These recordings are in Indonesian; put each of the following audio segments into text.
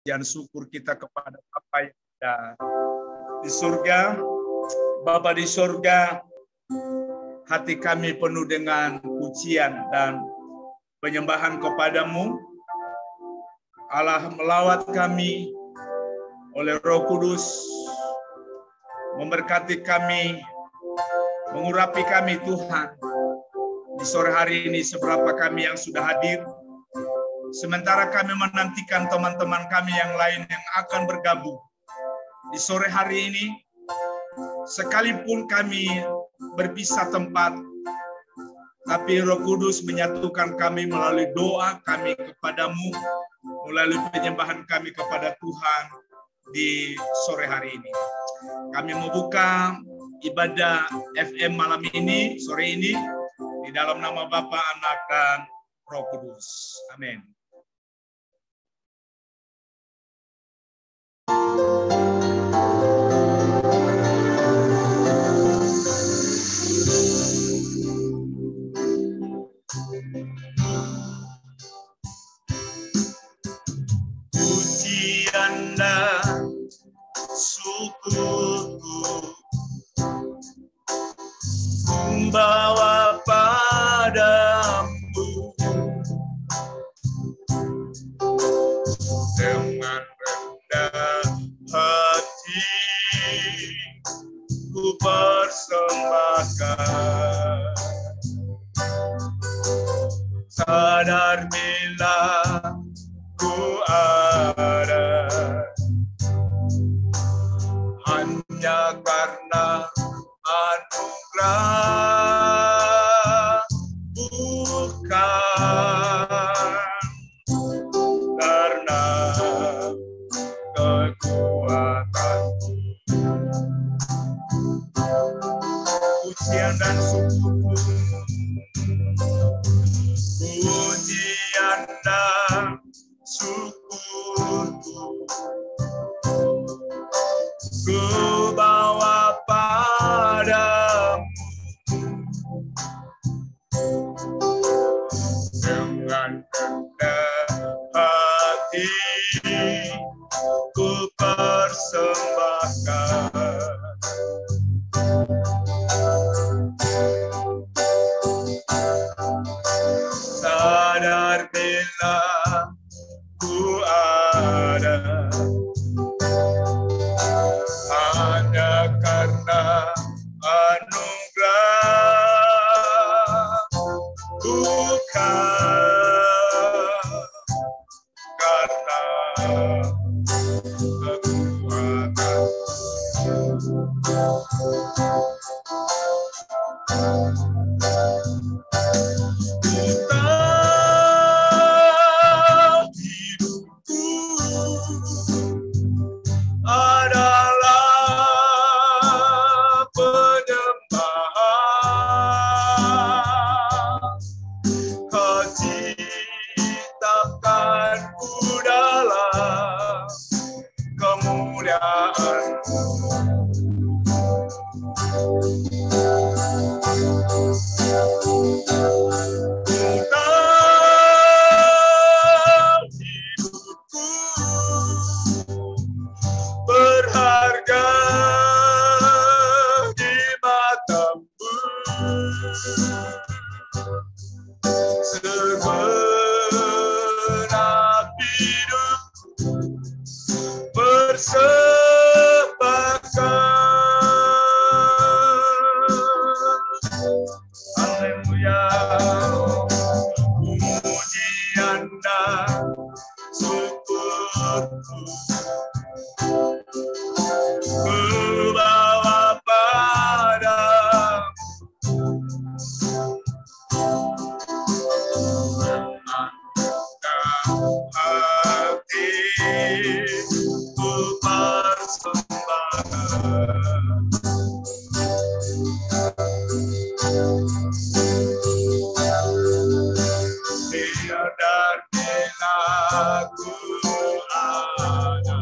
pujian syukur kita kepada Bapa yang ada di surga. Bapa di surga, hati kami penuh dengan pujian dan penyembahan kepadamu. Allah melawat kami oleh Roh Kudus, memberkati kami, mengurapi kami Tuhan. Di sore hari ini seberapa kami yang sudah hadir, sementara kami menantikan teman-teman kami yang lain yang akan bergabung. Di sore hari ini, sekalipun kami berpisah tempat, tapi Roh Kudus menyatukan kami melalui doa kami kepadamu, melalui penyembahan kami kepada Tuhan di sore hari ini. Kami membuka ibadah FM malam ini, sore ini, di dalam nama Bapa, Anak, dan Roh Kudus. Amin. Pujian dan syukurku membawa padamu dengan rendah hati, ku persembahkan. Sadar bila ku ada hanya karena anugerah, bukan karena kekuatanku. Pujian dan syukurku, pujian dan syukurku, ku bawa padamu dengan rendah hati, ku persembahkan. Sadar bila ku ada hanya karena anugerah, bukan karena kekuatan. Hidupku adalah penyembahan. Kau ciptakanku dalam kemuliaan-Mu. Hidupku berharga di mata-Mu, segenap hidupku persembahkan. Haleluya. Pujian dan syukurku, ku bawa padamu dengan hati, ku persembahkan. Biar dan bila ku ada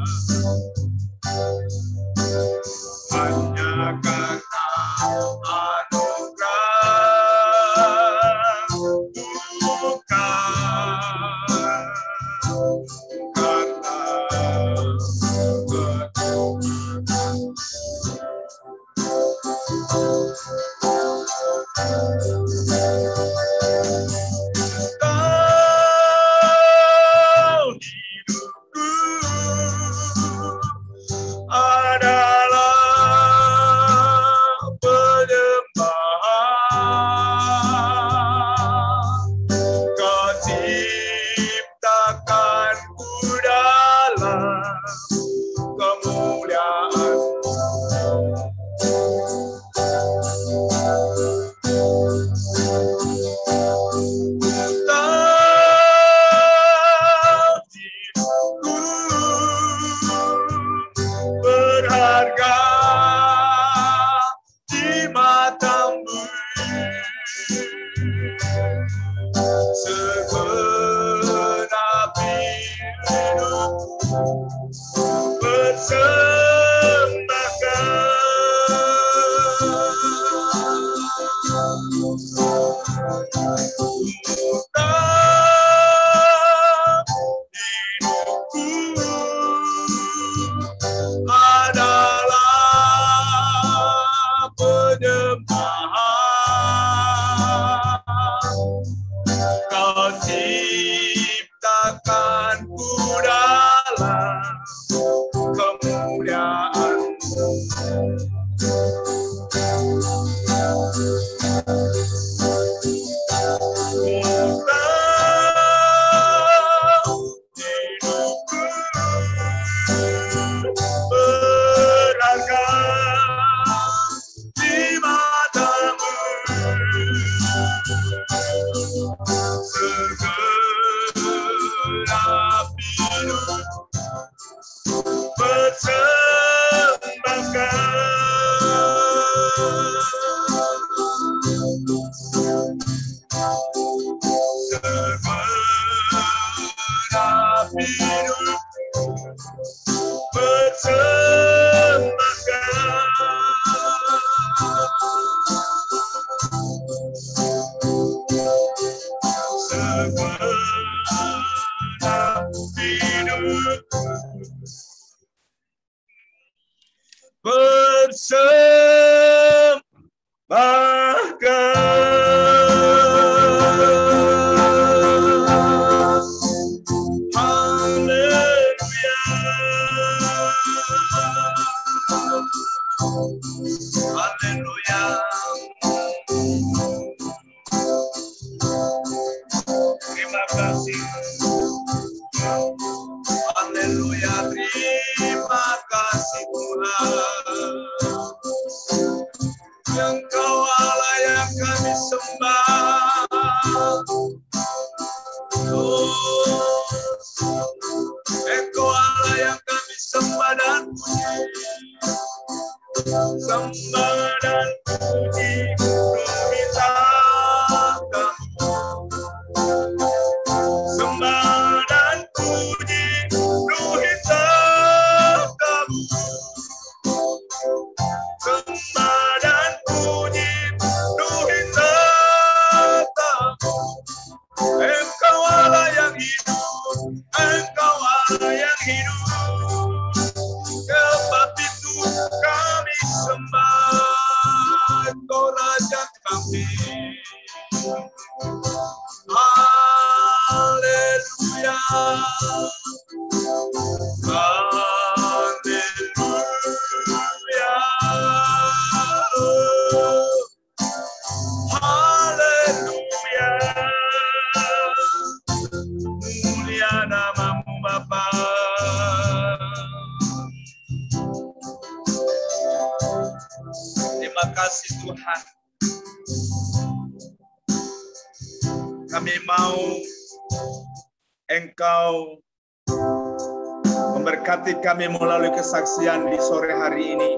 Memberkati kami melalui kesaksian di sore hari ini.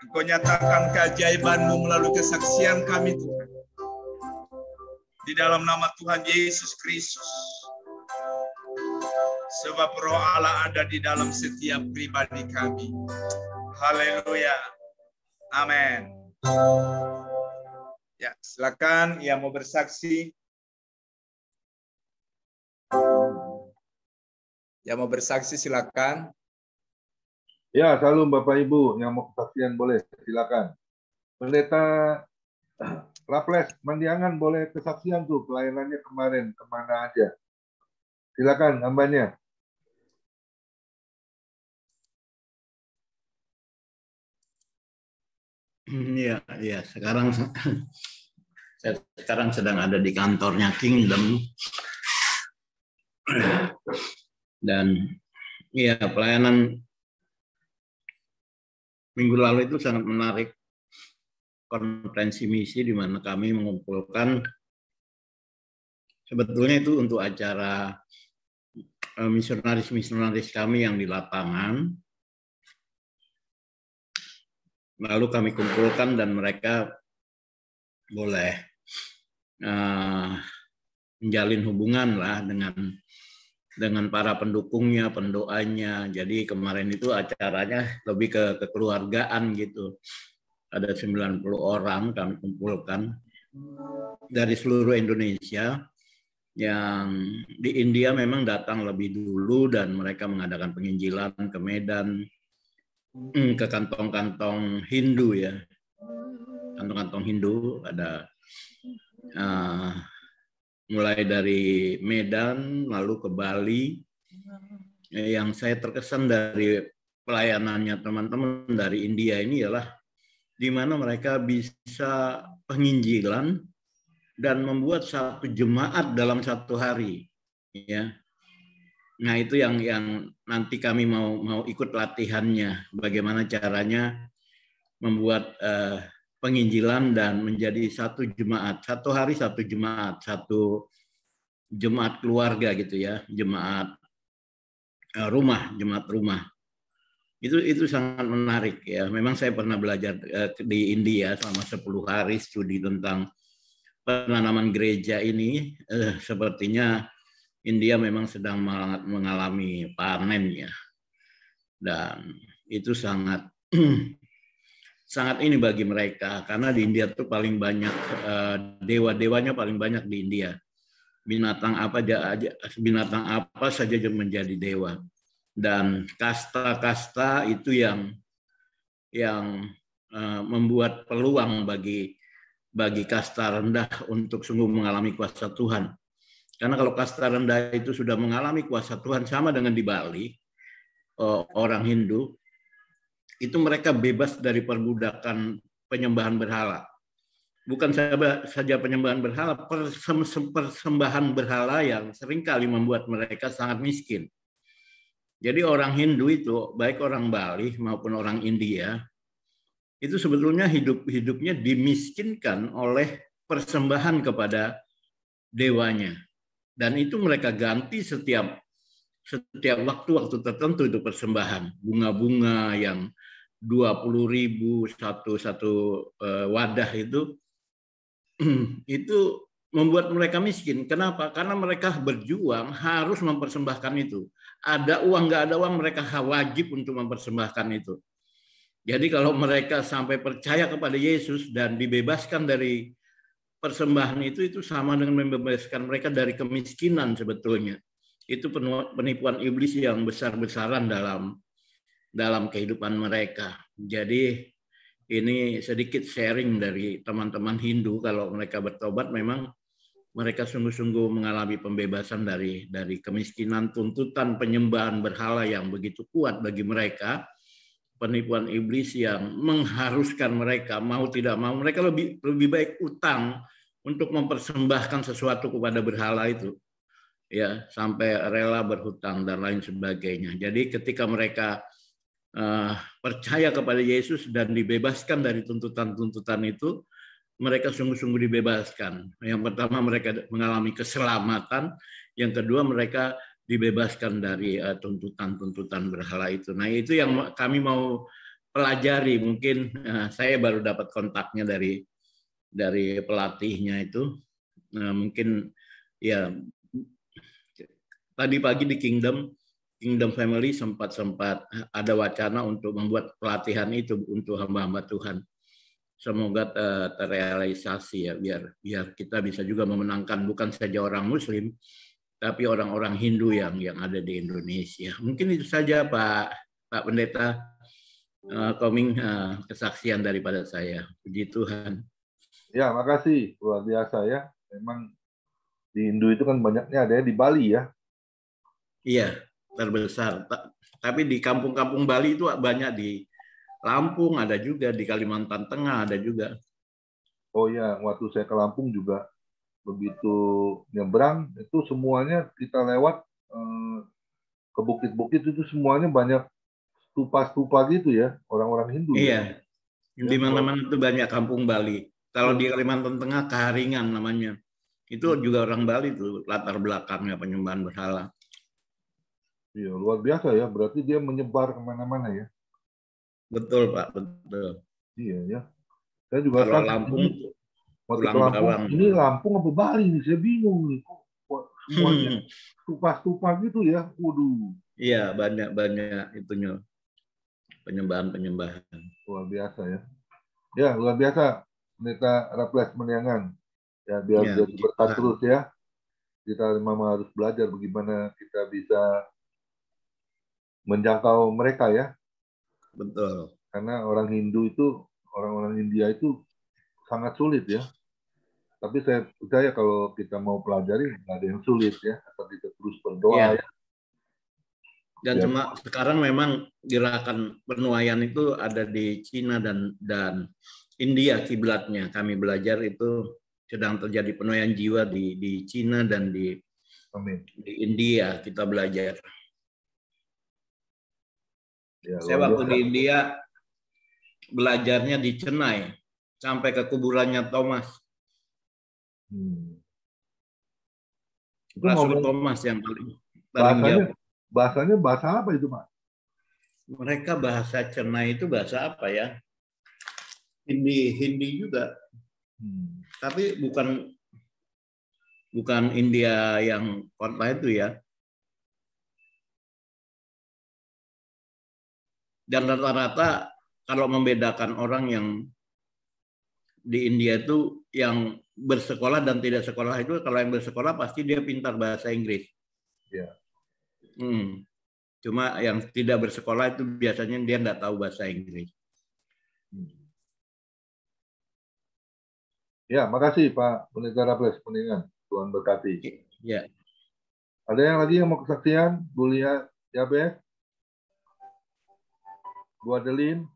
Engkau nyatakan keajaiban-Mu melalui kesaksian kami, Tuhan. Di dalam nama Tuhan Yesus Kristus. Sebab Roh Allah ada di dalam setiap pribadi kami. Haleluya. Amin. Ya, silakan yang mau bersaksi. Yang mau bersaksi silakan. Ya, salam Bapak Ibu yang mau kesaksian boleh silakan. Pendeta Raples Mandiangan boleh kesaksian tuh pelayanannya kemarin kemana aja. Silakan hambanya. Iya, iya. Saya sekarang sedang ada di kantornya Kingdom. Dan ya, pelayanan minggu lalu itu sangat menarik. Konferensi misi di mana kami mengumpulkan, sebetulnya itu untuk acara misionaris kami yang di lapangan. Lalu kami kumpulkan dan mereka boleh menjalin hubungan lah dengan dengan para pendukungnya, pendoanya. Jadi kemarin itu acaranya lebih ke kekeluargaan gitu. Ada 90 orang kami kumpulkan dari seluruh Indonesia, yang di India memang datang lebih dulu dan mereka mengadakan penginjilan ke Medan, ke kantong-kantong Hindu ya. Kantong-kantong Hindu ada mulai dari Medan lalu ke Bali. Yang saya terkesan dari pelayanannya teman-teman dari India ini adalah di mana mereka bisa penginjilan dan membuat satu jemaat dalam satu hari, ya. Nah itu yang nanti kami mau ikut latihannya, bagaimana caranya membuat penginjilan dan menjadi satu jemaat, satu hari satu jemaat, satu jemaat keluarga gitu ya, jemaat jemaat rumah. Itu sangat menarik ya. Memang saya pernah belajar di India selama 10 hari studi tentang penanaman gereja ini. Sepertinya India memang sedang mengalami panen ya. Dan itu sangat sangat ini bagi mereka karena di India tuh paling banyak dewa-dewanya paling banyak di India. Binatang apa saja menjadi dewa. Dan kasta-kasta itu yang membuat peluang bagi kasta rendah untuk sungguh mengalami kuasa Tuhan. Karena kalau kasta rendah itu sudah mengalami kuasa Tuhan, sama dengan di Bali, orang Hindu, itu mereka bebas dari perbudakan penyembahan berhala. Bukan saja penyembahan berhala, persembahan berhala yang seringkali membuat mereka sangat miskin. Jadi orang Hindu itu, baik orang Bali maupun orang India, itu sebetulnya hidupnya dimiskinkan oleh persembahan kepada dewanya. Dan itu mereka ganti setiap waktu-waktu tertentu itu persembahan. Bunga-bunga yang 20.000 satu wadah itu membuat mereka miskin. Kenapa? Karena mereka berjuang harus mempersembahkan itu. Ada uang, nggak ada uang, mereka wajib untuk mempersembahkan itu. Jadi kalau mereka sampai percaya kepada Yesus dan dibebaskan dari persembahan itu sama dengan membebaskan mereka dari kemiskinan sebetulnya. Itu penipuan iblis yang besar-besaran dalam kehidupan mereka. Jadi ini sedikit sharing dari teman-teman Hindu, kalau mereka bertobat memang mereka sungguh-sungguh mengalami pembebasan dari kemiskinan, tuntutan penyembahan berhala yang begitu kuat bagi mereka, penipuan iblis yang mengharuskan mereka mau tidak mau, mereka lebih baik utang untuk mempersembahkan sesuatu kepada berhala itu, ya, sampai rela berhutang dan lain sebagainya. Jadi ketika mereka percaya kepada Yesus dan dibebaskan dari tuntutan-tuntutan itu, mereka sungguh-sungguh dibebaskan. Yang pertama mereka mengalami keselamatan, yang kedua mereka dibebaskan dari tuntutan-tuntutan berhala itu. Nah itu yang kami mau pelajari. Mungkin saya baru dapat kontaknya dari pelatihnya itu. Mungkin ya tadi pagi di Kingdom Family sempat ada wacana untuk membuat pelatihan itu untuk hamba-hamba Tuhan. Semoga terrealisasi ya, biar kita bisa juga memenangkan bukan saja orang Muslim, tapi orang-orang Hindu yang ada di Indonesia. Mungkin itu saja Pak Pendeta, kesaksian daripada saya. Puji Tuhan. Ya, makasih, luar biasa ya. Memang di Hindu itu kan banyaknya ada di Bali ya. Iya, terbesar. Tapi di kampung-kampung Bali itu banyak, di Lampung ada juga, di Kalimantan Tengah ada juga. Oh ya, waktu saya ke Lampung juga begitu nyebrang itu semuanya kita lewat ke bukit-bukit itu semuanya banyak stupa-stupa gitu ya, orang-orang Hindu. Iya, ya. Di mana-mana itu banyak kampung Bali. Kalau di Kalimantan Tengah Kaharingan namanya, itu juga orang Bali itu latar belakangnya penyembahan berhala. Iya, luar biasa ya, berarti dia menyebar kemana-mana ya. Betul Pak, betul. Iya ya. Saya juga kalau Lampung waktu ke Lampung, ini Lampung apa Bali nih? Saya bingung nih. Kok semuanya stupa-stupa gitu ya. Waduh. Iya, banyak itunya penyembahan. Luar biasa ya. Ya, luar biasa. Pendeta Raffles Maniangan. Ya, biar Ya, jadi berkat terus ya. Kita memang harus belajar bagaimana kita bisa menjangkau mereka ya. Betul. Karena orang Hindu itu, orang-orang India itu sangat sulit ya. Tapi saya percaya kalau kita mau pelajari, nggak ada yang sulit ya. Asal kita terus berdoa ya. Dan sekarang memang gerakan penuaian itu ada di Cina dan India kiblatnya. Kami belajar itu sedang terjadi penuaian jiwa di Cina dan di India kita belajar. Ya, saya waktu di India belajarnya di Chennai sampai ke kuburannya Thomas. Rasul Thomas yang paling jauh. Bahasanya bahasa apa itu, Pak? Mereka bahasa Chennai itu bahasa apa ya? Hindi juga. Tapi bukan India yang kota itu ya. Dan rata-rata kalau membedakan orang yang di India itu yang bersekolah dan tidak sekolah itu, kalau yang bersekolah pasti dia pintar bahasa Inggris. Ya. Cuma yang tidak bersekolah itu biasanya dia nggak tahu bahasa Inggris. Ya, makasih Pak Pendeta Raffles Maniangan. Tuhan berkati. Ya. Ada yang lagi yang mau kesaksian? Bu Lia Yabes? Bu Adeline?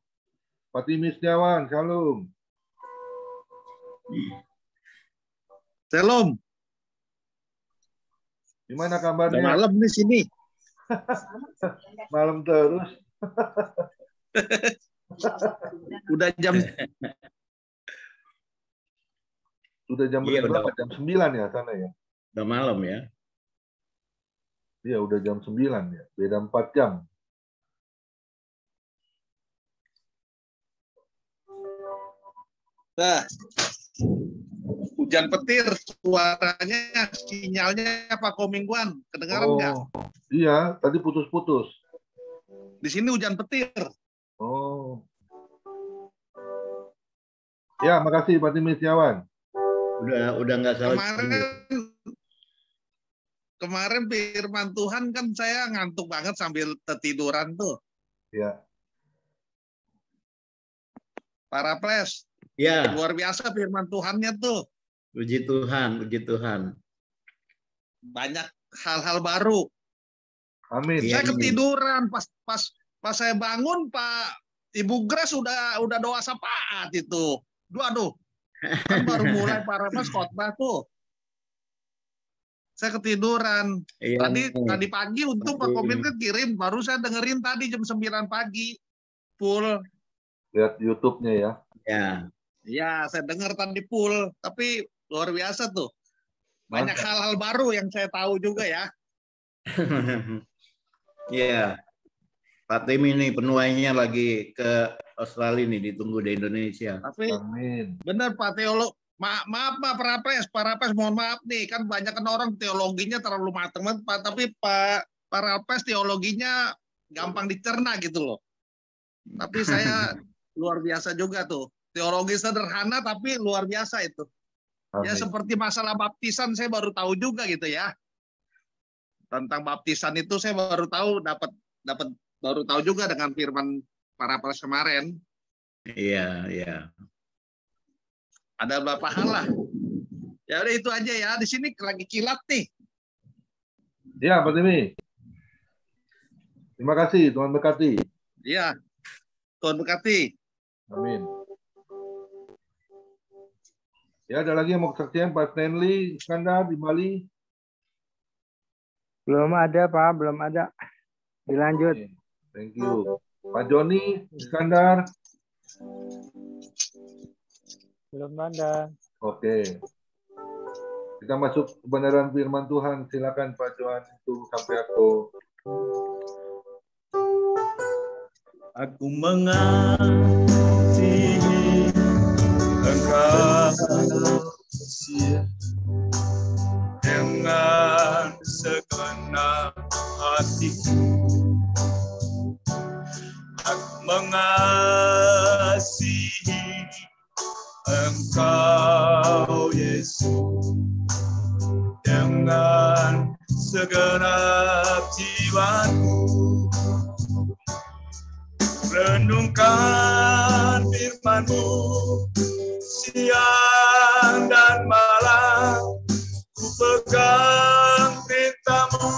Fatimi Setiawan, Shalom. Shalom. Gimana kabarnya? Malam di sini. Malam terus. Udah jam berapa? Jam 9 ya sana ya? Udah malam ya? Iya, udah jam 9 ya. Beda 4 jam. Nah, hujan petir, suaranya, sinyalnya Pak Komingguan, kedengaran nggak? Iya, tadi putus-putus. Di sini hujan petir. Oh. Ya, makasih Pak Fatimi Setiawan. Udah nggak salah. Kemarin firman Tuhan kan saya ngantuk banget sambil ketiduran tuh. Ya. Para ples. Ya. Luar biasa firman Tuhannya tuh. Puji Tuhan, puji Tuhan. Banyak hal-hal baru. Amin. Saya ketiduran pas saya bangun Pak Ibu Grace udah doa syafaat itu. Aduh. Kan baru mulai para mas khotbah tuh. Saya ketiduran. Iya. Tadi pagi untung Pak Komit kan kirim, baru saya dengerin tadi jam 9 pagi. Full. Lihat YouTube-nya ya. Ya. Ya, saya dengar tadi full, tapi luar biasa tuh. Banyak hal-hal baru yang saya tahu juga ya. Iya. Pak Tim ini penuainya lagi ke Australia nih, ditunggu di Indonesia. Tapi Amin. Benar Pak teolog, maaf para pres mohon maaf nih, kan banyak kan orang teologinya terlalu matang, tapi para pres teologinya gampang dicerna gitu loh. Tapi saya luar biasa juga tuh. Teologi sederhana tapi luar biasa itu. Amin. Ya seperti masalah baptisan saya baru tahu juga gitu ya. Tentang baptisan itu saya baru tahu baru tahu juga dengan firman para pres kemarin. Iya. Ada beberapa hal lah. Ya udah itu aja ya. Di sini lagi kilat nih. Ya, Pak Timi. Terima kasih, Tuhan berkati. Iya. Tuhan berkati. Amin. Ya, ada lagi yang mau kesaksian Pak Stanley Iskandar di Bali? Belum ada, Pak. Belum ada. Dilanjut. Okay. Thank you. Pak Joni Iskandar? Belum ada. Oke. Kita masuk kebenaran firman Tuhan. Silakan Pak Johan itu sampai aku. Aku mengasihi Engkau dengan hatiku. Aku mengasihi Engkau Yesus dengan segenap jiwaku. Renungkan firman-Mu siang dan malam, ku pegang perintah-Mu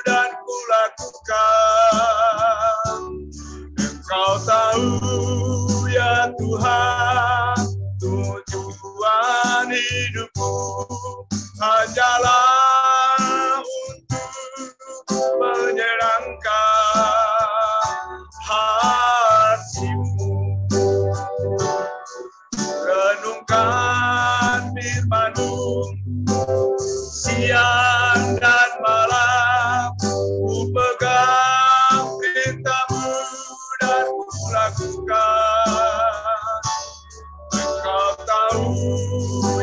dan ku lakukan. Engkau tahu ya Tuhan, tujuan hidupku hanyalah untuk menyenangkan hatimu. Renungkan firman-Mu siang dan malam, ku pegang perintah-Mu dan ku lakukan. Engkau tahu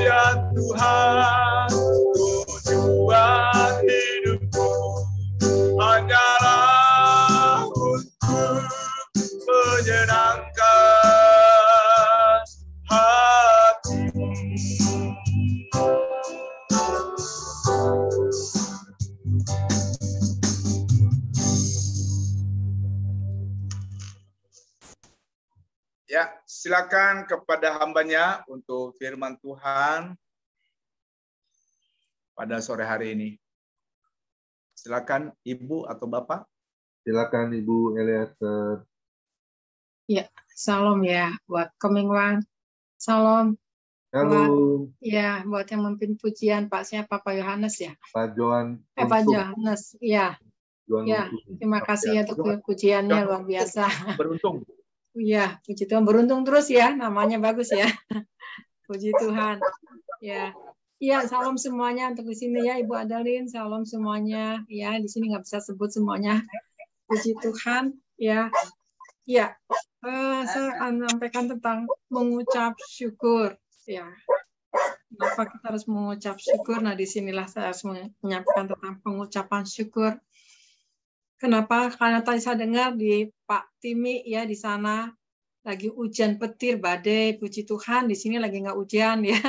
ya Tuhan, tujuan hidupku hanyalah untuk menyenangkan hatimu. Ya, silakan kepada hambanya untuk firman Tuhan pada sore hari ini. Silakan Ibu atau Bapak. Silakan Ibu Eliezer. Ya, salam ya buat Coming One. Salam. Halo, Buat yang memimpin pujian Pak siapa Pak Yohanes ya? Pak Johan. Pak Yohanes. Ya. Johan Ya, Untung. terima kasih ya untuk pujiannya luar biasa. Beruntung. Iya, puji Tuhan, beruntung terus ya, namanya bagus ya. Puji Tuhan. Ya. Iya, salam semuanya untuk di sini ya Ibu Adalin, salam semuanya. Ya, di sini nggak bisa sebut semuanya. Puji Tuhan. Ya. Ya. Saya akan menyampaikan tentang mengucap syukur. Ya. Kenapa kita harus mengucap syukur? Nah, disinilah saya harus menyampaikan tentang pengucapan syukur. Kenapa? Karena tadi saya dengar di Pak Timi ya di sana lagi hujan petir, badai, puji Tuhan. Di sini lagi nggak hujan ya,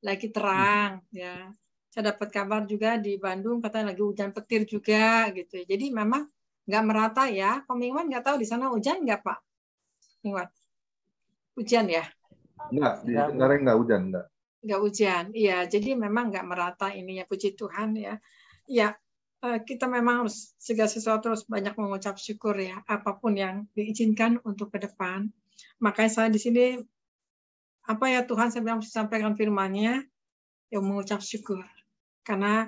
lagi terang ya. Saya dapat kabar juga di Bandung katanya lagi hujan petir juga gitu. Jadi memang nggak merata ya. Pak Mingwan nggak tahu di sana hujan nggak Pak Mingwan? Hujan ya? Enggak, di Cengkareng enggak hujan, enggak. Nggak hujan, iya. Jadi memang nggak merata ininya, puji Tuhan ya. Ya. Kita memang harus segala sesuatu harus banyak mengucap syukur ya, apapun yang diizinkan untuk ke depan. Makanya saya di sini apa ya Tuhan saya bilang sampaikan firman-Nya yang mengucap syukur. Karena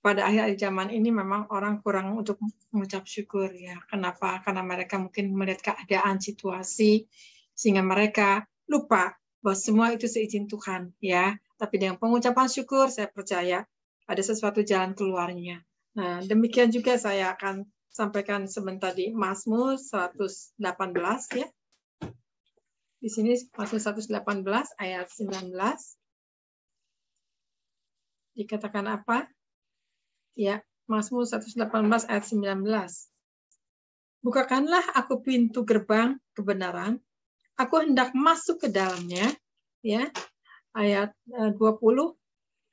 pada akhir zaman ini memang orang kurang untuk mengucap syukur ya. Kenapa? Karena mereka mungkin melihat keadaan situasi sehingga mereka lupa bahwa semua itu seizin Tuhan ya. Tapi dengan pengucapan syukur saya percaya ada sesuatu jalan keluarnya. Nah, demikian juga saya akan sampaikan sebentar di Mazmur 118 ya. Di sini Mazmur 118 ayat 19. Dikatakan apa? Ya, Mazmur 118 ayat 19. Bukakanlah aku pintu gerbang kebenaran, aku hendak masuk ke dalamnya. Ya, ayat 20.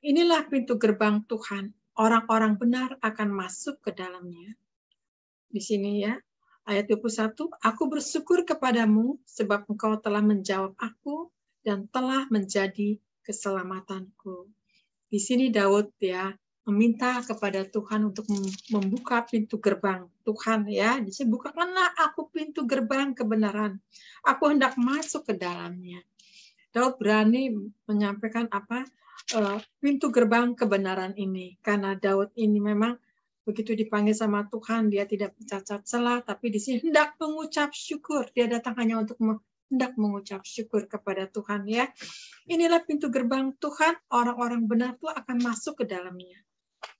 Inilah pintu gerbang Tuhan. Orang-orang benar akan masuk ke dalamnya. Di sini ya, ayat 21, aku bersyukur kepadamu sebab engkau telah menjawab aku dan telah menjadi keselamatanku. Di sini Daud ya meminta kepada Tuhan untuk membuka pintu gerbang Tuhan ya. Di sini bukakanlah aku pintu gerbang kebenaran. Aku hendak masuk ke dalamnya. Daud berani menyampaikan apa? Pintu gerbang kebenaran ini karena Daud ini memang begitu dipanggil sama Tuhan dia tidak cacat celah tapi di sini hendak mengucap syukur dia datang hanya untuk hendak mengucap syukur kepada Tuhan ya. Inilah pintu gerbang Tuhan, orang-orang benar itu akan masuk ke dalamnya.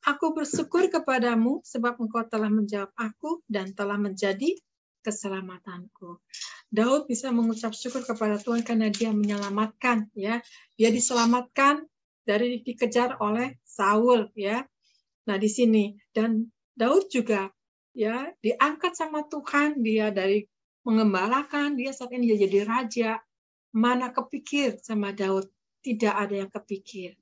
Aku bersyukur kepadamu sebab engkau telah menjawab aku dan telah menjadi keselamatanku. Daud bisa mengucap syukur kepada Tuhan karena dia menyelamatkan ya. Dia diselamatkan dari dikejar oleh Saul ya. Nah di sini dan Daud juga ya, diangkat sama Tuhan, dia dari mengembalakan, dia saat ini dia jadi raja. Mana kepikir sama Daud? Tidak ada yang kepikir.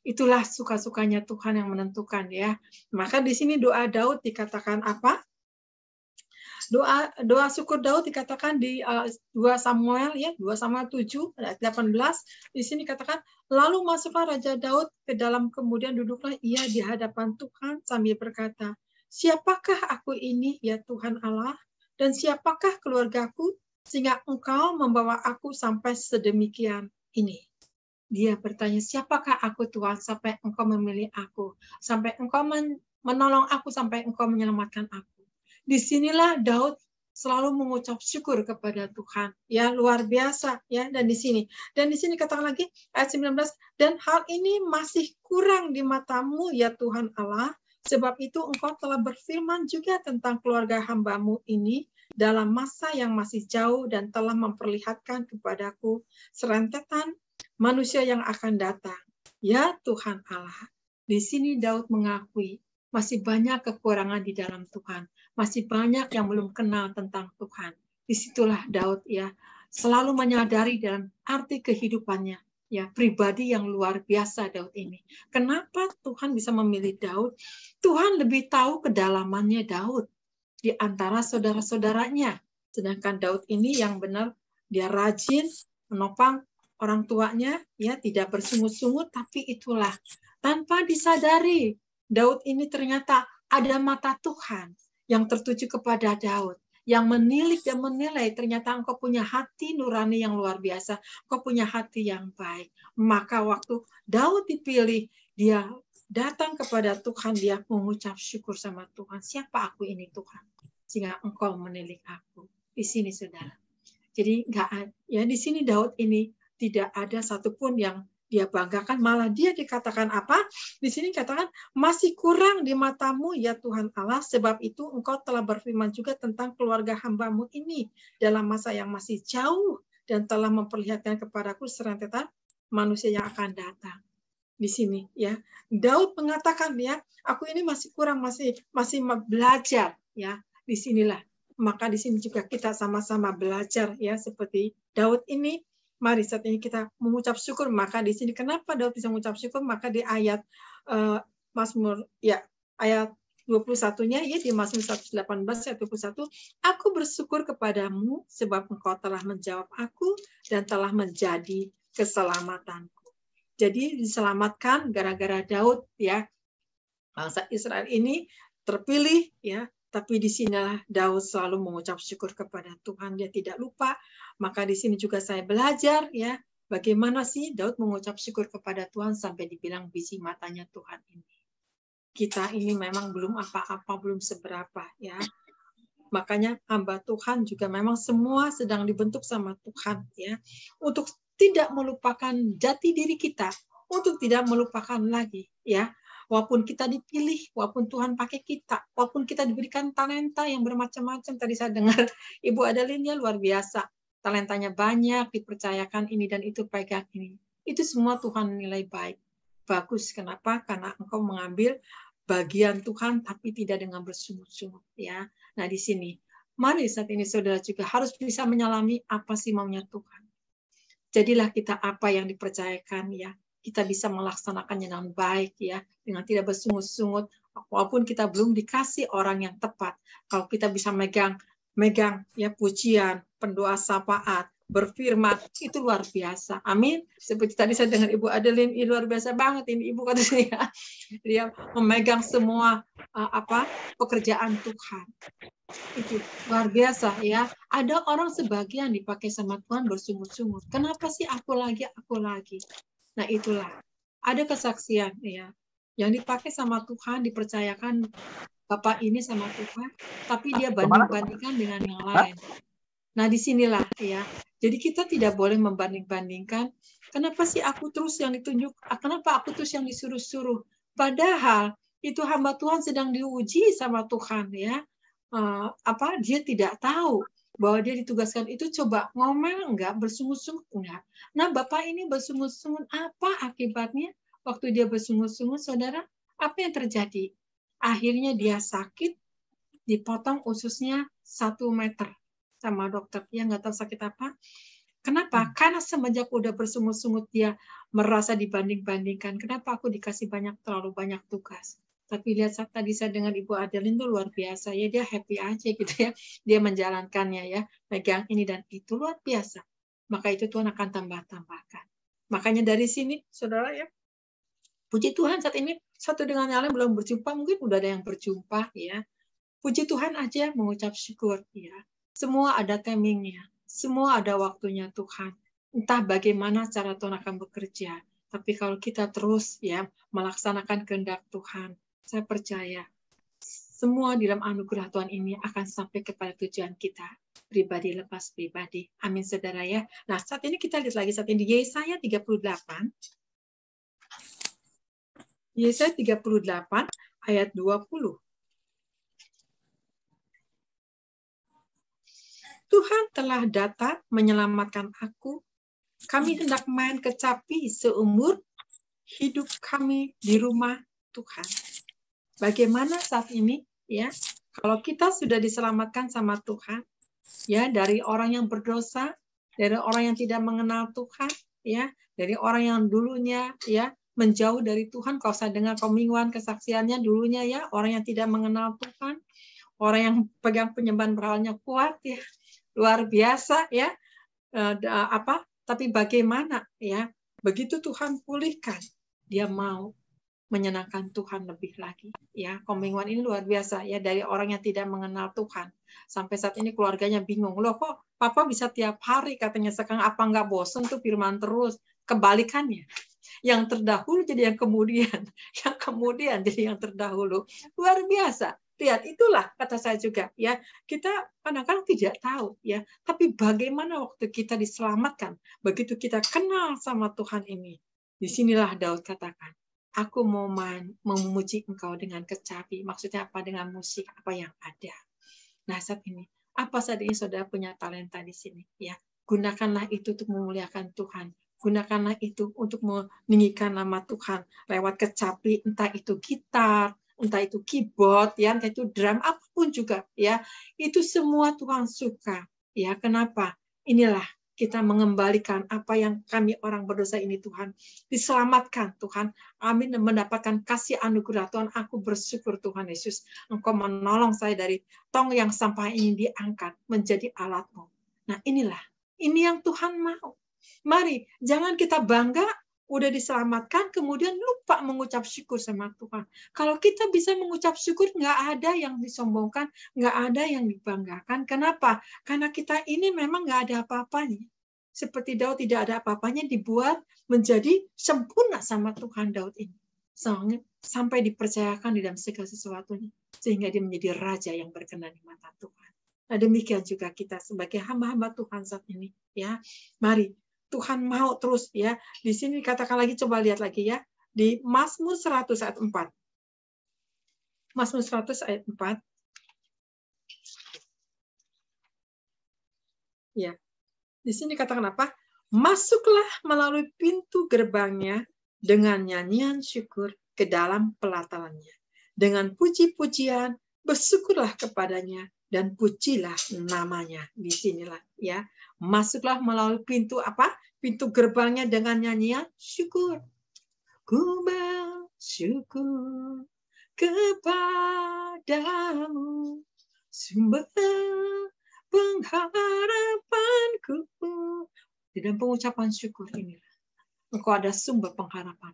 Itulah suka-sukanya Tuhan yang menentukan ya. Maka di sini doa Daud dikatakan apa? Doa syukur Daud dikatakan di 2 Samuel ya, 2 Samuel 7 ayat 18. Di sini katakan, lalu masuklah Raja Daud ke dalam, kemudian duduklah ia di hadapan Tuhan sambil berkata, siapakah aku ini ya Tuhan Allah, dan siapakah keluargaku sehingga Engkau membawa aku sampai sedemikian ini. Dia bertanya, siapakah aku Tuhan sampai Engkau memilih aku, sampai Engkau menolong aku, sampai Engkau menyelamatkan aku. Disinilah Daud selalu mengucap syukur kepada Tuhan, ya luar biasa ya. Dan di sini katakan lagi ayat 19, dan hal ini masih kurang di matamu ya Tuhan Allah, sebab itu Engkau telah berfirman juga tentang keluarga hamba-Mu ini dalam masa yang masih jauh, dan telah memperlihatkan kepadaku serentetan manusia yang akan datang. Ya Tuhan Allah, di sini Daud mengakui masih banyak kekurangan di dalam Tuhan, masih banyak yang belum kenal tentang Tuhan. Disitulah Daud ya selalu menyadari dalam arti kehidupannya ya, pribadi yang luar biasa Daud ini. Kenapa Tuhan bisa memilih Daud? Tuhan lebih tahu kedalamannya Daud di antara saudara-saudaranya. Sedangkan Daud ini yang benar, dia rajin menopang orang tuanya ya, tidak bersungut-sungut, tapi itulah tanpa disadari Daud ini ternyata ada mata Tuhan yang tertuju kepada Daud, yang menilik dan menilai, ternyata engkau punya hati nurani yang luar biasa, engkau punya hati yang baik. Maka waktu Daud dipilih, dia datang kepada Tuhan, dia mengucap syukur sama Tuhan. Siapa aku ini Tuhan? Sehingga engkau menilik aku. Di sini saudara. Jadi ya di sini Daud ini tidak ada satupun yang dia banggakan, malah dia dikatakan apa? Di sini katakan, masih kurang di matamu ya Tuhan Allah, sebab itu engkau telah berfirman juga tentang keluarga hamba-Mu ini dalam masa yang masih jauh, dan telah memperlihatkan kepadaku serentetan manusia yang akan datang. Di sini ya, Daud mengatakan ya, aku ini masih kurang, masih belajar ya. Disinilah, maka di sini juga kita sama-sama belajar ya, seperti Daud ini. Mari saat ini kita mengucap syukur. Maka di sini kenapa Daud bisa mengucap syukur? Maka di ayat Mazmur ya, ayat 21-nya ya, di Mazmur 118 ayat 21, aku bersyukur kepadamu sebab engkau telah menjawab aku dan telah menjadi keselamatanku. Jadi diselamatkan gara-gara Daud ya. Bangsa Israel ini terpilih ya. Tapi di sinilah Daud selalu mengucap syukur kepada Tuhan, dia tidak lupa. Maka di sini juga saya belajar ya, bagaimana sih Daud mengucap syukur kepada Tuhan sampai dibilang biji matanya Tuhan ini. Kita ini memang belum apa-apa, belum seberapa ya. Makanya hamba Tuhan juga memang semua sedang dibentuk sama Tuhan ya, untuk tidak melupakan jati diri kita, untuk tidak melupakan lagi ya. Walaupun kita dipilih, walaupun Tuhan pakai kita, walaupun kita diberikan talenta yang bermacam-macam. Tadi saya dengar Ibu Adeline luar biasa. Talentanya banyak, dipercayakan ini dan itu, pegang ini. Itu semua Tuhan nilai baik. Bagus, kenapa? Karena engkau mengambil bagian Tuhan, tapi tidak dengan bersungut-sungut. Ya. Nah di sini, mari saat ini saudara juga harus bisa menyalami apa sih maunya Tuhan. Jadilah kita apa yang dipercayakan ya. Kita bisa melaksanakannya dengan baik ya, dengan tidak bersungut-sungut, walaupun kita belum dikasih orang yang tepat. Kalau kita bisa megang ya pujian, pendoa syafaat, berfirman, itu luar biasa. Amin. Seperti tadi saya dengar Ibu Adeline, ini luar biasa banget ini Ibu kata saya. Dia memegang semua pekerjaan Tuhan. Itu luar biasa ya. Ada orang sebagian dipakai sama Tuhan bersungut-sungut. Kenapa sih aku lagi? Nah itulah, ada kesaksian ya, yang dipakai sama Tuhan, dipercayakan Bapak ini sama Tuhan, tapi dia banding-bandingkan dengan yang lain. Nah disinilah ya, jadi kita tidak boleh membanding-bandingkan, kenapa sih aku terus yang ditunjuk, kenapa aku terus yang disuruh-suruh, padahal itu hamba Tuhan sedang diuji sama Tuhan ya, dia tidak tahu bahwa dia ditugaskan itu, coba ngomel enggak, bersungut-sungut enggak. Nah Bapak ini bersungut-sungut, apa akibatnya? Waktu dia bersungut-sungut saudara, apa yang terjadi? Akhirnya dia sakit, dipotong ususnya 1 meter sama dokter. Dia nggak tahu sakit apa. Kenapa? Karena semenjak udah bersungut-sungut dia merasa dibanding-bandingkan. Kenapa aku dikasih terlalu banyak tugas? Tapi lihat tadi saya dengan Ibu Adeline itu luar biasa ya, dia happy aja gitu ya. Dia menjalankannya ya, pegang ini dan itu luar biasa. Maka itu Tuhan akan tambah-tambahkan. Makanya dari sini, saudara ya, puji Tuhan saat ini satu dengan yang lain belum berjumpa, mungkin udah ada yang berjumpa ya. Puji Tuhan aja mengucap syukur ya. Semua ada timingnya. Semua ada waktunya Tuhan. Entah bagaimana cara Tuhan akan bekerja. Tapi kalau kita terus ya melaksanakan kehendak Tuhan, saya percaya semua di dalam anugerah Tuhan ini akan sampai kepada tujuan kita. Pribadi lepas pribadi. Amin saudara ya. Nah saat ini kita lihat lagi saat ini di Yesaya 38. Yesaya 38 ayat 20. Tuhan telah datang menyelamatkan aku. Kami hendak main kecapi seumur hidup kami di rumah Tuhan. Bagaimana saat ini ya? Kalau kita sudah diselamatkan sama Tuhan, ya dari orang yang berdosa, dari orang yang tidak mengenal Tuhan, ya dari orang yang dulunya ya menjauh dari Tuhan. Kalau saya dengar komingwan kesaksiannya dulunya ya orang yang tidak mengenal Tuhan, orang yang pegang penyembahan berhalanya kuat ya. Luar biasa ya, tapi bagaimana ya, begitu Tuhan pulihkan, dia mau menyenangkan Tuhan lebih lagi ya. Komingwan ini luar biasa ya, dari orang yang tidak mengenal Tuhan sampai saat ini keluarganya bingung, loh kok Papa bisa tiap hari katanya, sekarang apa nggak bosen tuh firman terus. Kebalikannya, yang terdahulu jadi yang kemudian jadi yang terdahulu. Luar biasa. Lihat, itulah kata saya juga ya. Kita kadang-kadang tidak tahu ya, tapi bagaimana waktu kita diselamatkan, begitu kita kenal sama Tuhan ini. Disinilah Daud katakan, aku mau memuji Engkau dengan kecapi. Maksudnya apa? Dengan musik apa yang ada. Nah saat ini, apa saat ini saudara punya talenta di sini ya? Gunakanlah itu untuk memuliakan Tuhan. Gunakanlah itu untuk meninggikan nama Tuhan lewat kecapi, entah itu gitar, entah itu keyboard, ya, entah itu drum, apapun juga, ya, itu semua Tuhan suka, ya. Kenapa? Inilah kita mengembalikan apa yang kami orang berdosa ini Tuhan diselamatkan Tuhan, amin, dan mendapatkan kasih anugerah Tuhan. Aku bersyukur Tuhan Yesus, Engkau menolong saya dari tong yang sampah ini diangkat menjadi alat-Mu. Nah inilah, ini yang Tuhan mau. Mari, jangan kita bangga udah diselamatkan, kemudian lupa mengucap syukur sama Tuhan. Kalau kita bisa mengucap syukur, nggak ada yang disombongkan, nggak ada yang dibanggakan. Kenapa? Karena kita ini memang nggak ada apa-apanya. Seperti Daud tidak ada apa-apanya, dibuat menjadi sempurna sama Tuhan Daud ini. Sampai dipercayakan di dalam segala sesuatunya. Sehingga dia menjadi raja yang berkenan di mata Tuhan. Nah demikian juga kita sebagai hamba-hamba Tuhan saat ini. Ya, mari. Tuhan mau terus ya. Di sini katakan lagi, coba lihat lagi ya. Di Mazmur 100 ayat 4. Mazmur 100 ayat 4. Ya. Di sini katakan apa? Masuklah melalui pintu gerbangnya dengan nyanyian syukur ke dalam pelatarannya. Dengan puji-pujian bersyukurlah kepadanya dan pujilah namanya. Di sinilah ya. Masuklah melalui pintu apa? Pintu gerbangnya dengan nyanyian syukur. Ku bersyukur kepadamu, sumber pengharapanku. Di dalam pengucapan syukur inilah engkau ada sumber pengharapan.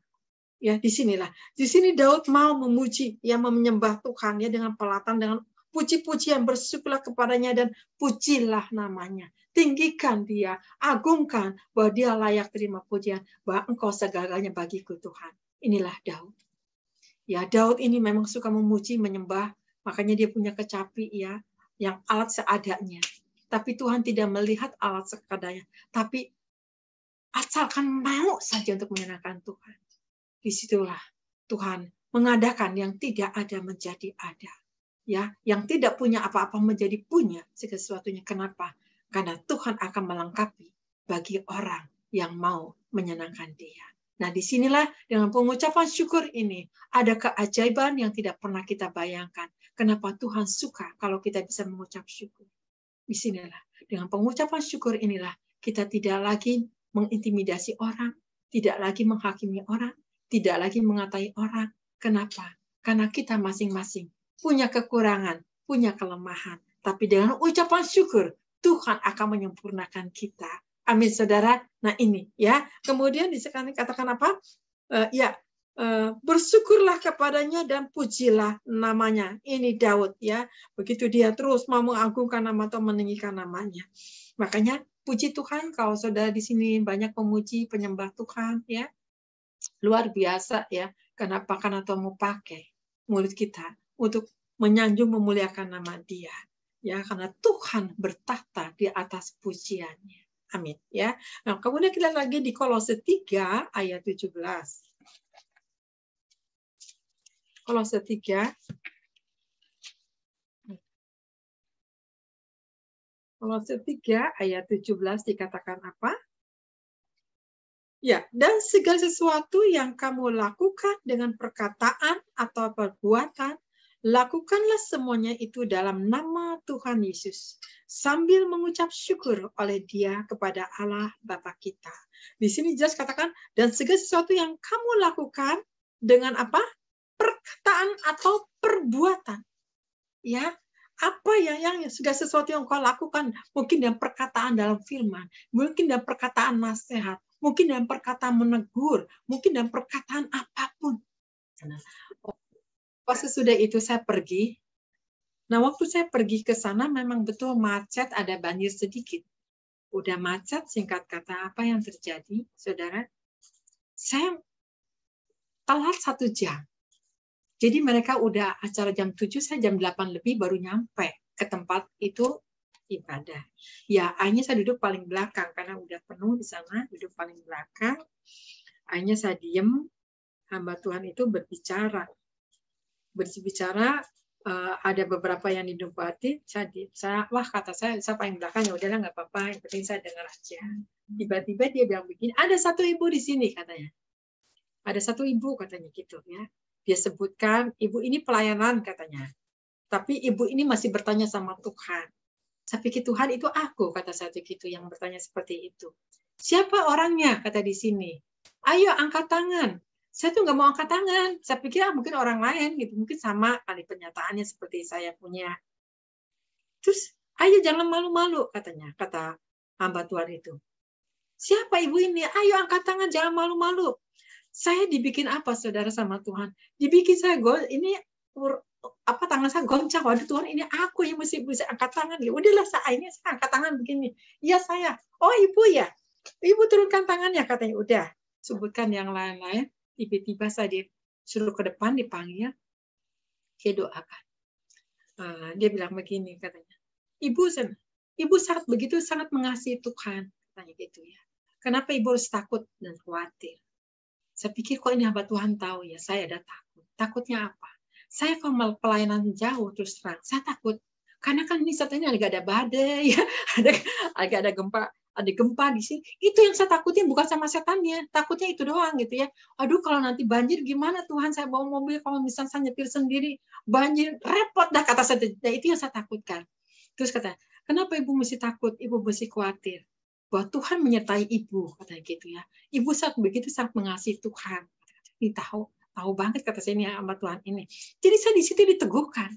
Ya, di sinilah. Di sini Daud mau memuji, ya, menyembah Tuhan ya dengan pelatan, dengan puji-pujian, bersyukurlah kepadanya dan pujilah namanya. Tinggikan dia, agungkan bahwa dia layak terima pujian, bahwa engkau segalanya bagiku Tuhan. Inilah Daud. Ya, Daud ini memang suka memuji, menyembah, makanya dia punya kecapi ya, yang alat seadanya. Tapi Tuhan tidak melihat alat sekadanya, tapi asalkan mau saja untuk menyenangkan Tuhan. Disitulah Tuhan mengadakan yang tidak ada menjadi ada. Ya, yang tidak punya apa-apa menjadi punya sesuatunya. Kenapa? Karena Tuhan akan melengkapi bagi orang yang mau menyenangkan Dia. Nah, disinilah dengan pengucapan syukur ini ada keajaiban yang tidak pernah kita bayangkan. Kenapa Tuhan suka kalau kita bisa mengucap syukur. Di sinilah, dengan pengucapan syukur inilah, kita tidak lagi mengintimidasi orang, tidak lagi menghakimi orang, tidak lagi mengatai orang. Kenapa? Karena kita masing-masing punya kekurangan, punya kelemahan. Tapi dengan ucapan syukur, Tuhan akan menyempurnakan kita. Amin, saudara. Nah ini ya. Kemudian dikatakan apa? Bersyukurlah kepadanya dan pujilah namanya. Ini Daud ya. Begitu dia terus mau mengagungkan nama atau meninggikan namanya. Makanya puji Tuhan, kalau saudara di sini banyak pemuji, penyembah Tuhan ya. Luar biasa ya. Kenapa? Karena Tuhan mau pakai mulut kita untuk menyanjung memuliakan nama Dia. Ya, karena Tuhan bertahta di atas pujiannya. Amin ya. Nah, kemudian kita lagi di Kolose 3 ayat 17. Kolose 3 ayat 17 dikatakan apa? Ya, dan segala sesuatu yang kamu lakukan dengan perkataan atau perbuatan, lakukanlah semuanya itu dalam nama Tuhan Yesus, sambil mengucap syukur oleh Dia kepada Allah Bapa kita. Di sini jelas katakan, dan segala sesuatu yang kamu lakukan dengan apa? Perkataan atau perbuatan. Ya, apa yang segala sesuatu yang kau lakukan, mungkin dengan perkataan dalam firman, mungkin dengan perkataan nasihat, mungkin dengan perkataan menegur, mungkin dengan perkataan apapun. Pas sesudah itu saya pergi. Nah, waktu saya pergi ke sana memang betul macet, ada banjir sedikit. Udah macet, singkat kata apa yang terjadi, saudara? Saya telat 1 jam. Jadi mereka udah acara jam 7, saya jam 8 lebih baru nyampe ke tempat itu ibadah. Ya, akhirnya saya duduk paling belakang karena udah penuh di sana, duduk paling belakang. Akhirnya saya diem, hamba Tuhan itu berbicara, ada beberapa yang didapati, wah kata saya paling belakang, ya udahlah nggak apa-apa, yang penting saya dengar aja. Tiba-tiba dia bilang begini, ada satu ibu di sini katanya, ada satu ibu katanya gitu ya. Dia sebutkan ibu ini pelayanan katanya, tapi ibu ini masih bertanya sama Tuhan. Saya pikir Tuhan itu aku, kata satu gitu yang bertanya seperti itu. Siapa orangnya kata di sini? Ayo angkat tangan. Saya tuh nggak mau angkat tangan. Saya pikir mungkin orang lain gitu, mungkin sama kali penyataannya seperti saya punya. Terus, ayo jangan malu-malu katanya, kata hamba Tuhan itu. Siapa ibu ini? Ayo angkat tangan, jangan malu-malu. Saya dibikin apa saudara sama Tuhan? Dibikin saya tangan saya goncang. Waduh Tuhan, ini aku yang mesti bisa angkat tangan. Ya udahlah, saya angkat tangan begini. Iya saya. Oh ibu ya. Ibu turunkan tangannya katanya. Udah. Sebutkan yang lain-lain. Tiba-tiba saya disuruh ke depan, dipanggil. Dia doakan. Dia bilang begini katanya. Ibu sangat mengasihi Tuhan. Katanya gitu ya. Kenapa ibu harus takut dan khawatir? Saya pikir kok ini hamba Tuhan tahu ya, saya ada takut. Takutnya apa? Saya kalau pelayanan jauh terus terang, saya takut. Karena kan ini saat ini lagi ada badai, ya, ada gempa di sini. Itu yang saya takutin, bukan sama setannya. Takutnya itu doang gitu ya. Aduh kalau nanti banjir gimana Tuhan, saya bawa mobil, kalau misalnya saya nyetir sendiri, banjir, repot dah kata saya. Nah, itu yang saya takutkan. Terus kata, kenapa ibu mesti takut? Ibu mesti khawatir. Bahwa Tuhan menyertai ibu, katanya gitu ya. Ibu sangat mengasihi Tuhan. Ini tahu banget kata saya ini hamba Tuhan ini. Jadi saya di situ diteguhkan.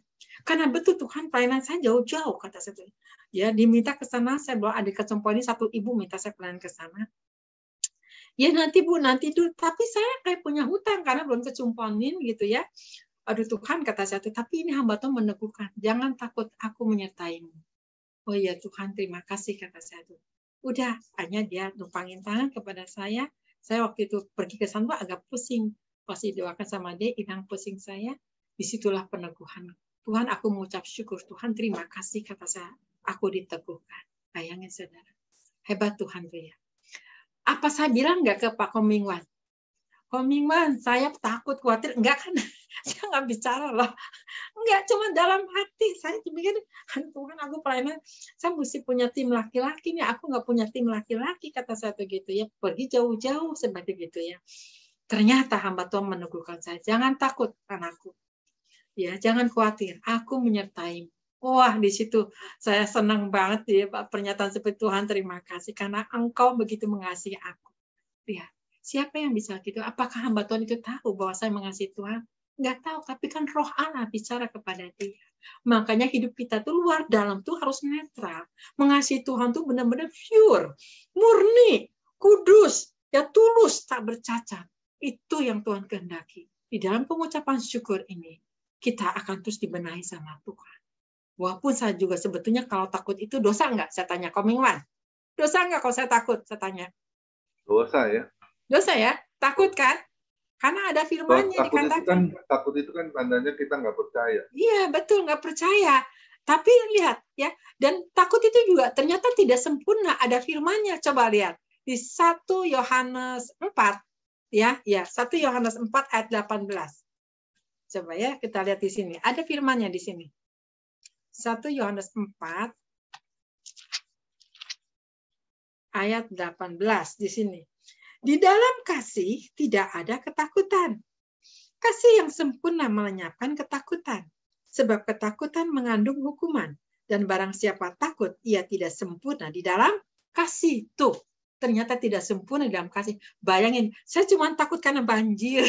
Karena betul Tuhan pelayanan saya jauh-jauh kata saya. Ya, diminta ke sana, saya bawa adik kecompo ini, satu ibu minta saya pelayanan ke sana. Ya nanti Bu, nanti dulu. Tapi saya kayak punya hutang karena belum kecumponin gitu ya. Aduh Tuhan kata saya, tapi ini hamba Tuhan meneguhkan. Jangan takut, aku menyertaimu. Oh iya Tuhan, terima kasih kata saya tuh. Udah, hanya dia numpangin tangan kepada saya. Saya waktu itu pergi ke sana agak pusing. Pasti doakan sama dia, hilang pusing saya. Disitulah peneguhan. Tuhan, aku mengucap syukur. Tuhan, terima kasih kata saya. Aku diteguhkan. Bayangin saudara. Hebat Tuhan tuh ya. Apa saya bilang nggak ke Pak Komingwan? Komingwan, saya takut, khawatir. Enggak kan? Saya nggak bicara loh. Enggak, cuma dalam hati. Saya mikir, Tuhan aku pelayanan. Saya mesti punya tim laki-laki nih. Aku nggak punya tim laki-laki, kata saya begitu ya. Pergi jauh-jauh seperti gitu ya. Ternyata hamba Tuhan meneguhkan saya. Jangan takut, anakku. Ya, jangan khawatir, aku menyertai. Wah, di situ saya senang banget ya Pak, pernyataan seperti Tuhan, terima kasih karena Engkau begitu mengasihi aku. Ya, siapa yang bisa gitu? Apakah hamba Tuhan itu tahu bahwa saya mengasihi Tuhan? Nggak tahu, tapi kan Roh Allah bicara kepada dia. Makanya hidup kita tuh luar dalam tuh harus netral. Mengasihi Tuhan tuh benar-benar pure, murni, kudus, ya tulus, tak bercacat. Itu yang Tuhan kehendaki. Di dalam pengucapan syukur ini, kita akan terus dibenahi sama Tuhan. Walaupun saya juga sebetulnya kalau takut itu dosa nggak? Saya tanya, Komingwan. Dosa nggak kalau saya takut? Saya tanya. Dosa ya. Dosa ya? Takut kan? Karena ada firman-Nya dikatakan. Takut itu kan tandanya kita nggak percaya. Iya, betul, nggak percaya. Tapi lihat ya, dan takut itu juga ternyata tidak sempurna. Ada firman-Nya. Coba lihat di 1 Yohanes 4 ya, 1 Yohanes 4 ayat 18. Coba ya, kita lihat di sini. Ada firman-Nya di sini. 1 Yohanes 4 ayat 18 di sini. Di dalam kasih tidak ada ketakutan. Kasih yang sempurna melenyapkan ketakutan. Sebab ketakutan mengandung hukuman. Dan barang siapa takut, ia tidak sempurna di dalam kasih. Tuh, ternyata tidak sempurna di dalam kasih. Bayangin, saya cuma takut karena banjir.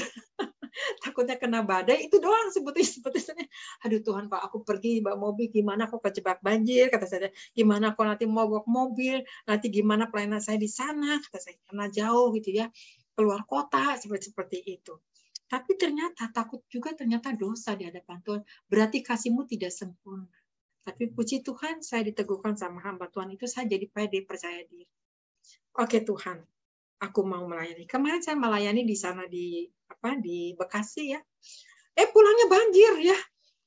Takutnya kena badai, itu doang sebetulnya. Aduh Tuhan, kalau aku pergi bawa mobil, gimana aku kejebak banjir, kata saya. Gimana aku nanti mogok mobil, nanti gimana pelayanan saya di sana, kata saya. Karena jauh gitu ya, keluar kota, seperti itu. Tapi ternyata takut juga ternyata dosa di hadapan Tuhan. Berarti kasih-Mu tidak sempurna. Tapi puji Tuhan, saya diteguhkan sama hamba Tuhan itu, saya jadi pede, percaya diri. Oke Tuhan, aku mau melayani. Kemarin saya melayani di sana di Bekasi ya. Pulangnya banjir ya.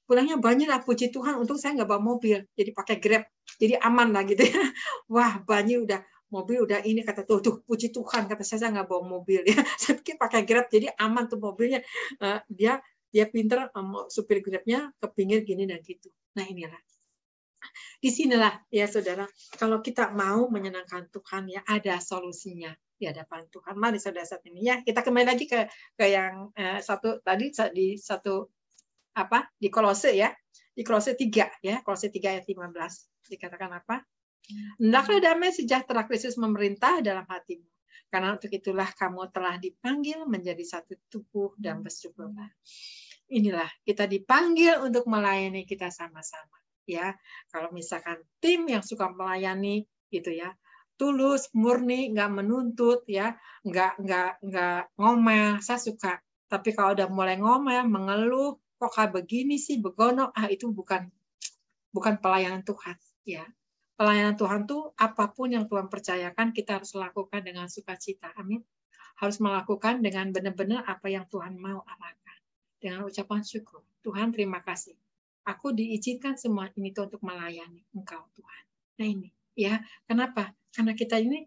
Pulangnya banjir, puji Tuhan untung saya nggak bawa mobil. Jadi pakai Grab. Jadi aman lah gitu ya. Wah, banjir udah mobil udah ini kata tuh puji Tuhan kata saya nggak bawa mobil ya. Saya pikir pakai Grab jadi aman tuh mobilnya. Dia pinter supir Grabnya ke pinggir gini dan gitu. Nah, inilah. Disinilah ya saudara, kalau kita mau menyenangkan Tuhan ya ada solusinya di hadapan Tuhan. Mari saudara saat ini ya kita kembali lagi ke yang satu tadi di Kolose ya, di Kolose 3 ya, Kolose 3 ayat 15 dikatakan apa? Hendaklah damai sejahtera Kristus memerintah dalam hatimu, karena untuk itulah kamu telah dipanggil menjadi satu tubuh dan bersyukurlah. Inilah kita dipanggil untuk melayani kita sama-sama. Ya, kalau misalkan tim yang suka melayani gitu ya, tulus, murni, nggak menuntut ya, nggak ngomel, saya suka. Tapi kalau udah mulai ngomel, mengeluh, kok kayak begini sih, begono, itu bukan pelayanan Tuhan ya. Pelayanan Tuhan tuh apapun yang Tuhan percayakan kita harus lakukan dengan sukacita. Amin. Harus melakukan dengan benar-benar apa yang Tuhan mau arahkan. Dengan ucapan syukur. Tuhan terima kasih. Aku diizinkan semua ini tuh untuk melayani Engkau Tuhan. Nah ini ya, kenapa? Karena kita ini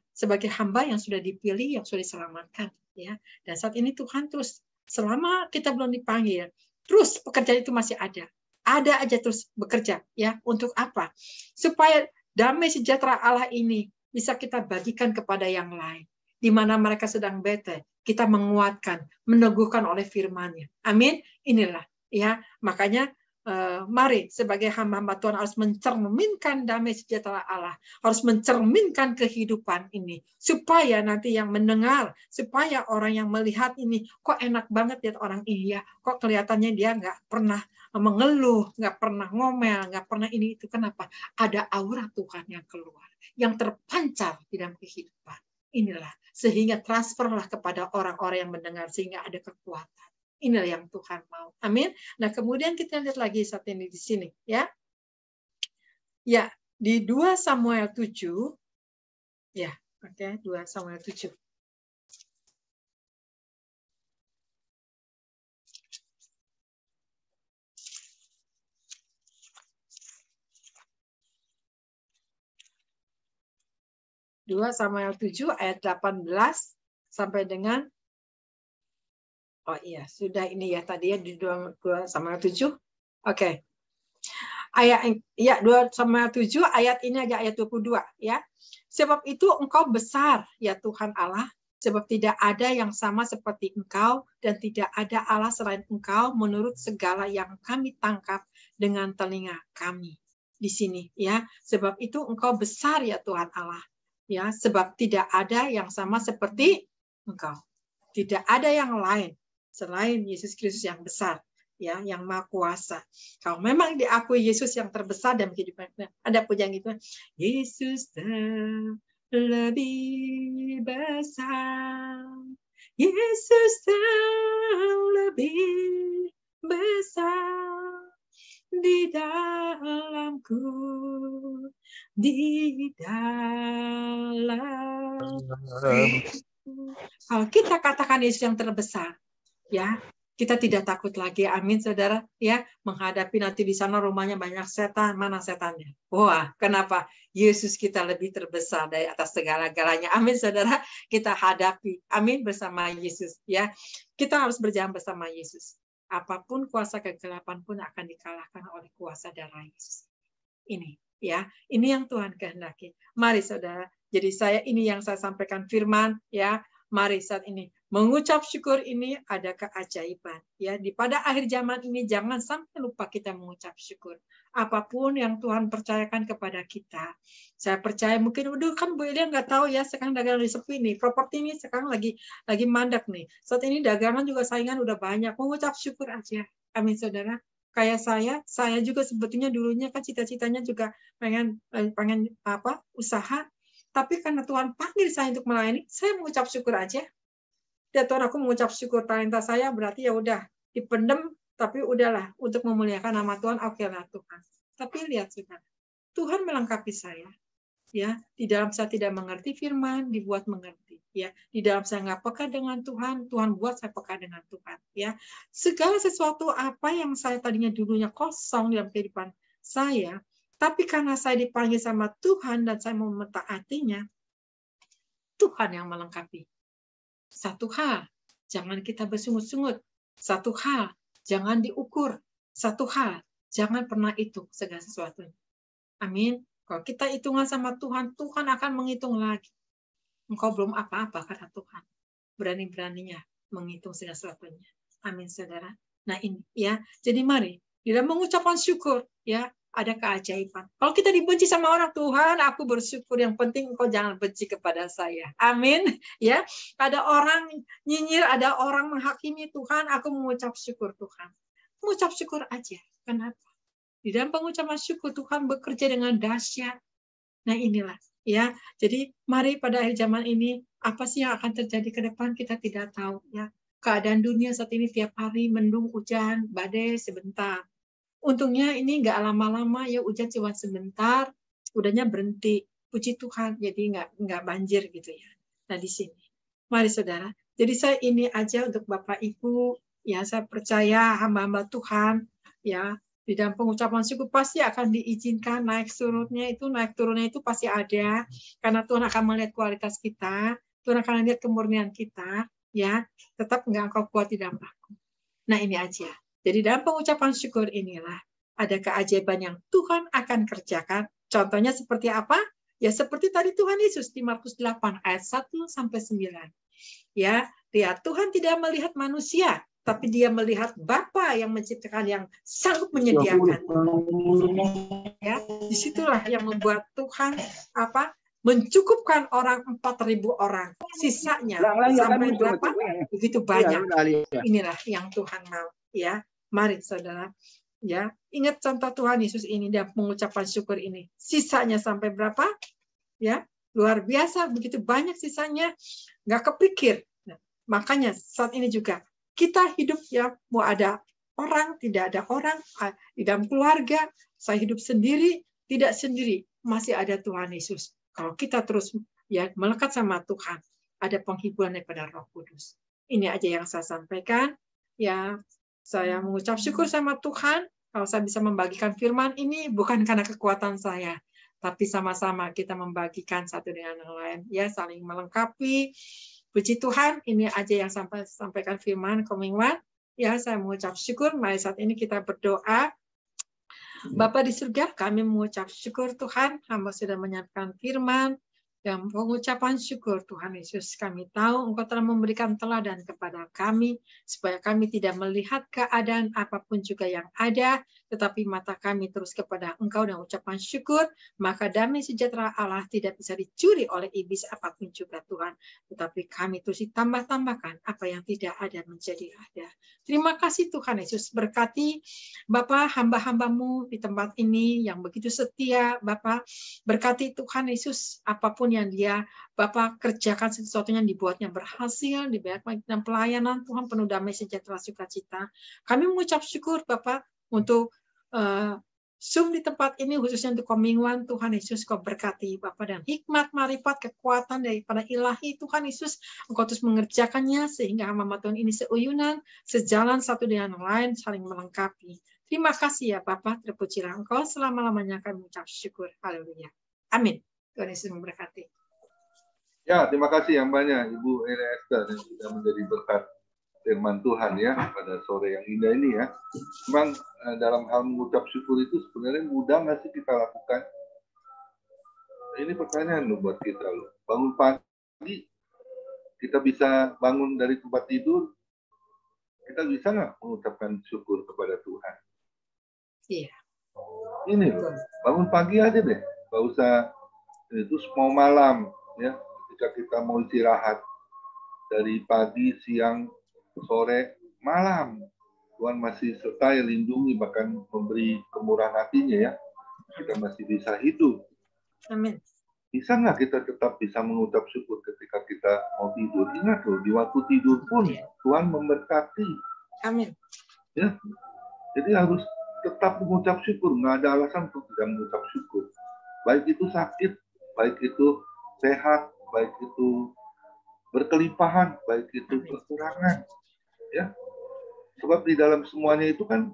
sebagai hamba yang sudah dipilih, yang sudah diselamatkan ya. Dan saat ini Tuhan terus selama kita belum dipanggil, terus pekerjaan itu masih ada. Ada aja terus bekerja ya. Untuk apa? Supaya damai sejahtera Allah ini bisa kita bagikan kepada yang lain. Di mana mereka sedang bete, kita menguatkan, meneguhkan oleh firman-Nya. Amin. Inilah ya, makanya mari sebagai hamba-hamba Tuhan harus mencerminkan damai sejahtera Allah, harus mencerminkan kehidupan ini, supaya nanti yang mendengar, supaya orang yang melihat ini, kok enak banget lihat orang ini ya, kok kelihatannya dia nggak pernah mengeluh, nggak pernah ngomel, nggak pernah ini itu. Kenapa? Ada aura Tuhan yang keluar, yang terpancar di dalam kehidupan. Inilah, sehingga transferlah kepada orang-orang yang mendengar, sehingga ada kekuatan. Inilah yang Tuhan mau. Amin. Nah, kemudian kita lihat lagi saat ini di sini, ya. Ya, di 2 Samuel 7. Ya, oke, 2 Samuel 7. Samuel 7 ayat 18 sampai dengan oh iya, sudah ini ya tadi ya di 2 Samuel 7. Oke. Ayat ya 2 Samuel 7 ayat ini aja ayat 22 ya. Sebab itu engkau besar ya Tuhan Allah Sebab tidak ada yang sama seperti Engkau dan tidak ada Allah selain Engkau menurut segala yang kami tangkap dengan telinga kami. Di sini ya, sebab itu Engkau besar ya Tuhan Allah. Ya, sebab tidak ada yang sama seperti Engkau. Tidak ada yang lain selain Yesus Kristus yang besar, ya, yang Maha Kuasa. Kalau memang diakui Yesus yang terbesar dalam kehidupannya, ada pujian gitu, Yesus lebih besar, Yesus lebih besar di dalamku, di dalam. Kalau kita katakan Yesus yang terbesar, ya, kita tidak takut lagi, amin saudara, ya, menghadapi nanti di sana rumahnya banyak setan, mana setannya? Wah, kenapa? Yesus kita lebih terbesar dari atas segala-galanya, amin saudara, kita hadapi, amin, bersama Yesus, ya. Kita harus berjalan bersama Yesus. Apapun kuasa kegelapan pun akan dikalahkan oleh kuasa darah Yesus. Ini, ya, ini yang Tuhan kehendaki. Mari saudara, jadi ini yang saya sampaikan firman, ya. Mari saat ini mengucap syukur ini ada keajaiban, ya. Di pada akhir zaman ini jangan sampai lupa kita mengucap syukur. Apapun yang Tuhan percayakan kepada kita, saya percaya mungkin udah kan Bu Elia nggak tahu ya, sekarang dagangan lagi sepi nih, properti ini sekarang lagi mandek nih. Saat ini dagangan juga saingan udah banyak, mengucap syukur aja. Amin saudara. Kayak saya juga sebetulnya dulunya kan cita-citanya juga pengen apa usaha. Tapi karena Tuhan panggil saya untuk melayani, saya mengucap syukur aja. Ya Tuhan, aku mengucap syukur talenta saya, berarti ya udah dipendem, tapi udahlah untuk memuliakan nama Tuhan, oke lah Tuhan. Tapi lihat saudara, Tuhan melengkapi saya. Ya, di dalam saya tidak mengerti firman, dibuat mengerti. Ya, di dalam saya nggak peka dengan Tuhan, Tuhan buat saya peka dengan Tuhan. Ya, segala sesuatu apa yang saya tadinya dulunya kosong dalam kehidupan saya. Tapi karena saya dipanggil sama Tuhan dan saya mau mentaatinya, Tuhan yang melengkapi. Satu hal, jangan kita bersungut-sungut. Satu hal, jangan diukur. Satu hal, jangan pernah hitung segala sesuatunya. Amin. Kalau kita hitungan sama Tuhan, Tuhan akan menghitung lagi. Engkau belum apa-apa kata Tuhan. Berani-beraninya menghitung segala sesuatunya. Amin, saudara. Nah ini ya. Jadi mari, dalam mengucapkan syukur, ya, ada keajaiban. Kalau kita dibenci sama orang, Tuhan, aku bersyukur. Yang penting engkau jangan benci kepada saya. Amin. Ya, ada orang nyinyir, ada orang menghakimi Tuhan, aku mengucap syukur Tuhan. Mengucap syukur aja. Kenapa? Di dalam pengucapan syukur Tuhan bekerja dengan dahsyat. Nah inilah, ya. Jadi mari pada akhir zaman ini, apa sih yang akan terjadi ke depan kita tidak tahu. Ya, keadaan dunia saat ini tiap hari mendung, hujan, badai sebentar. Untungnya ini nggak lama-lama ya, hujan cuma sebentar, udahnya berhenti. Puji Tuhan, jadi nggak banjir gitu ya. Nah di sini, mari saudara. Jadi saya ini aja untuk Bapak Ibu, ya saya percaya hamba-hamba Tuhan, ya di dalam pengucapan syukur pasti akan diizinkan naik turunnya itu pasti ada, karena Tuhan akan melihat kualitas kita, Tuhan akan melihat kemurnian kita, ya tetap nggak engkau kuat di dalam aku. Nah ini aja. Jadi dalam pengucapan syukur inilah ada keajaiban yang Tuhan akan kerjakan. Contohnya seperti apa? Ya seperti tadi Tuhan Yesus di Markus 8 ayat 1-9. Ya, lihat Tuhan tidak melihat manusia, tapi dia melihat Bapa yang menciptakan, yang sanggup menyediakan. Ya, disitulah yang membuat Tuhan mencukupkan orang 4.000 orang. Sisanya sampai berapa? Begitu banyak. Inilah yang Tuhan mau. Ya, mari saudara. Ya, ingat contoh Tuhan Yesus ini dan pengucapan syukur ini. Sisanya sampai berapa? Ya, luar biasa, begitu banyak sisanya, nggak kepikir. Nah, makanya saat ini juga kita hidup ya, mau ada orang, tidak ada orang, di dalam keluarga, saya hidup sendiri, tidak sendiri, masih ada Tuhan Yesus. Kalau kita terus ya melekat sama Tuhan, ada penghiburan daripada Roh Kudus. Ini aja yang saya sampaikan. Ya, saya mengucap syukur sama Tuhan kalau saya bisa membagikan firman ini bukan karena kekuatan saya, tapi sama-sama kita membagikan satu dengan yang lain, ya saling melengkapi. Puji Tuhan, ini aja yang sampaikan firman Coming One. Ya, saya mengucap syukur. Mari saat ini kita berdoa. Bapa di surga, kami mengucap syukur Tuhan, hamba sudah menyampaikan firman. Dan pengucapan syukur Tuhan Yesus, kami tahu Engkau telah memberikan teladan kepada kami, supaya kami tidak melihat keadaan apapun juga yang ada, tetapi mata kami terus kepada Engkau dan ucapan syukur, maka damai sejahtera Allah tidak bisa dicuri oleh iblis apapun juga Tuhan. Tetapi kami terus ditambah-tambahkan apa yang tidak ada menjadi ada. Terima kasih Tuhan Yesus, berkati Bapak hamba-hambamu di tempat ini yang begitu setia, Bapak. Berkati Tuhan Yesus, apapun yang dia Bapak kerjakan, sesuatu yang dibuatnya berhasil, di dalam pelayanan Tuhan penuh damai sejahtera sukacita. Kami mengucap syukur Bapak untuk Zoom di tempat ini, khususnya untuk Coming One. Tuhan Yesus, Kau berkati Bapak, dan hikmat, marifat, kekuatan daripada ilahi Tuhan Yesus, Engkau terus mengerjakannya sehingga hamba Tuhan ini seuyunan, sejalan satu dengan yang lain, saling melengkapi. Terima kasih ya Bapak, terpujilah Engkau selama-lamanya, kami mengucap syukur. Haleluya. Amin. Tuhan Yesus memberkati. Ya, terima kasih yang banyak Ibu Ere Esther yang sudah menjadi berkat firman Tuhan ya pada sore yang indah ini ya. Memang dalam hal mengucap syukur itu sebenarnya mudah nggak sih kita lakukan? Ini pertanyaan loh buat kita loh. Bangun pagi, kita bisa bangun dari tempat tidur, kita bisa nggak mengucapkan syukur kepada Tuhan? Iya. Ini loh, bangun pagi aja deh, nggak usah itu mau malam ya. Ketika kita mau istirahat dari pagi, siang, sore, malam, Tuhan masih sertai, lindungi, bahkan memberi kemurahan hatinya ya. Kita masih bisa hidup. Amin. Bisa nggak kita tetap bisa mengucap syukur ketika kita mau tidur? Ingat loh, di waktu tidur pun Tuhan memberkati. Amin. Ya, jadi harus tetap mengucap syukur. Nggak ada alasan untuk tidak mengucap syukur. Baik itu sakit, baik itu sehat, baik itu berkelimpahan, baik itu kekurangan. Ya, sebab di dalam semuanya itu kan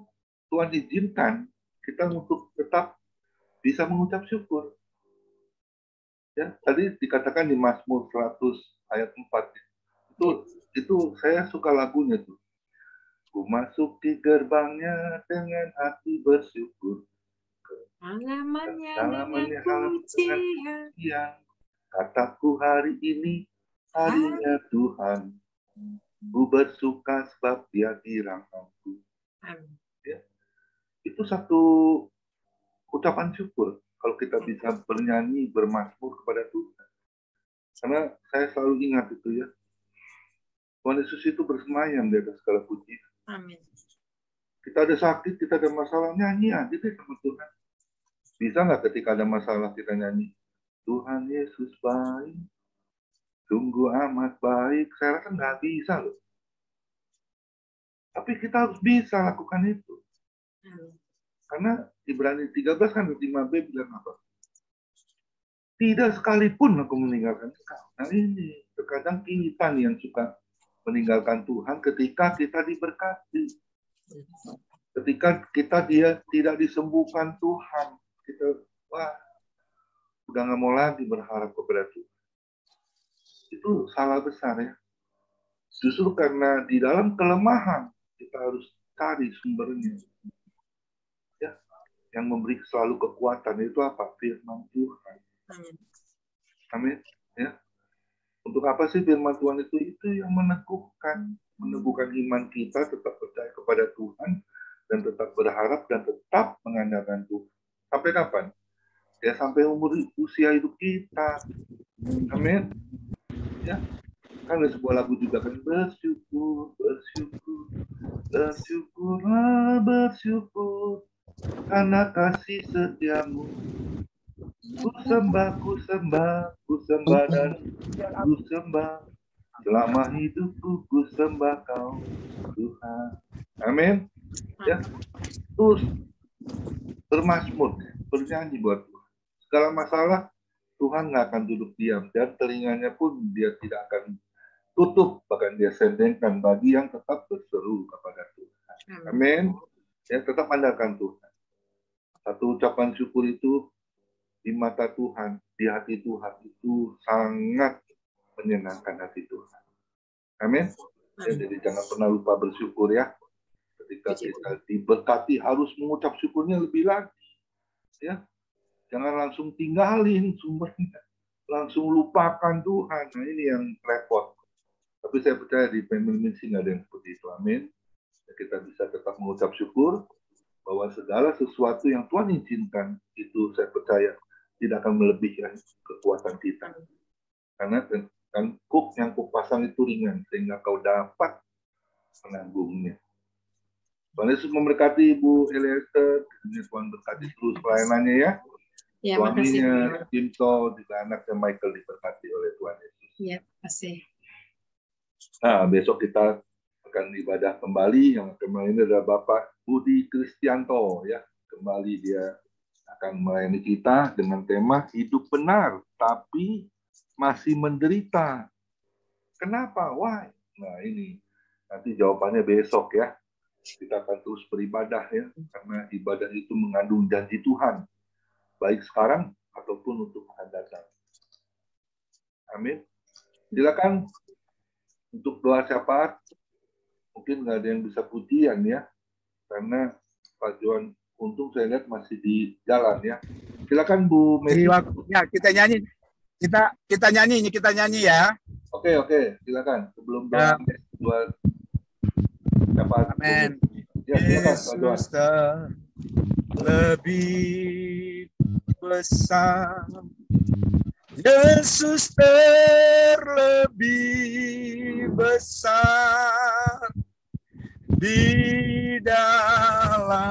Tuhan izinkan kita untuk tetap bisa mengucap syukur. Ya, tadi dikatakan di Mazmur 100 ayat 4. Itu saya suka lagunya tuh. Ku masuk di gerbangnya dengan hati bersyukur. Halamannya Halamannya dengan pujian. Kataku hari ini harinya Tuhan. Ku bersuka sebab Dia dirahmati. Ya. Itu satu ucapan syukur kalau kita bisa bernyanyi, bermazmur kepada Tuhan. Karena saya selalu ingat itu ya. Tuhan Yesus itu bersemayam di atas segala pujian. Amin. Kita ada sakit, kita ada masalah, nyanyi aja deh sama Tuhan. Bisa nggak ketika ada masalah kita nyanyi? Tuhan Yesus baik, sungguh amat baik. Saya rasa nggak bisa loh. Tapi kita harus bisa lakukan itu. Karena Ibrani 13 kan 5b bilang apa? Tidak sekalipun aku meninggalkan engkau. Nah ini, terkadang kita nih yang suka meninggalkan Tuhan ketika kita diberkati. Ketika kita tidak disembuhkan Tuhan. Kita, wah, udah nggak mau lagi berharap kepada Tuhan. Itu salah besar ya. Justru karena di dalam kelemahan kita harus cari sumbernya. Ya, yang memberi selalu kekuatan itu apa? Firman Tuhan. Amin. Ya. Untuk apa sih firman Tuhan itu? Itu yang meneguhkan iman kita, tetap percaya kepada Tuhan dan tetap berharap dan tetap mengandalkan Tuhan. Sampai kapan? Ya sampai umur usia hidup kita. Amin. Ya. Kan ada sebuah lagu juga kan, bersyukur, bersyukur, bersyukurlah, bersyukur karena kasih setiamu. Ku sembah dan ku sembah selama hidupku, ku sembah Kau Tuhan. Amin. Ya. Terus bermazmur, bernyanyi buat Tuhan. Segala masalah Tuhan nggak akan duduk diam dan telinganya pun Dia tidak akan tutup, bahkan Dia sendengkan bagi yang tetap berseru kepada Tuhan. Amin. Ya, tetap andalkan Tuhan. Satu ucapan syukur itu di mata Tuhan, di hati Tuhan itu sangat menyenangkan hati Tuhan. Amin. Ya, jadi jangan pernah lupa bersyukur ya. Ketika kita diberkati harus mengucap syukurnya lebih lagi. Ya, jangan langsung tinggalin sumbernya. langsung lupakan Tuhan. Nah, ini yang repot. Tapi saya percaya di family ministry nggak ada yang seperti itu. Amin. Kita bisa tetap mengucap syukur bahwa segala sesuatu yang Tuhan izinkan itu saya percaya tidak akan melebihi kekuatan kita. Karena kan kuk yang kupasang itu ringan sehingga kau dapat menanggungnya. Tuhan Yesus memberkati Ibu Eliezer, Tuhan berkati terus pelayanannya ya. Ya, Suaminya makasih. Jimto, juga anaknya Michael diberkati oleh Tuhan Yesus. Ya, makasih. Nah, besok kita akan ibadah kembali. Yang akan melayani adalah Bapak Budi Kristianto ya. Kembali dia akan melayani kita dengan tema hidup benar tapi masih menderita. Kenapa? Why? Nah, ini nanti jawabannya besok ya. Kita akan terus beribadah ya, karena ibadah itu mengandung janji Tuhan, baik sekarang ataupun untuk akan datang. Amin. Silakan untuk doa syafaat. Mungkin nggak ada yang bisa pujian ya, karena Pak Johan Untung saya lihat masih di jalan ya. Silakan Bu Messi. Ya, kita nyanyi ya. Oke, silakan. Sebelum doa syafaat. Amin. Ya, silakan, Yesus terlebih besar. Yesus terlebih besar di dalamku,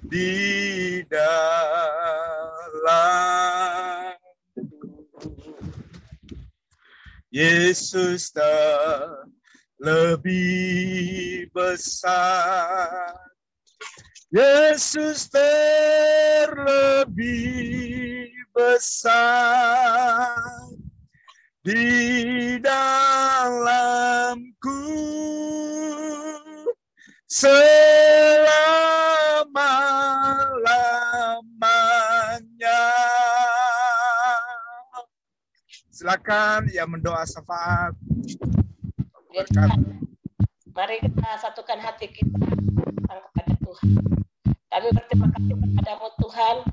di dalamku. Yesus terlebih besar. Yesus terlebih besar di dalamku selama-lamanya. Silakan yang mendoa syafaat. Mari kita satukan hati kita kepada Tuhan. Kami berterima kasih kepadamu Tuhan.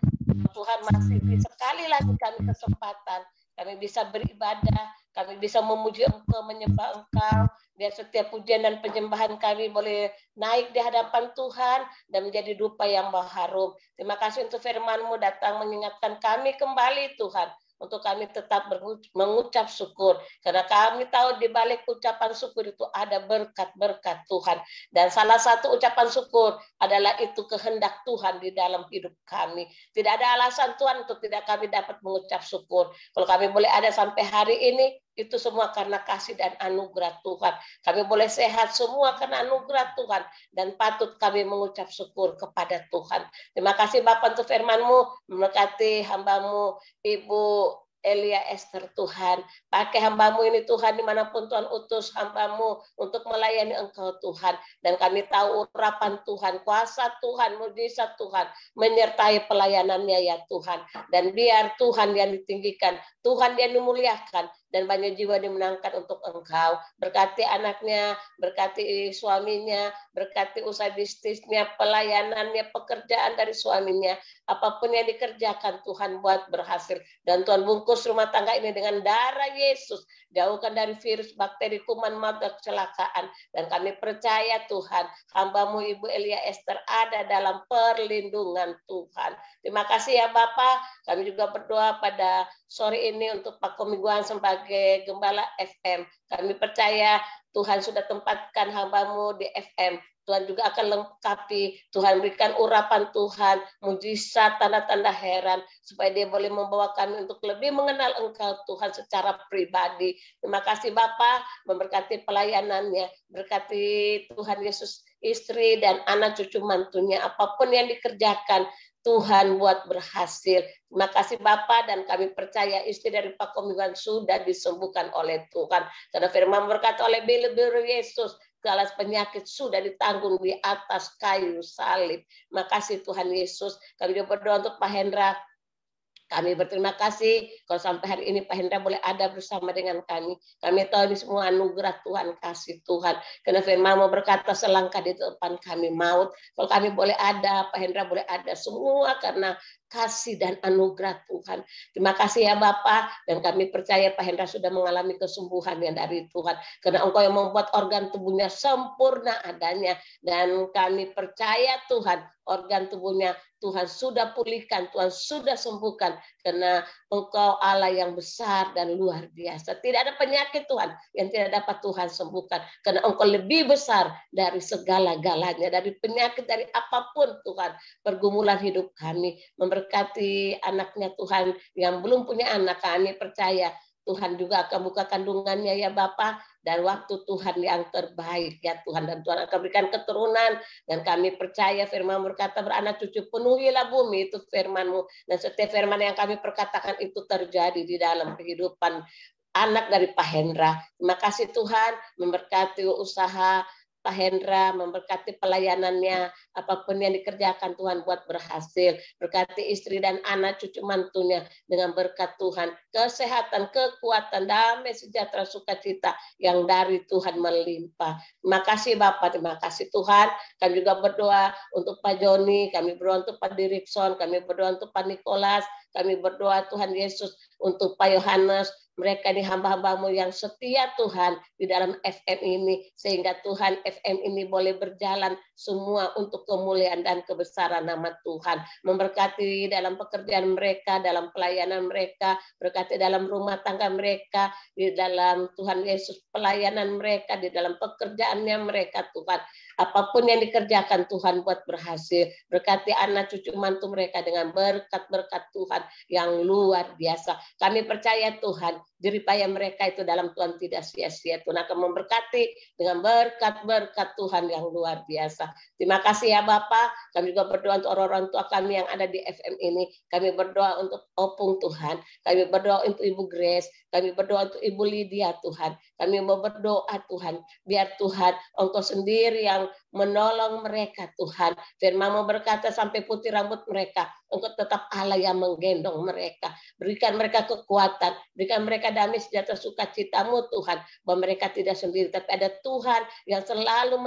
Tuhan masih sekali lagi kami kesempatan. Kami bisa beribadah, kami bisa memuji Engkau, menyembah Engkau. Biar setiap pujian dan penyembahan kami boleh naik di hadapan Tuhan dan menjadi dupa yang harum. Terima kasih untuk firman-Mu datang mengingatkan kami kembali Tuhan. Untuk kami tetap mengucap syukur. Karena kami tahu di balik ucapan syukur itu ada berkat-berkat Tuhan. Dan salah satu ucapan syukur adalah itu kehendak Tuhan di dalam hidup kami. Tidak ada alasan Tuhan untuk tidak kami dapat mengucap syukur. Kalau kami boleh ada sampai hari ini, itu semua karena kasih dan anugerah Tuhan. Kami boleh sehat semua karena anugerah Tuhan. Dan patut kami mengucap syukur kepada Tuhan. Terima kasih Bapak untuk firman-Mu. Memberkati hamba-Mu, Ibu Elia Esther Tuhan. Pakai hamba-Mu ini Tuhan, dimanapun Tuhan utus hamba-Mu untuk melayani Engkau Tuhan. Dan kami tahu urapan Tuhan, kuasa Tuhan, mujizat Tuhan menyertai pelayanannya ya Tuhan. Dan biar Tuhan yang ditinggikan, Tuhan yang dimuliakan, dan banyak jiwa dimenangkan untuk Engkau. Berkati anaknya, berkati suaminya, berkati usaha bisnisnya, pelayanannya, pekerjaan dari suaminya. Apapun yang dikerjakan Tuhan buat berhasil. Dan Tuhan bungkus rumah tangga ini dengan darah Yesus. Jauhkan dari virus, bakteri, kuman, maut, dan kecelakaan. Dan kami percaya Tuhan, hamba-Mu Ibu Elia Esther ada dalam perlindungan Tuhan. Terima kasih ya Bapak. Kami juga berdoa pada sore ini untuk Pak Komiguan sebagai Gembala FM. Kami percaya Tuhan sudah tempatkan hamba-Mu di FM. Tuhan juga akan lengkapi, Tuhan berikan urapan Tuhan, mujizat, tanda-tanda heran, supaya dia boleh membawa kami untuk lebih mengenal Engkau Tuhan secara pribadi. Terima kasih Bapak, memberkati pelayanannya, berkati Tuhan Yesus, istri dan anak cucu mantunya, apapun yang dikerjakan, Tuhan buat berhasil. Terima kasih Bapak, dan kami percaya istri dari Pak Komiguan sudah disembuhkan oleh Tuhan. Karena firman berkata oleh biru Yesus, segala penyakit sudah ditanggung di atas kayu salib. Makasih Tuhan Yesus. Kami juga berdoa untuk Pak Hendra. Kami berterima kasih kalau sampai hari ini Pak Hendra boleh ada bersama dengan kami. Kami tahu ini semua anugerah Tuhan, kasih Tuhan. Karena firman-Mu berkata selangkah di depan kami maut. Kalau kami boleh ada, Pak Hendra boleh ada semua karena kasih dan anugerah Tuhan. Terima kasih ya Bapak, dan kami percaya Pak Hendra sudah mengalami kesembuhan yang dari Tuhan, karena Engkau yang membuat organ tubuhnya sempurna adanya, dan kami percaya Tuhan, organ tubuhnya Tuhan sudah pulihkan, Tuhan sudah sembuhkan, karena Engkau Allah yang besar dan luar biasa. Tidak ada penyakit Tuhan yang tidak dapat Tuhan sembuhkan, karena Engkau lebih besar dari segala-galanya, dari penyakit, dari apapun Tuhan. Pergumulan hidup kami, memberkati anaknya Tuhan yang belum punya anak, kami percaya Tuhan juga akan buka kandungannya ya Bapak, dan waktu Tuhan yang terbaik ya Tuhan, dan Tuhan akan berikan keturunan, dan kami percaya firman berkata beranak cucu penuhilah bumi, itu firman-Mu, dan setiap firman yang kami perkatakan itu terjadi di dalam kehidupan anak dari Pak Hendra. Terima kasih Tuhan, memberkati usaha Pak Hendra, memberkati pelayanannya, apapun yang dikerjakan Tuhan buat berhasil. Berkati istri dan anak cucu mantunya dengan berkat Tuhan, kesehatan, kekuatan, damai, sejahtera, sukacita yang dari Tuhan melimpah. Terima kasih Bapak, terima kasih Tuhan. Kami juga berdoa untuk Pak Joni, kami berdoa untuk Pak Dirikson, kami berdoa untuk Pak Nikolas, kami berdoa Tuhan Yesus untuk Pak Yohanes. Mereka ini hamba-hambamu yang setia Tuhan di dalam FM ini, sehingga Tuhan FM ini boleh berjalan semua untuk kemuliaan dan kebesaran nama Tuhan. Memberkati dalam pekerjaan mereka, dalam pelayanan mereka, berkati dalam rumah tangga mereka, di dalam Tuhan Yesus pelayanan mereka, di dalam pekerjaannya mereka Tuhan. Apapun yang dikerjakan Tuhan buat berhasil. Berkati anak cucu mantu mereka dengan berkat-berkat Tuhan yang luar biasa. Kami percaya Tuhan, jeripaya mereka itu dalam Tuhan tidak sia-sia. Tuhan akan memberkati dengan berkat-berkat Tuhan yang luar biasa. Terima kasih ya Bapak. Kami juga berdoa untuk orang-orang tua kami yang ada di FM ini. Kami berdoa untuk Opung Tuhan. Kami berdoa untuk Ibu Grace. Kami berdoa untuk Ibu Lydia Tuhan. Kami mau berdoa Tuhan, biar Tuhan Engkau sendiri yang menolong mereka Tuhan. Firman-Mu berkata sampai putih rambut mereka, Engkau tetap Allah yang menggendong mereka. Berikan mereka kekuatan, berikan mereka damai sejahtera sukacita-Mu Tuhan, bahwa mereka tidak sendiri, tapi ada Tuhan yang selalu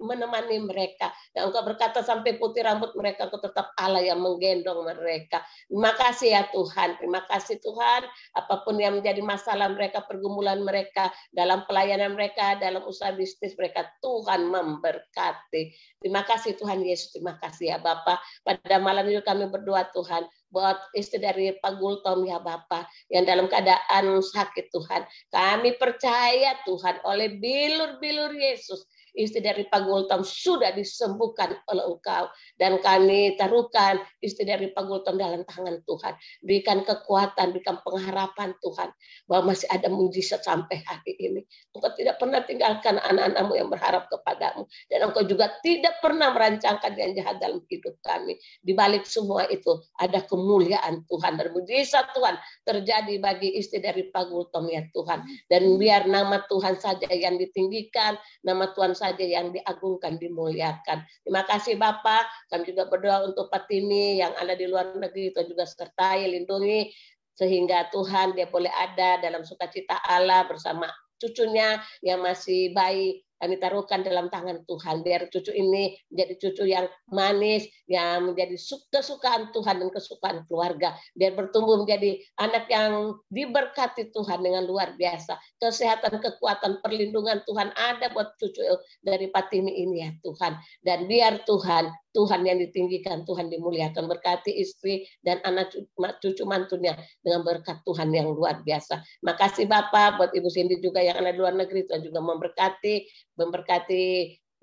menemani mereka. Dan Engkau berkata sampai putih rambut mereka, Engkau tetap Allah yang menggendong mereka. Terima kasih ya Tuhan, terima kasih Tuhan. Apapun yang menjadi masalah mereka, pergumulan mereka, dalam pelayanan mereka, dalam usaha bisnis mereka, Tuhan memberkati. Terima kasih Tuhan Yesus, terima kasih ya Bapak. Pada malam ini kami berdoa Tuhan, buat istri dari Pak Gultom ya Bapak, yang dalam keadaan sakit Tuhan. Kami percaya Tuhan, oleh bilur-bilur Yesus, istri dari Pak Gultom sudah disembuhkan oleh Engkau. Dan kami taruhkan istri dari Pak Gultom dalam tangan Tuhan. Berikan kekuatan, berikan pengharapan Tuhan, bahwa masih ada mujizat sampai hari ini. Engkau tidak pernah tinggalkan anak-anak-Mu yang berharap kepadamu. Dan Engkau juga tidak pernah merancangkan yang jahat dalam hidup kami. Di balik semua itu ada kemuliaan Tuhan dan mujizat Tuhan terjadi bagi istri dari Pak Gultom ya Tuhan. Dan biar nama Tuhan saja yang ditinggikan, nama Tuhan saja yang diagungkan, dimuliakan. Terima kasih Bapak. Kami juga berdoa untuk Pak Tini yang ada di luar negeri, Tuhan juga sertai, lindungi, sehingga Tuhan dia boleh ada dalam sukacita Allah bersama cucunya yang masih bayi. Kami taruhkan dalam tangan Tuhan, biar cucu ini menjadi cucu yang manis, yang menjadi kesukaan Tuhan dan kesukaan keluarga, biar bertumbuh menjadi anak yang diberkati Tuhan dengan luar biasa. Kesehatan, kekuatan, perlindungan Tuhan ada buat cucu dari Patini ini ya Tuhan. Dan biar Tuhan yang ditinggikan, Tuhan dimuliakan. Berkati istri dan anak cucu mantunya dengan berkat Tuhan yang luar biasa. Makasih Bapak, buat Ibu Cindy juga yang ada di luar negeri, Tuhan juga memberkati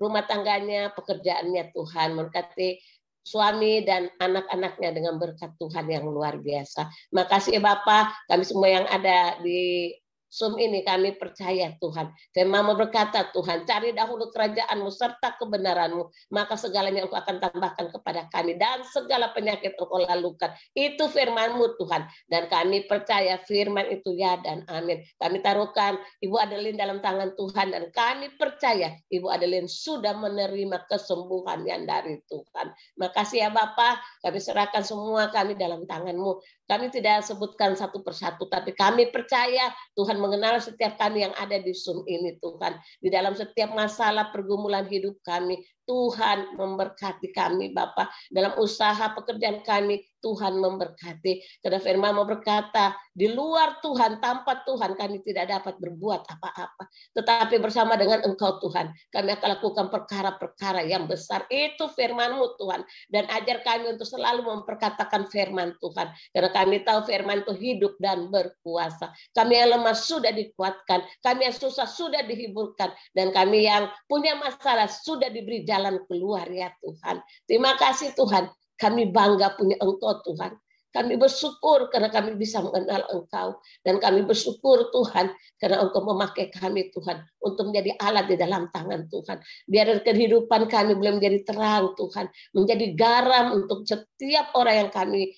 rumah tangganya, pekerjaannya Tuhan, memberkati suami dan anak-anaknya dengan berkat Tuhan yang luar biasa. Makasih Bapak, kami semua yang ada di Zoom ini kami percaya Tuhan. Firman-Mu berkata Tuhan, cari dahulu kerajaan-Mu serta kebenaran-Mu, maka segalanya Engkau akan tambahkan kepada kami, dan segala penyakit Engkau lalukan. Itu firman-Mu Tuhan, dan kami percaya firman itu ya dan amin. Kami taruhkan Ibu Adeline dalam tangan Tuhan, dan kami percaya Ibu Adeline sudah menerima kesembuhan yang dari Tuhan. Makasih ya Bapak, kami serahkan semua kami dalam tangan-Mu. Kami tidak sebutkan satu persatu, tapi kami percaya Tuhan mengenal setiap kami yang ada di Zoom ini Tuhan. Di dalam setiap masalah pergumulan hidup kami, Tuhan memberkati kami Bapa. Dalam usaha pekerjaan kami, Tuhan memberkati. Karena firman berkata, di luar Tuhan, tanpa Tuhan kami tidak dapat berbuat apa-apa. Tetapi bersama dengan Engkau Tuhan, kami akan lakukan perkara-perkara yang besar. Itu firman-Mu Tuhan. Dan ajar kami untuk selalu memperkatakan firman Tuhan. Karena kami tahu firman itu hidup dan berkuasa. Kami yang lemah sudah dikuatkan. Kami yang susah sudah dihiburkan. Dan kami yang punya masalah sudah diberi jalan keluar ya Tuhan. Terima kasih Tuhan. Kami bangga punya Engkau Tuhan. Kami bersyukur karena kami bisa mengenal Engkau. Dan kami bersyukur Tuhan karena Engkau memakai kami Tuhan untuk menjadi alat di dalam tangan Tuhan. Biar kehidupan kami boleh menjadi terang Tuhan. Menjadi garam untuk setiap orang yang kami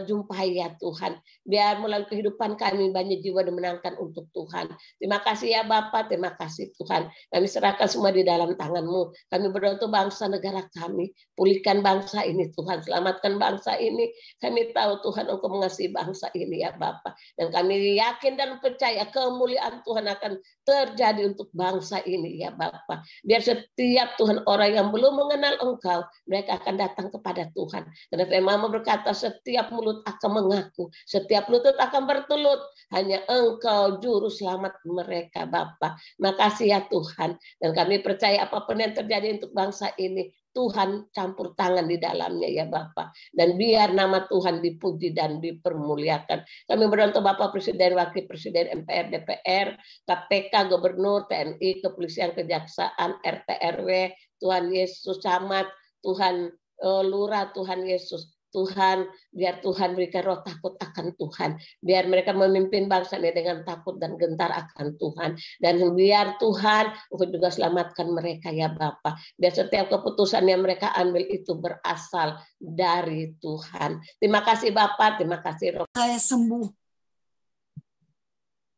jumpai ya Tuhan. Biar melalui kehidupan kami banyak jiwa dimenangkan untuk Tuhan. Terima kasih ya Bapak, terima kasih Tuhan. Kami serahkan semua di dalam tangan-Mu. Kami berdoa untuk bangsa negara kami. Pulihkan bangsa ini Tuhan. Selamatkan bangsa ini. Kami tahu Tuhan Engkau mengasihi bangsa ini ya Bapak. Dan kami yakin dan percaya kemuliaan Tuhan akan terjadi untuk bangsa ini ya Bapak. Biar setiap Tuhan orang yang belum mengenal Engkau, mereka akan datang kepada Tuhan. Karena firman berkata setiap mulut akan mengaku, setiap lutut akan bertelut, hanya Engkau juru selamat mereka Bapa. Makasih ya Tuhan, dan kami percaya apapun yang terjadi untuk bangsa ini, Tuhan campur tangan di dalamnya ya Bapa. Dan biar nama Tuhan dipuji dan dipermuliakan. Kami berdoa untuk Bapak Presiden, Wakil Presiden, MPR, DPR, KPK, Gubernur, TNI, Kepolisian, Kejaksaan, RT, RW, Tuhan Yesus Camat, Tuhan Lurah, Tuhan Yesus. Tuhan, biar Tuhan berikan roh takut akan Tuhan. Biar mereka memimpin bangsa ini dengan takut dan gentar akan Tuhan. Dan biar Tuhan juga selamatkan mereka ya Bapa. Biar setiap keputusan yang mereka ambil itu berasal dari Tuhan. Terima kasih Bapa, terima kasih roh. Saya sembuh.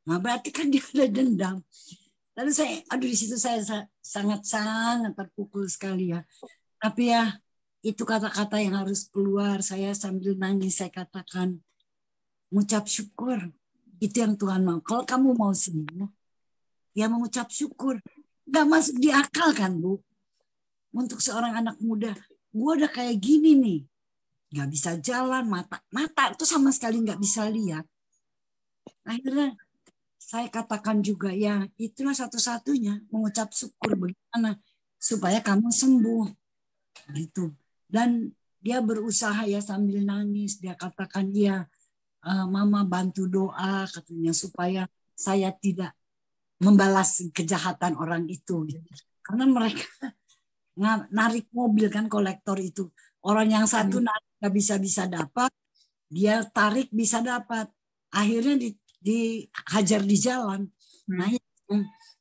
Nah berarti kan dia ada dendam. Lalu di situ saya sangat-sangat terpukul sekali ya. Tapi ya, itu kata-kata yang harus keluar. Saya sambil nangis, saya katakan, mengucap syukur. Itu yang Tuhan mau. Kalau kamu mau sembuh, ya mengucap syukur. Gak masuk di akal kan, Bu? Untuk seorang anak muda, gue udah kayak gini nih. Gak bisa jalan, mata itu sama sekali gak bisa lihat. Akhirnya saya katakan juga, ya itulah satu-satunya mengucap syukur. Bagaimana supaya kamu sembuh. Gitu. Dan dia berusaha ya sambil nangis. Dia katakan dia, Mama bantu doa katanya supaya saya tidak membalas kejahatan orang itu. Karena mereka narik mobil kan kolektor itu. Orang yang satu narik nggak bisa dapat, dia tarik bisa dapat. Akhirnya dihajar di jalan. Nah itu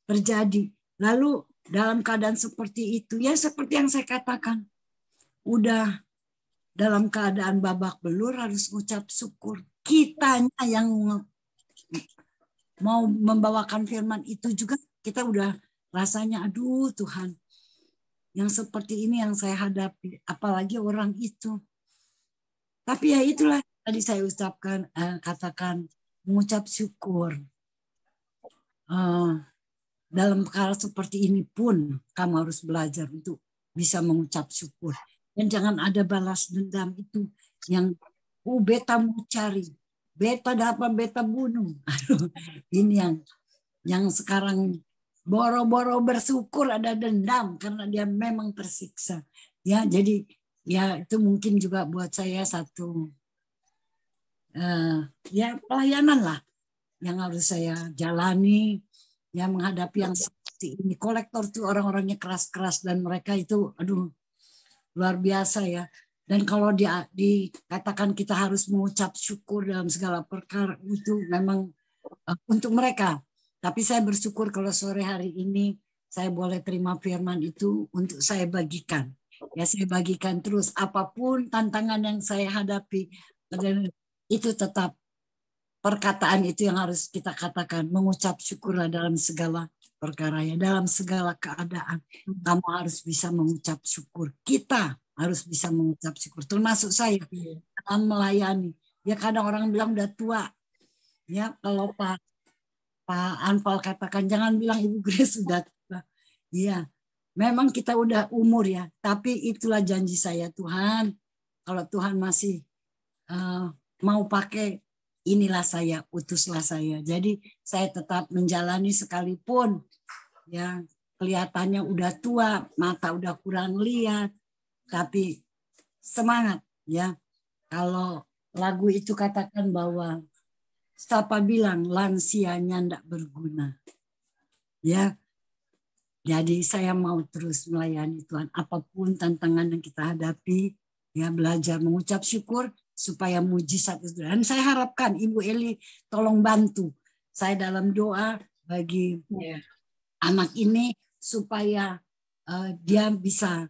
terjadi. Lalu dalam keadaan seperti itu, ya seperti yang saya katakan. Udah dalam keadaan babak belur harus ucap syukur. Kitanya yang mau membawakan firman itu juga kita udah rasanya aduh Tuhan. Yang seperti ini yang saya hadapi. Apalagi orang itu. Tapi ya itulah tadi saya ucapkan, katakan mengucap syukur. Dalam perkara seperti ini pun kamu harus belajar untuk bisa mengucap syukur. Dan jangan ada balas dendam itu yang beta mau cari, beta dapat beta bunuh. Aduh, ini yang sekarang boro-boro bersyukur ada dendam karena dia memang tersiksa. Ya, jadi ya itu mungkin juga buat saya satu ya pelayanan lah yang harus saya jalani, yang menghadapi yang seperti ini. Kolektor tuh orang-orangnya keras-keras dan mereka itu aduh luar biasa ya. Dan kalau dikatakan kita harus mengucap syukur dalam segala perkara itu memang untuk mereka. Tapi saya bersyukur kalau sore hari ini saya boleh terima firman itu untuk saya bagikan. Ya saya bagikan terus apapun tantangan yang saya hadapi. Dan itu tetap perkataan itu yang harus kita katakan. Mengucap syukurlah dalam segala perkara ya. Dalam segala keadaan kamu harus bisa mengucap syukur. Kita harus bisa mengucap syukur. Termasuk saya dalam melayani. Ya kadang orang bilang udah tua. Ya kalau Pak Anfal katakan jangan bilang Ibu Grace sudah tua. Iya. memang kita udah umur ya, tapi itulah janji saya Tuhan. Kalau Tuhan masih mau pakai, inilah saya, utuslah saya. Jadi saya tetap menjalani sekalipun ya kelihatannya udah tua, mata udah kurang lihat, tapi semangat ya. Kalau lagu itu katakan bahwa siapa bilang lansianya ndak berguna. Ya. Jadi saya mau terus melayani Tuhan apapun tantangan yang kita hadapi, ya belajar mengucap syukur supaya mujizat itu. Dan saya harapkan Ibu Eli tolong bantu saya dalam doa bagi anak ini supaya dia bisa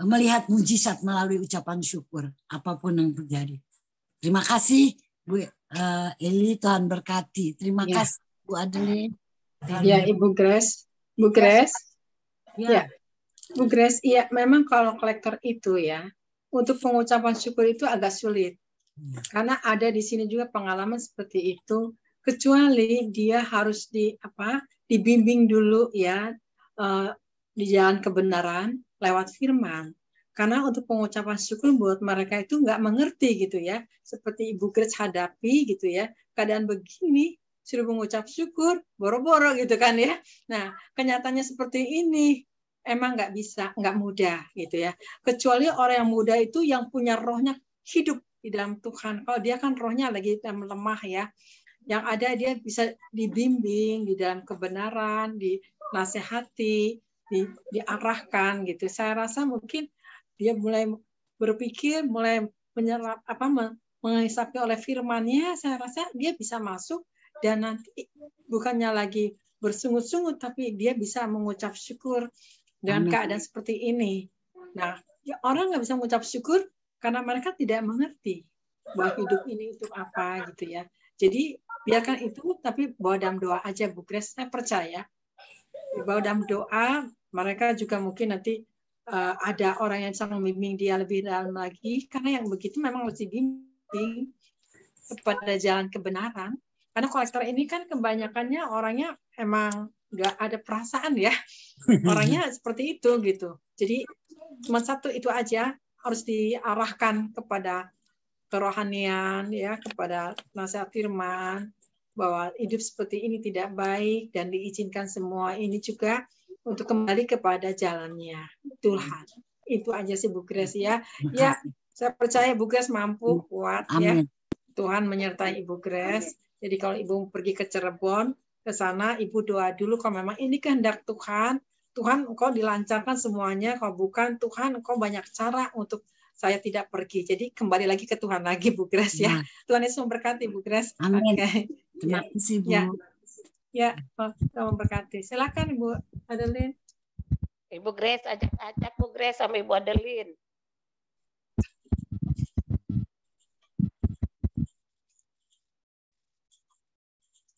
melihat mujizat melalui ucapan syukur apapun yang terjadi. Terima kasih Bu Eli, Tuhan berkati. Terima kasih Bu Adeline. Ya Ibu Grace. Bu Grace. Ya. Bu Grace, iya memang kalau kolektor itu ya, untuk pengucapan syukur itu agak sulit. Karena ada di sini juga pengalaman seperti itu, kecuali dia harus dibimbing dulu ya di jalan kebenaran lewat firman. Karena untuk pengucapan syukur buat mereka itu nggak mengerti gitu ya, seperti Ibu Grace hadapi gitu ya, keadaan begini suruh mengucap syukur, boro-boro gitu kan ya. Nah, kenyataannya seperti ini, emang nggak bisa, nggak mudah gitu ya. Kecuali orang yang muda itu yang punya rohnya hidup di dalam Tuhan. Kalau dia kan rohnya lagi lemah ya. Yang ada dia bisa dibimbing di dalam kebenaran, dinasehati, diarahkan gitu. Saya rasa mungkin dia mulai berpikir, mulai menyerap mengisapi oleh firman-Nya, saya rasa dia bisa masuk dan nanti bukannya lagi bersungut-sungut, tapi dia bisa mengucap syukur dengan keadaan seperti ini. Nah, orang nggak bisa mengucap syukur karena mereka tidak mengerti bahwa hidup ini untuk apa gitu ya. Jadi biarkan itu, tapi bawa dalam doa aja Bu Grace. Saya percaya bawa dalam doa, mereka juga mungkin nanti ada orang yang bisa membimbing dia lebih dalam lagi, karena yang begitu memang harus dibimbing kepada jalan kebenaran. Karena kolektor ini kan kebanyakannya orangnya emang nggak ada perasaan ya, orangnya seperti itu gitu. Jadi cuma satu itu aja, harus diarahkan kepada kerohanian ya, kepada nasihat firman bahwa hidup seperti ini tidak baik dan diizinkan semua ini juga untuk kembali kepada jalannya Tuhan. Itu aja sih Bu Grace ya. Ya, saya percaya Bu Grace mampu, kuat ya. Tuhan menyertai Ibu Grace. Jadi kalau Ibu pergi ke Cirebon, ke sana Ibu doa dulu kalau memang ini kehendak Tuhan. Tuhan, Engkau dilancarkan semuanya. Kalau bukan Tuhan, Engkau banyak cara untuk saya tidak pergi. Jadi kembali lagi ke Tuhan lagi Bu Grace ya. Tuhan Yesus memberkati Bu Grace. Amin. Okay. Terima kasih Bu. Ya, Tuhan memberkati. Silakan Ibu Adeline. Ibu Grace, ajak Bu Grace sama Ibu Adeline.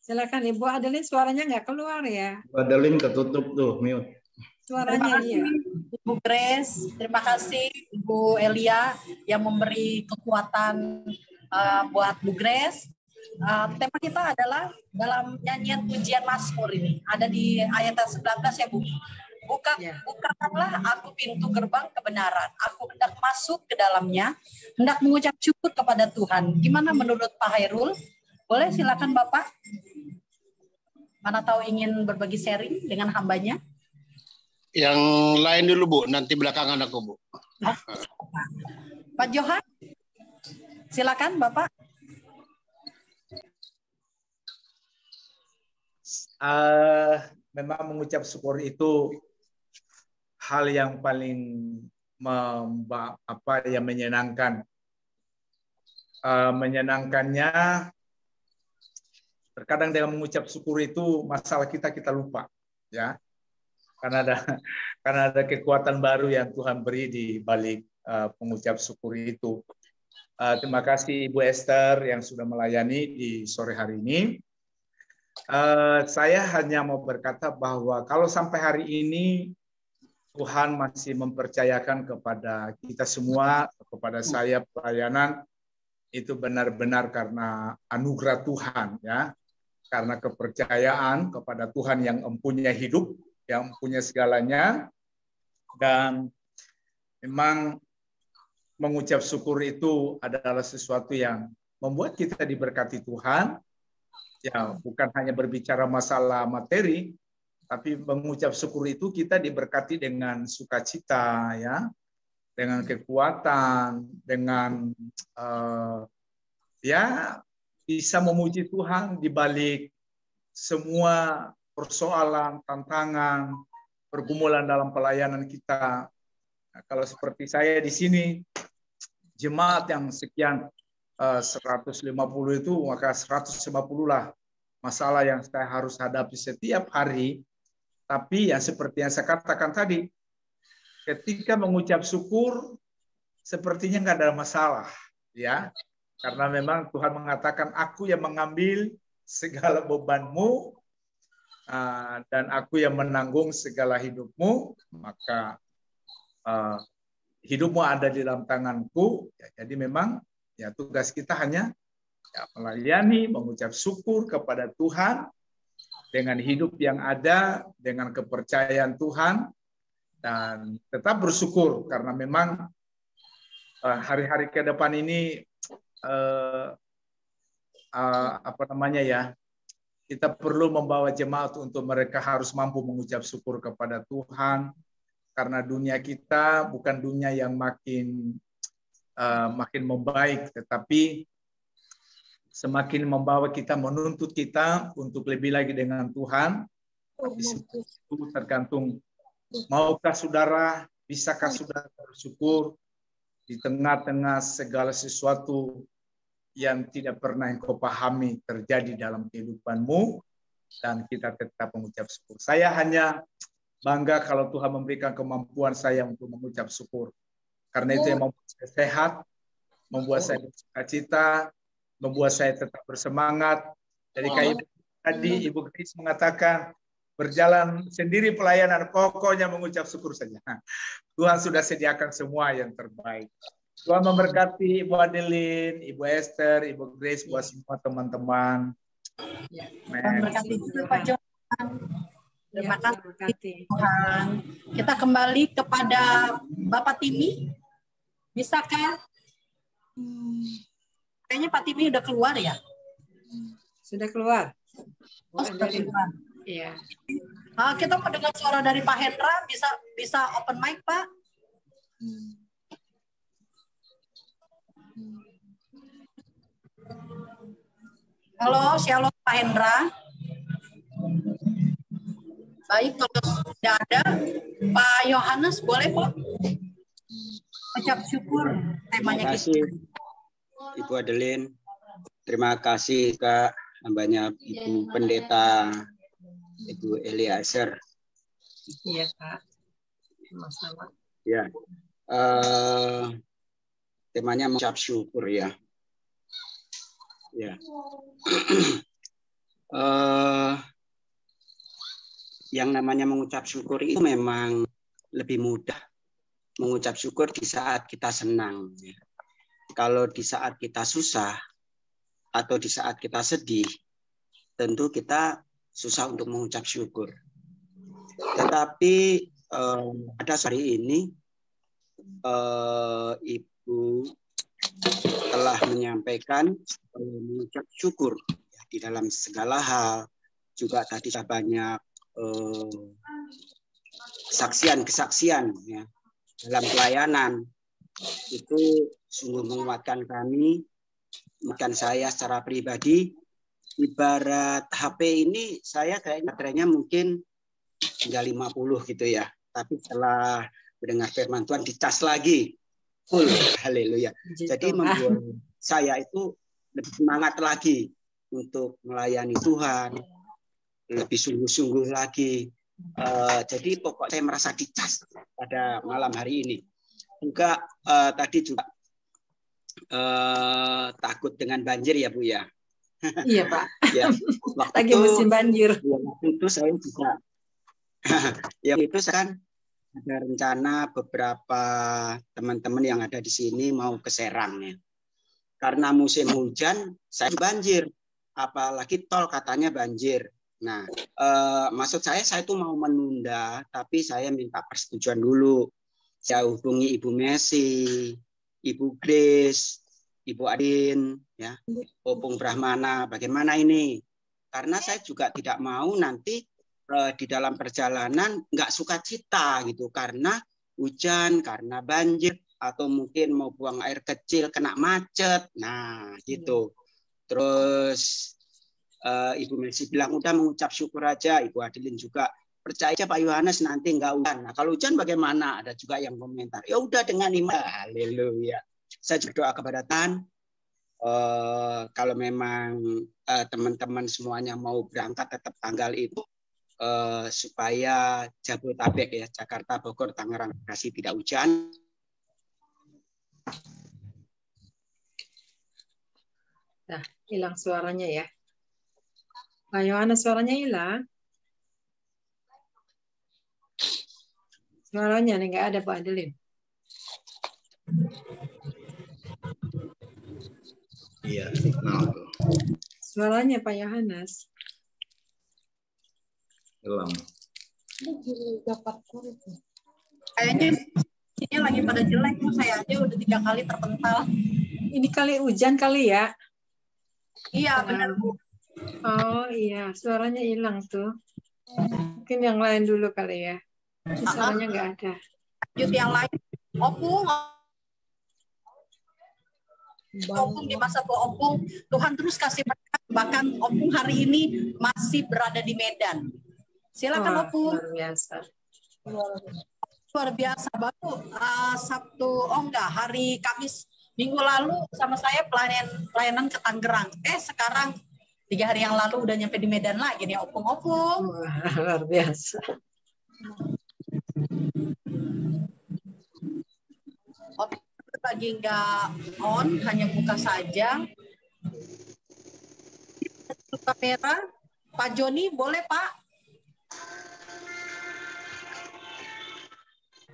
Silakan Ibu Adeline, suaranya nggak keluar ya. Ibu Adeline ketutup tuh, mute. Suaranya iya. Ibu Grace, terima kasih Ibu Elia yang memberi kekuatan buat Bu Grace. Tema kita adalah dalam nyanyian pujian Mazmur ini. Ada di ayat 19 ya Bu. Bukakanlah aku pintu gerbang kebenaran. Aku hendak masuk ke dalamnya, hendak mengucap syukur kepada Tuhan. Gimana menurut Pak Hairul? Boleh silakan Bapak. Mana tahu ingin berbagi sharing dengan hambanya? Yang lain dulu Bu, nanti belakangan aku Bu. Pak Johan, silakan Bapak. Memang mengucap syukur itu hal yang paling menyenangkan. Menyenangkannya terkadang dengan mengucap syukur itu masalah kita lupa ya. Karena ada kekuatan baru yang Tuhan beri di balik pengucap syukur itu. Terima kasih Ibu Esther yang sudah melayani di sore hari ini. Saya hanya mau berkata bahwa kalau sampai hari ini Tuhan masih mempercayakan kepada kita semua, kepada saya pelayanan, itu benar-benar karena anugerah Tuhan ya. Karena kepercayaan kepada Tuhan yang mempunyai hidup, yang mempunyai segalanya, Dan memang mengucap syukur itu adalah sesuatu yang membuat kita diberkati Tuhan. Ya, bukan hanya berbicara masalah materi, tapi mengucap syukur itu kita diberkati dengan sukacita, ya, dengan kekuatan, dengan ya bisa memuji Tuhan di balik semua persoalan, tantangan, pergumulan dalam pelayanan kita. Nah, kalau seperti saya di sini, jemaat yang sekian 150 itu, maka 150 lah masalah yang saya harus hadapi setiap hari. Tapi yang seperti yang saya katakan tadi, ketika mengucap syukur, sepertinya nggak ada masalah, ya, karena memang Tuhan mengatakan, aku yang mengambil segala bebanmu dan aku yang menanggung segala hidupmu, maka hidupmu ada di dalam tanganku. Ya, jadi memang ya tugas kita hanya ya, melayani, mengucap syukur kepada Tuhan dengan hidup yang ada, dengan kepercayaan Tuhan, dan tetap bersyukur karena memang hari-hari ke depan ini apa namanya ya, kita perlu membawa jemaat untuk mereka harus mampu mengucap syukur kepada Tuhan, karena dunia kita bukan dunia yang makin membaik, tetapi semakin membawa kita, menuntut kita untuk lebih lagi dengan Tuhan. Tapi itu tergantung, maukah saudara, bisakah saudara bersyukur di tengah-tengah segala sesuatu yang tidak pernah engkau pahami terjadi dalam kehidupanmu, dan kita tetap mengucap syukur. Saya hanya bangga kalau Tuhan memberikan kemampuan saya untuk mengucap syukur. Karena itu yang membuat saya sehat, membuat saya bersukacita, membuat saya tetap bersemangat. Jadi kayak tadi Ibu Grace mengatakan, berjalan sendiri pelayanan, pokoknya mengucap syukur saja. Tuhan sudah sediakan semua yang terbaik. Tuhan memberkati Ibu Adeline, Ibu Esther, Ibu Grace, buat semua teman-teman. Tuhan berkati juga Pak Johan. Terima kasih Tuhan. Kita kembali kepada Bapak Timi. Bisakah? Kayaknya Pak Timi udah keluar ya? Sudah keluar. Oh, sudah keluar. Iya. Kita mau dengar suara dari Pak Hendra. Bisa open mic, Pak? Halo, shalom Pak Hendra. Baik, kalau sudah ada, Pak Yohanes boleh, Pak? Ucap syukur temanya. Terima kasih, Ibu Adeline. Terima kasih Kak, hambanya Ibu Pendeta, Ibu Eliezer. Iya Kak, sama-sama. Ya, temanya mengucap syukur ya. Ya. Yang namanya mengucap syukur itu memang lebih mudah mengucap syukur di saat kita senang. Kalau di saat kita susah atau di saat kita sedih, tentu kita susah untuk mengucap syukur. Tetapi pada hari ini Ibu telah menyampaikan mengucap syukur di dalam segala hal. Juga tadi banyak kesaksian ya, dalam pelayanan. Itu sungguh menguatkan kami, menguatkan saya secara pribadi. Ibarat HP ini saya kayaknya baterainya mungkin tinggal 50 gitu ya. Tapi setelah mendengar firman Tuhan dicas lagi full. Haleluya. Jadi membuat saya itu lebih semangat lagi untuk melayani Tuhan, lebih sungguh-sungguh lagi. Jadi pokok saya merasa dicas pada malam hari ini. Juga tadi juga takut dengan banjir ya Bu ya. Iya Pak. Ya, lagi musim banjir. Ya, waktu itu saya juga. Ya itu saya kan ada rencana beberapa teman-teman yang ada di sini mau ke Serang ya. Karena musim hujan saya banjir, apalagi tol katanya banjir. Nah, maksud saya tuh mau menunda, tapi saya minta persetujuan dulu. Saya hubungi Ibu Messi, Ibu Grace, Ibu Adin, ya, Opung Brahmana, bagaimana ini? Karena saya juga tidak mau nanti di dalam perjalanan nggak sukacita gitu, karena hujan, karena banjir, atau mungkin mau buang air kecil kena macet. Nah, gitu. Terus Ibu Messi bilang udah mengucap syukur aja. Ibu Adilin juga percaya aja Pak Yohanes nanti nggak hujan. Nah, kalau hujan bagaimana? Ada juga yang komentar. Ya udah dengan iman. Haleluya. Saya berdoa kepada Tuhan. Kalau memang teman-teman semuanya mau berangkat tetap tanggal itu supaya Jabodetabek ya, Jakarta, Bogor, Tangerang, Bekasi tidak hujan. Nah, hilang suaranya ya. Pak Yohanes suaranya hilang. Suaranya nih nggak ada Pak Adelin. Iya, signal tuh. Suaranya Pak Yohanes. Hilang. Kayaknya ini lagi pada jelek tuh, saya aja udah 3 kali terpental. Ini kali hujan kali ya? Iya benar Bu. Oh iya, suaranya hilang tuh. Mungkin yang lain dulu kali ya. Suaranya nggak ada. Lanjut yang lain. Opung di masa tua Opung, Tuhan terus kasih berkat. Bahkan Opung hari ini masih berada di Medan. Silakan Opung. Luar biasa. Luar biasa. Baru Sabtu, hari Kamis minggu lalu sama saya pelayanan ke Tangerang. Sekarang 3 hari yang lalu udah nyampe di Medan lagi nih Opung. Luar biasa. Opung lagi nggak on, hanya buka saja. Kamera, Pak Joni boleh Pak?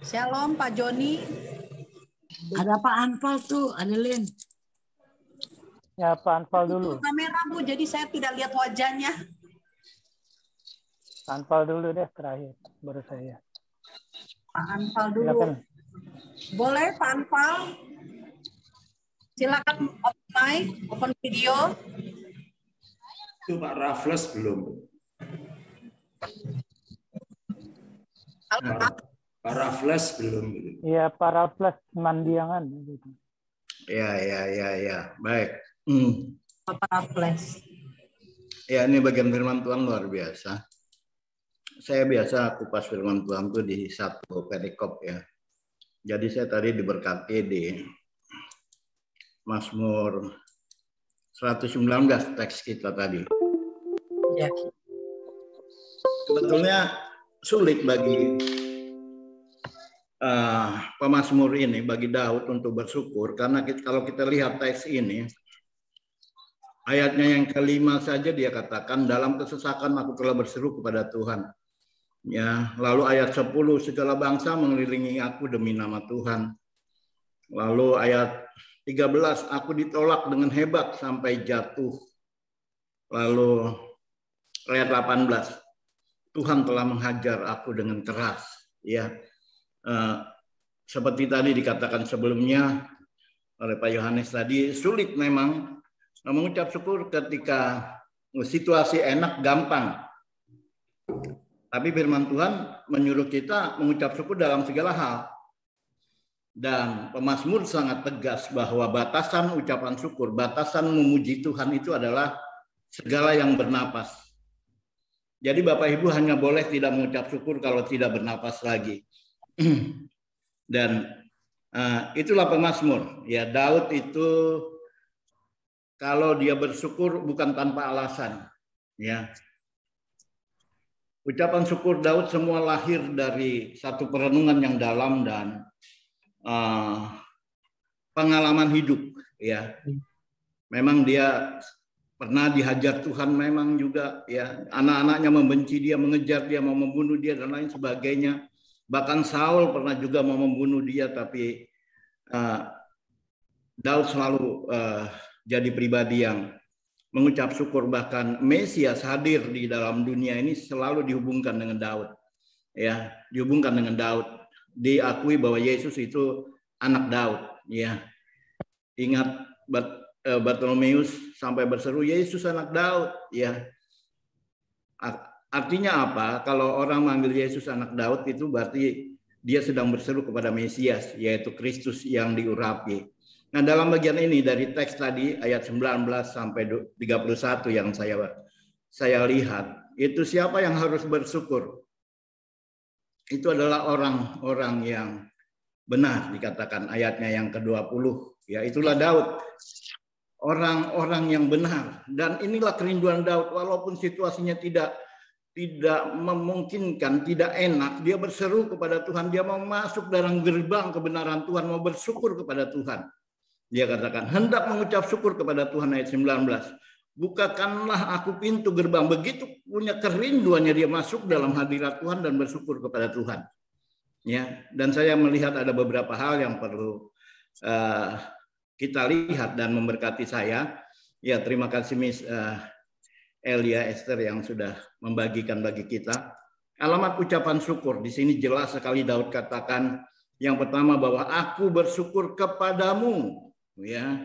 Shalom Pak Joni. Ada Pak Anfal tuh, Adelin. Ya, Pak Anfal dulu. Kamera Bu, jadi saya tidak lihat wajahnya. Pak Anfal dulu deh terakhir, baru saya. Pak Anfal dulu. Silakan. Boleh Pak Anfal? Silakan open mic, open video. Itu Pak Raffles belum. Halo Pak. Pak Raffles belum. Iya, Pak Raffles Mandiangan. Ya. Baik. Pak Raffles. Ya, ini bagian firman Tuhan luar biasa. Saya biasa kupas firman Tuhan itu di satu perikop ya. Jadi saya tadi diberkati di Mazmur 119 teks kita tadi. Ya. Sebetulnya sulit bagi pemazmur ini, bagi Daud untuk bersyukur, karena kalau kita lihat teks ini, ayatnya yang kelima saja dia katakan, dalam kesesakan aku telah berseru kepada Tuhan. Ya, lalu ayat 10, segala bangsa mengelilingi aku demi nama Tuhan. Lalu ayat 13, aku ditolak dengan hebat sampai jatuh. Lalu ayat 18, Tuhan telah menghajar aku dengan keras. Ya, seperti tadi dikatakan sebelumnya oleh Pak Yohanes tadi, sulit memang mengucap syukur ketika situasi enak, gampang. Tapi firman Tuhan menyuruh kita mengucap syukur dalam segala hal. Dan pemazmur sangat tegas bahwa batasan ucapan syukur, batasan memuji Tuhan itu adalah segala yang bernapas. Jadi Bapak Ibu hanya boleh tidak mengucap syukur kalau tidak bernapas lagi. Dan itulah pemazmur. Ya, Daud itu kalau dia bersyukur bukan tanpa alasan. Ya. Ucapan syukur Daud semua lahir dari satu perenungan yang dalam dan pengalaman hidup. Ya, memang dia pernah dihajar Tuhan, memang juga ya anak-anaknya membenci dia, mengejar dia, mau membunuh dia dan lain sebagainya. Bahkan Saul pernah juga mau membunuh dia, tapi Daud selalu jadi pribadi yang mengucap syukur, bahkan Mesias hadir di dalam dunia ini selalu dihubungkan dengan Daud. Ya, dihubungkan dengan Daud. Diakui bahwa Yesus itu anak Daud, ya. Ingat Bartolomeus sampai berseru, Yesus anak Daud, ya. Artinya apa? Kalau orang manggil Yesus anak Daud itu berarti dia sedang berseru kepada Mesias, yaitu Kristus yang diurapi. Nah, dalam bagian ini dari teks tadi ayat 19 sampai 31 yang saya lihat, itu siapa yang harus bersyukur? Itu adalah orang-orang yang benar, dikatakan ayatnya yang ke-20, ya, itulah Daud. Orang-orang yang benar, dan inilah kerinduan Daud, walaupun situasinya tidak memungkinkan, tidak enak, dia berseru kepada Tuhan, dia mau masuk dalam gerbang kebenaran Tuhan, mau bersyukur kepada Tuhan. Dia katakan, hendak mengucap syukur kepada Tuhan, ayat 19. Bukakanlah aku pintu gerbang. Begitu punya kerinduannya dia masuk dalam hadirat Tuhan dan bersyukur kepada Tuhan. Ya, dan saya melihat ada beberapa hal yang perlu kita lihat dan memberkati saya. Ya, terima kasih Miss Elia Esther yang sudah membagikan bagi kita. Alamat ucapan syukur di sini jelas sekali Daud katakan yang pertama bahwa aku bersyukur kepadamu. Ya.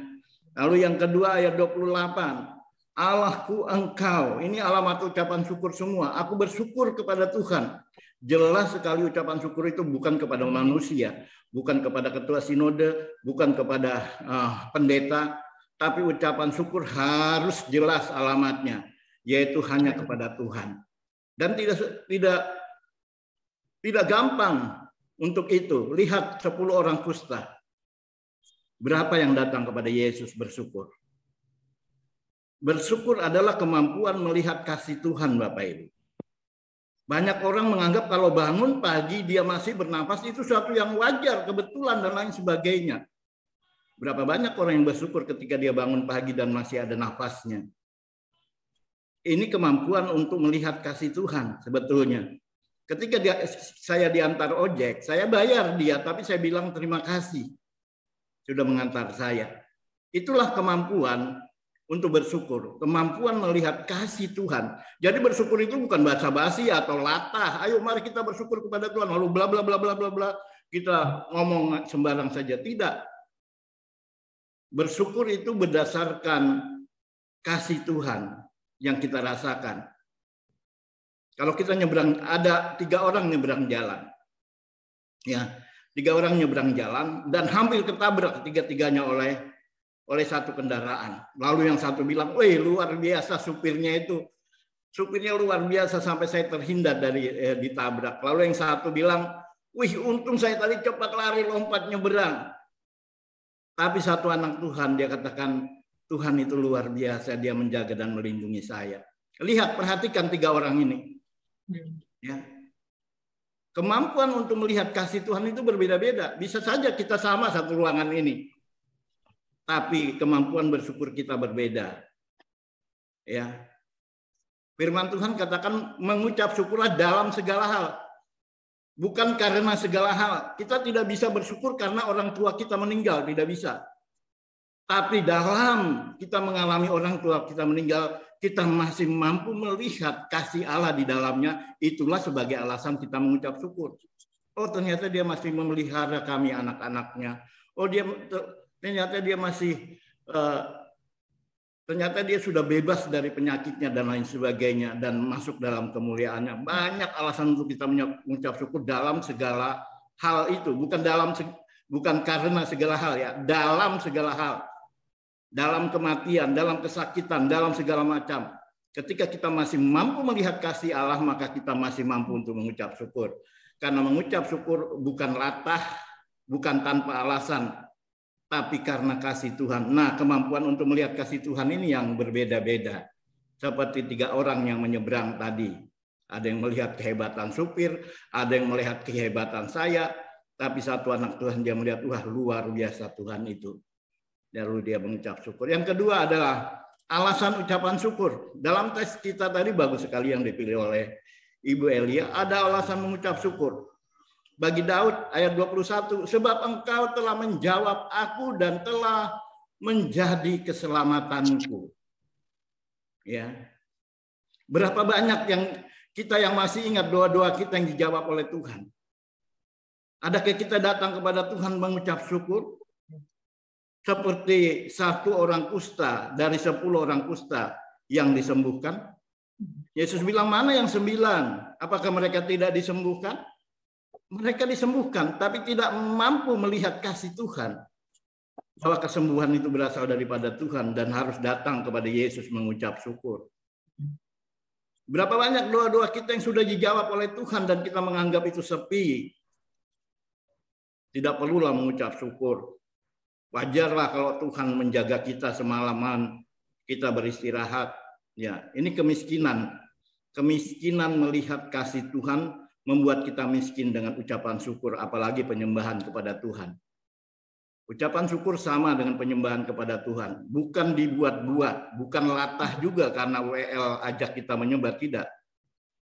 Lalu yang kedua ayat 28, Allahku engkau. Ini alamat ucapan syukur semua. Aku bersyukur kepada Tuhan. Jelas sekali ucapan syukur itu bukan kepada manusia, bukan kepada ketua sinode, bukan kepada pendeta, tapi ucapan syukur harus jelas alamatnya, yaitu hanya kepada Tuhan. Dan tidak gampang untuk itu. Lihat 10 orang kusta. Berapa yang datang kepada Yesus bersyukur? Bersyukur adalah kemampuan melihat kasih Tuhan, Bapak Ibu. Banyak orang menganggap kalau bangun pagi dia masih bernafas itu suatu yang wajar, kebetulan dan lain sebagainya. Berapa banyak orang yang bersyukur ketika dia bangun pagi dan masih ada nafasnya? Ini kemampuan untuk melihat kasih Tuhan sebetulnya. Ketika saya diantar ojek, saya bayar dia, tapi saya bilang terima kasih sudah mengantar saya. Itulah kemampuan untuk bersyukur, kemampuan melihat kasih Tuhan. Jadi bersyukur itu bukan basa-basi atau latah. Ayo mari kita bersyukur kepada Tuhan, lalu bla bla bla bla bla bla kita ngomong sembarang saja. Tidak. Bersyukur itu berdasarkan kasih Tuhan yang kita rasakan. Kalau kita nyebrang, ada 3 orang nyebrang jalan. Ya, 3 orang nyebrang jalan dan hampir ketabrak tiga-tiganya oleh satu kendaraan. Lalu yang satu bilang, "Wih, luar biasa supirnya itu. Supirnya luar biasa sampai saya terhindar dari ditabrak." Lalu yang satu bilang, "Wih, untung saya tadi cepat lari lompat nyebrang." Tapi satu anak Tuhan dia katakan, "Tuhan itu luar biasa, dia menjaga dan melindungi saya." Lihat, perhatikan 3 orang ini. Ya. Kemampuan untuk melihat kasih Tuhan itu berbeda-beda. Bisa saja kita sama satu ruangan ini. Tapi kemampuan bersyukur kita berbeda. Ya. Firman Tuhan katakan mengucap syukurlah dalam segala hal. Bukan karena segala hal. Kita tidak bisa bersyukur karena orang tua kita meninggal, tidak bisa. Tapi dalam kita mengalami orang tua kita meninggal, kita masih mampu melihat kasih Allah di dalamnya. Itulah sebagai alasan kita mengucap syukur. Oh, ternyata dia masih memelihara kami anak-anaknya. Oh, ternyata dia masih ternyata dia sudah bebas dari penyakitnya dan lain sebagainya dan masuk dalam kemuliaannya. Banyak alasan untuk kita mengucap syukur dalam segala hal itu, bukan karena segala hal ya, dalam segala hal. Dalam kematian, dalam kesakitan, dalam segala macam. Ketika kita masih mampu melihat kasih Allah, maka kita masih mampu untuk mengucap syukur. Karena mengucap syukur bukan latah, bukan tanpa alasan, tapi karena kasih Tuhan. Nah, kemampuan untuk melihat kasih Tuhan ini yang berbeda-beda. Seperti 3 orang yang menyeberang tadi. Ada yang melihat kehebatan supir, ada yang melihat kehebatan saya, tapi satu anak Tuhan dia melihat, wah luar biasa Tuhan itu. Lalu dia mengucap syukur. Yang kedua adalah alasan ucapan syukur. Dalam teks kita tadi bagus sekali yang dipilih oleh Ibu Elia. Ada alasan mengucap syukur. Bagi Daud ayat 21. Sebab engkau telah menjawab aku dan telah menjadi keselamatanku. Ya. Berapa banyak kita yang masih ingat doa-doa kita yang dijawab oleh Tuhan? Adakah kita datang kepada Tuhan mengucap syukur? Seperti 1 orang kusta dari 10 orang kusta yang disembuhkan. Yesus bilang, mana yang 9? Apakah mereka tidak disembuhkan? Mereka disembuhkan, tapi tidak mampu melihat kasih Tuhan. Bahwa kesembuhan itu berasal daripada Tuhan dan harus datang kepada Yesus mengucap syukur. Berapa banyak doa-doa kita yang sudah dijawab oleh Tuhan dan kita menganggap itu sepi. Tidak perlulah mengucap syukur. Wajarlah kalau Tuhan menjaga kita semalaman, kita beristirahat. Ya, ini kemiskinan. Kemiskinan melihat kasih Tuhan membuat kita miskin dengan ucapan syukur, apalagi penyembahan kepada Tuhan. Ucapan syukur sama dengan penyembahan kepada Tuhan. Bukan dibuat-buat, bukan latah juga karena WL ajak kita menyembah, tidak.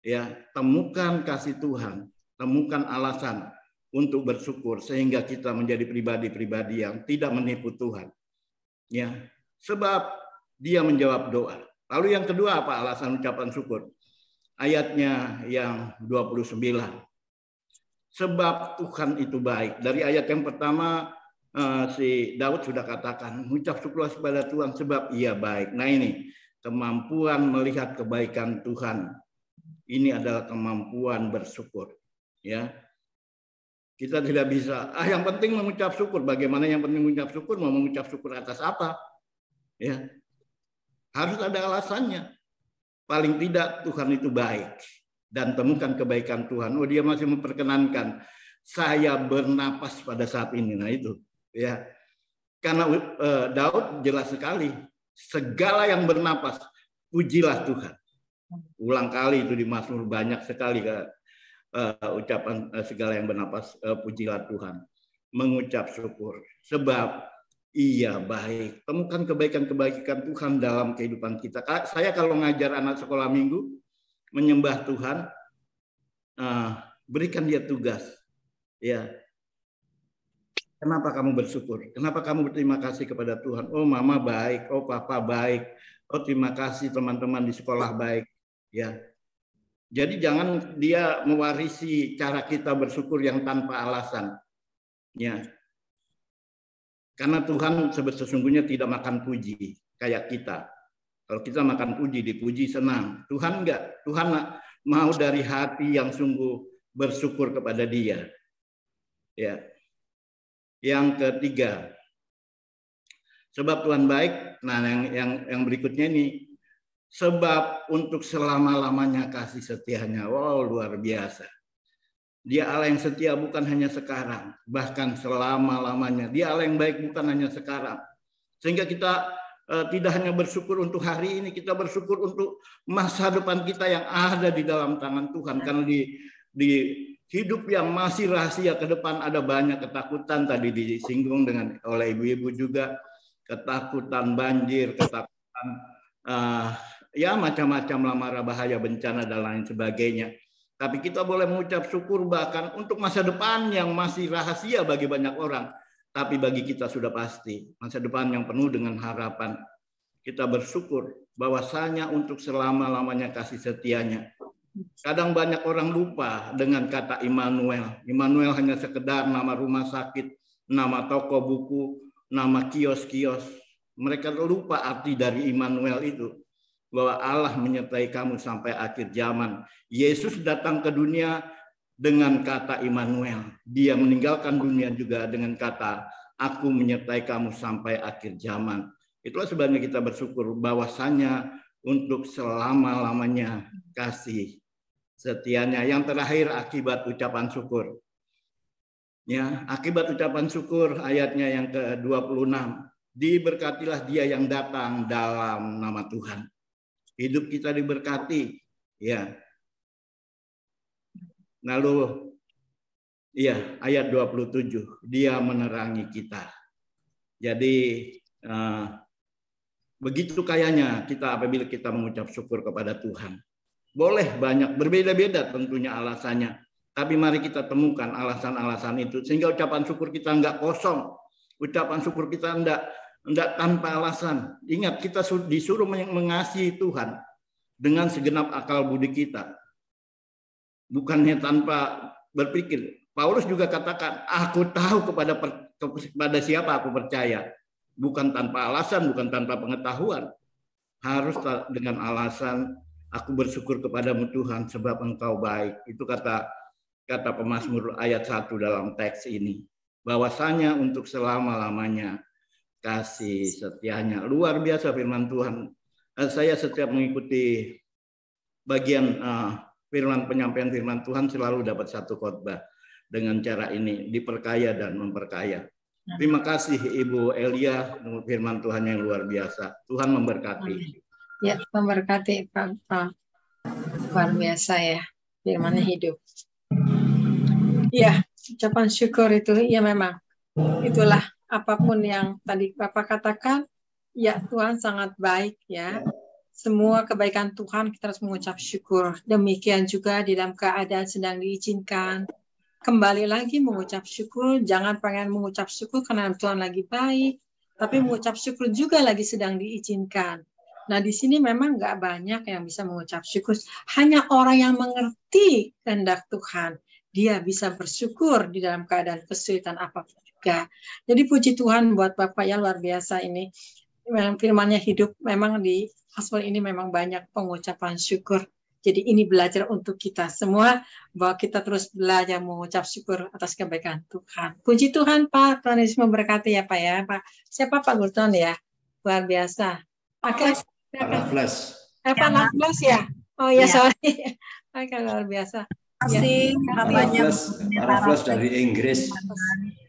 Ya, temukan kasih Tuhan, temukan alasan untuk bersyukur sehingga kita menjadi pribadi-pribadi yang tidak menipu Tuhan. Ya, sebab Dia menjawab doa. Lalu yang kedua apa alasan ucapan syukur? Ayatnya yang 29. Sebab Tuhan itu baik. Dari ayat yang pertama si Daud sudah katakan, ucap syukurlah kepada Tuhan sebab Ia baik. Nah ini, kemampuan melihat kebaikan Tuhan. Ini adalah kemampuan bersyukur. Ya, kita tidak bisa, yang penting mengucap syukur. Bagaimana yang penting mengucap syukur? Mau mengucap syukur atas apa? Ya, harus ada alasannya. Paling tidak Tuhan itu baik. Dan temukan kebaikan Tuhan. Oh, Dia masih memperkenankan saya bernapas pada saat ini. Nah itu. Ya, karena Daud jelas sekali. Segala yang bernapas, pujilah Tuhan. Ulang kali itu di Mazmur banyak sekali ucapan segala yang bernapas, pujilah Tuhan. Mengucap syukur. Sebab Ia baik. Temukan kebaikan-kebaikan Tuhan dalam kehidupan kita. Saya kalau ngajar anak sekolah minggu, menyembah Tuhan, berikan dia tugas. Ya, kenapa kamu bersyukur? Kenapa kamu berterima kasih kepada Tuhan? Oh, mama baik. Oh, papa baik. Oh, terima kasih teman-teman di sekolah baik. Ya. Jadi jangan dia mewarisi cara kita bersyukur yang tanpa alasan. Ya. Karena Tuhan sesungguhnya tidak makan puji kayak kita. Kalau kita makan puji, dipuji senang. Tuhan enggak. Tuhan mau dari hati yang sungguh bersyukur kepada Dia. Ya. Yang ketiga, sebab Tuhan baik. Nah, yang berikutnya ini, sebab untuk selama-lamanya kasih setianya. Wow, luar biasa. Dia Allah yang setia bukan hanya sekarang, bahkan selama-lamanya. Dia Allah yang baik bukan hanya sekarang. Sehingga kita tidak hanya bersyukur untuk hari ini, kita bersyukur untuk masa depan kita yang ada di dalam tangan Tuhan. Karena di hidup yang masih rahasia ke depan ada banyak ketakutan, tadi disinggung oleh ibu-ibu juga, ketakutan banjir, ketakutan ya macam-macam lah, mara bahaya, bencana dan lain sebagainya. Tapi kita boleh mengucap syukur bahkan untuk masa depan yang masih rahasia bagi banyak orang. Tapi bagi kita sudah pasti. Masa depan yang penuh dengan harapan. Kita bersyukur bahwasanya untuk selama-lamanya kasih setianya. Kadang banyak orang lupa dengan kata Immanuel. Immanuel hanya sekedar nama rumah sakit, nama toko buku, nama kios-kios. Mereka lupa arti dari Immanuel itu. Bahwa Allah menyertai kamu sampai akhir zaman. Yesus datang ke dunia dengan kata Immanuel. Dia meninggalkan dunia juga dengan kata, aku menyertai kamu sampai akhir zaman. Itulah sebabnya kita bersyukur bahwasanya untuk selama-lamanya kasih setianya. Yang terakhir akibat ucapan syukur. Ya, akibat ucapan syukur ayatnya yang ke-26. Diberkatilah dia yang datang dalam nama Tuhan. Hidup kita diberkati, ya. Lalu, ya, ayat 27, dia menerangi kita. Jadi, begitu kayanya kita apabila kita mengucap syukur kepada Tuhan. Boleh banyak, berbeda-beda tentunya alasannya. Tapi mari kita temukan alasan-alasan itu. Sehingga ucapan syukur kita enggak kosong. Ucapan syukur kita enggak Enggak tanpa alasan. Ingat, kita disuruh mengasihi Tuhan dengan segenap akal budi kita. Bukannya tanpa berpikir. Paulus juga katakan, aku tahu kepada siapa aku percaya. Bukan tanpa alasan, bukan tanpa pengetahuan. Harus dengan alasan, aku bersyukur kepadamu Tuhan sebab engkau baik. Itu kata pemazmur ayat 1 dalam teks ini. Bahwasanya untuk selama-lamanya kasih setianya. Luar biasa firman Tuhan. Saya setiap mengikuti bagian firman penyampaian firman Tuhan selalu dapat satu khotbah dengan cara ini, diperkaya dan memperkaya. Terima kasih Ibu Elia, firman Tuhan yang luar biasa. Tuhan memberkati. Ya, memberkati Pak. Luar biasa ya, firman-Nya hidup. Ya, ucapan syukur itu ya memang itulah apapun yang tadi Bapak katakan, ya Tuhan sangat baik ya. Semua kebaikan Tuhan kita harus mengucap syukur. Demikian juga di dalam keadaan sedang diizinkan. Kembali lagi mengucap syukur. Jangan pengen mengucap syukur karena Tuhan lagi baik. Tapi mengucap syukur juga lagi sedang diizinkan. Nah di sini memang nggak banyak yang bisa mengucap syukur. Hanya orang yang mengerti kehendak Tuhan. Dia bisa bersyukur di dalam keadaan kesulitan apapun juga. Jadi puji Tuhan buat Bapak ya, luar biasa ini. Firman-Nya hidup, memang di Gospel ini memang banyak pengucapan syukur. Jadi ini belajar untuk kita semua bahwa kita terus belajar mengucap syukur atas kebaikan Tuhan. Puji Tuhan Pak, Tuhan Yesus memberkati ya Pak ya. Pak, siapa Pak Gulton ya? Luar biasa. Oke. Pak Raffles. Pak Raffles ya? Oh ya, sorry. Oke, luar biasa. Terima kasih. Pak Raffles dari Inggris.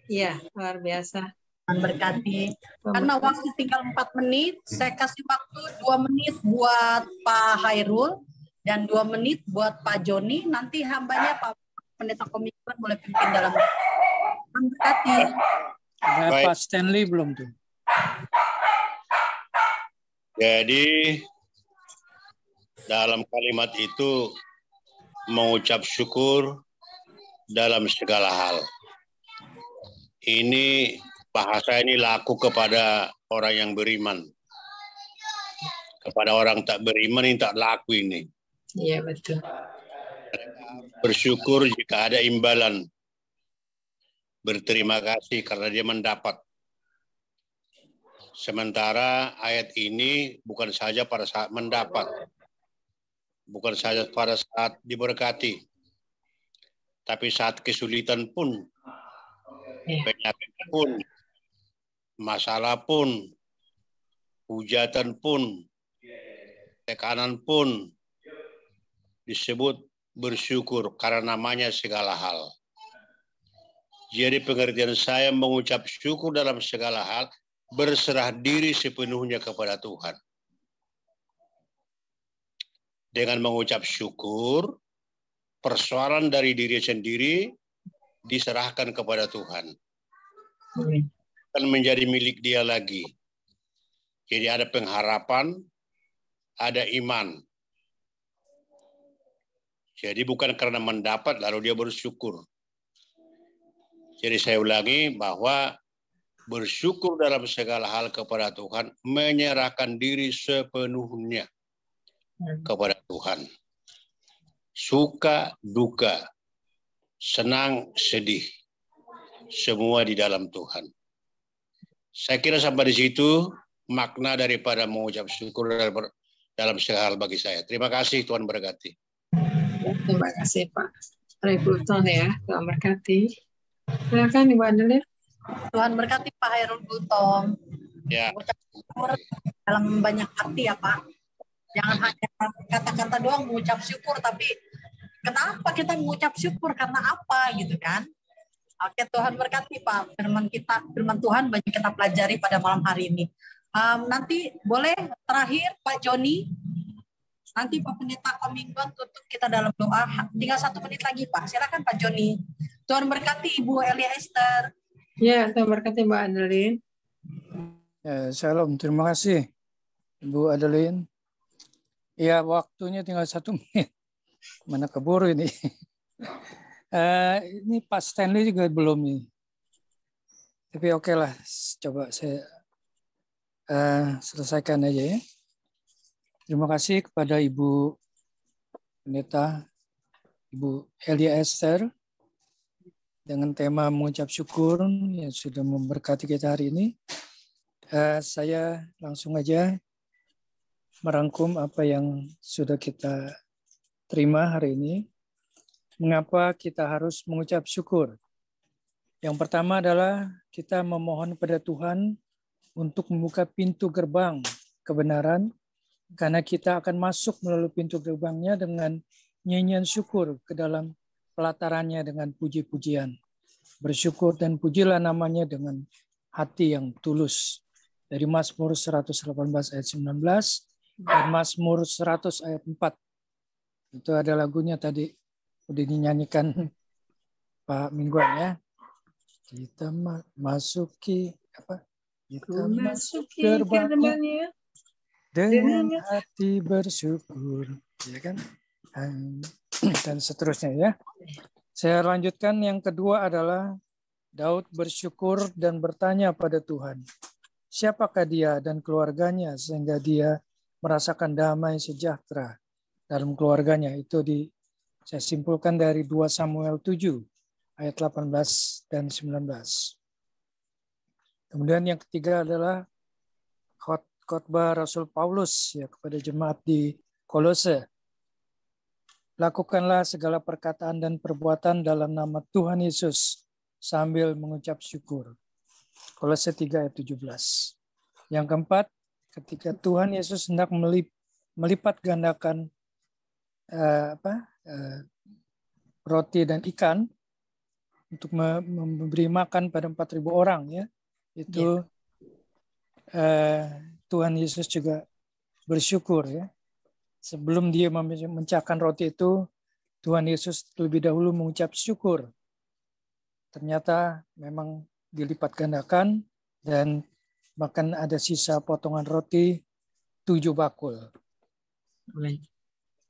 Iya, luar biasa. Berkati. Karena waktu tinggal 4 menit, saya kasih waktu 2 menit buat Pak Hairul dan 2 menit buat Pak Joni. Nanti hambanya Pak Pendeta Komitmen boleh pimpin dalam berkati. Ada Pak Stanley belum tuh? Jadi dalam kalimat itu mengucap syukur dalam segala hal. Ini bahasa ini laku kepada orang yang beriman. Kepada orang tak beriman ini tak laku ini. Iya, betul. Bersyukur jika ada imbalan. Berterima kasih karena dia mendapat. Sementara ayat ini bukan saja pada saat mendapat. Bukan saja pada saat diberkati. Tapi saat kesulitan pun, penyakit pun, masalah pun, hujatan pun, tekanan pun, disebut bersyukur karena namanya segala hal. Jadi pengertian saya mengucap syukur dalam segala hal, berserah diri sepenuhnya kepada Tuhan. Dengan mengucap syukur, persoalan dari diri sendiri diserahkan kepada Tuhan. Akan menjadi milik dia lagi. Jadi ada pengharapan, ada iman. Jadi bukan karena mendapat lalu dia bersyukur. Jadi saya ulangi bahwa bersyukur dalam segala hal kepada Tuhan, menyerahkan diri sepenuhnya kepada Tuhan. Suka, duka, senang, sedih, semua di dalam Tuhan. Saya kira sampai di situ makna daripada mengucap syukur dalam segala hal bagi saya. Terima kasih, Tuhan berkati. Terima kasih Pak Gulton ya, Tuhan berkati. Silakan Ibu Adelia. Tuhan berkati Pak Hairul Gultom. Ya. Mengucap syukur dalam banyak arti ya Pak. Jangan hanya kata-kata doang mengucap syukur, tapi kenapa kita mengucap syukur, karena apa gitu kan? Oke, Tuhan berkati Pak. Firman Tuhan banyak kita pelajari pada malam hari ini. Nanti boleh terakhir Pak Joni. Nanti Pak Pendeta Kominggon tutup kita dalam doa. Tinggal 1 menit lagi Pak. Silakan Pak Joni. Tuhan berkati Ibu Elia Esther. Ya, Tuhan berkati Mbak Adeline. Ya, shalom. Terima kasih Ibu Adeline. Ya, waktunya tinggal 1 menit. Mana keburu ini. Ini Pak Stanley juga belum nih. Tapi oke lah, coba saya selesaikan aja ya. Terima kasih kepada Ibu Pendeta, Ibu Elia Esther, dengan tema mengucap syukur yang sudah memberkati kita hari ini. Saya langsung aja merangkum apa yang sudah kita terima hari ini. Mengapa kita harus mengucap syukur? Yang pertama adalah kita memohon kepada Tuhan untuk membuka pintu gerbang kebenaran, karena kita akan masuk melalui pintu gerbangnya dengan nyanyian syukur ke dalam pelatarannya dengan puji-pujian. Bersyukur dan pujilah namanya dengan hati yang tulus. Dari Mazmur 118 ayat 19 dan Mazmur 100 ayat 4. Itu ada lagunya tadi udah dinyanyikan Pak Mingguan ya. Kita masuki apa? Kita masuk gerbangnya dengan hati bersyukur, ya kan? Dan seterusnya ya. Saya lanjutkan, yang kedua adalah Daud bersyukur dan bertanya pada Tuhan, siapakah dia dan keluarganya sehingga dia merasakan damai sejahtera dalam keluarganya. Itu saya simpulkan dari 2 Samuel 7 ayat 18 dan 19. Kemudian yang ketiga adalah khotbah Rasul Paulus ya kepada jemaat di Kolose. Lakukanlah segala perkataan dan perbuatan dalam nama Tuhan Yesus sambil mengucap syukur. Kolose 3 ayat 17. Yang keempat, ketika Tuhan Yesus hendak melipat gandakan roti dan ikan untuk memberi makan pada 4.000 orang ya. Itu Tuhan Yesus juga bersyukur ya. Sebelum dia memecahkan roti itu, Tuhan Yesus terlebih dahulu mengucap syukur. Ternyata memang dilipat gandakan dan bahkan ada sisa potongan roti 7 bakul.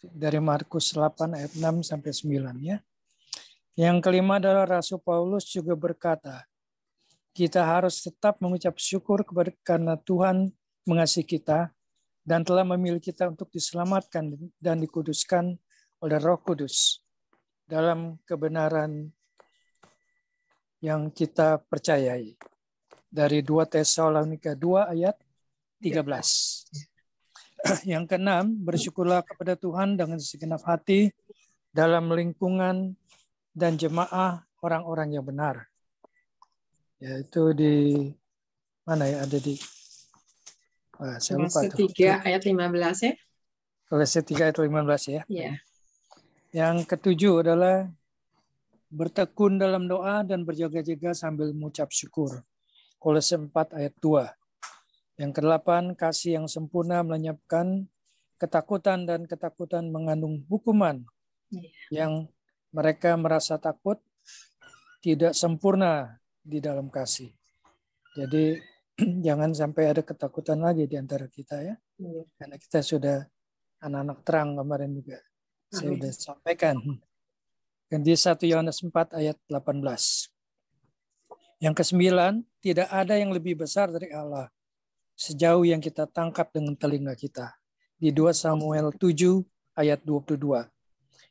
Dari Markus 8 ayat 6 sampai 9 ya. Yang kelima adalah Rasul Paulus juga berkata, kita harus tetap mengucap syukur karena Tuhan mengasihi kita dan telah memilih kita untuk diselamatkan dan dikuduskan oleh Roh Kudus dalam kebenaran yang kita percayai. Dari 2 Tesalonika 2 ayat 13. Yang keenam, bersyukurlah kepada Tuhan dengan segenap hati dalam lingkungan dan jemaah orang-orang yang benar. Yaitu di mana ya, ada di saya lupa Kolose 3 ayat 15 ya. Kolose 3 ayat 15 ya. Iya. Yang ketujuh adalah bertekun dalam doa dan berjaga-jaga sambil mengucap syukur. Kolose 4 ayat 2. Yang kedelapan, kasih yang sempurna melenyapkan ketakutan dan ketakutan mengandung hukuman. Yang mereka merasa takut tidak sempurna di dalam kasih. Jadi jangan sampai ada ketakutan lagi di antara kita ya. Karena kita sudah anak-anak terang kemarin juga. Saya sudah sampaikan. Dan di 1 Yohanes 4 ayat 18. Yang kesembilan, tidak ada yang lebih besar dari Allah sejauh yang kita tangkap dengan telinga kita. Di 2 Samuel 7 ayat 22.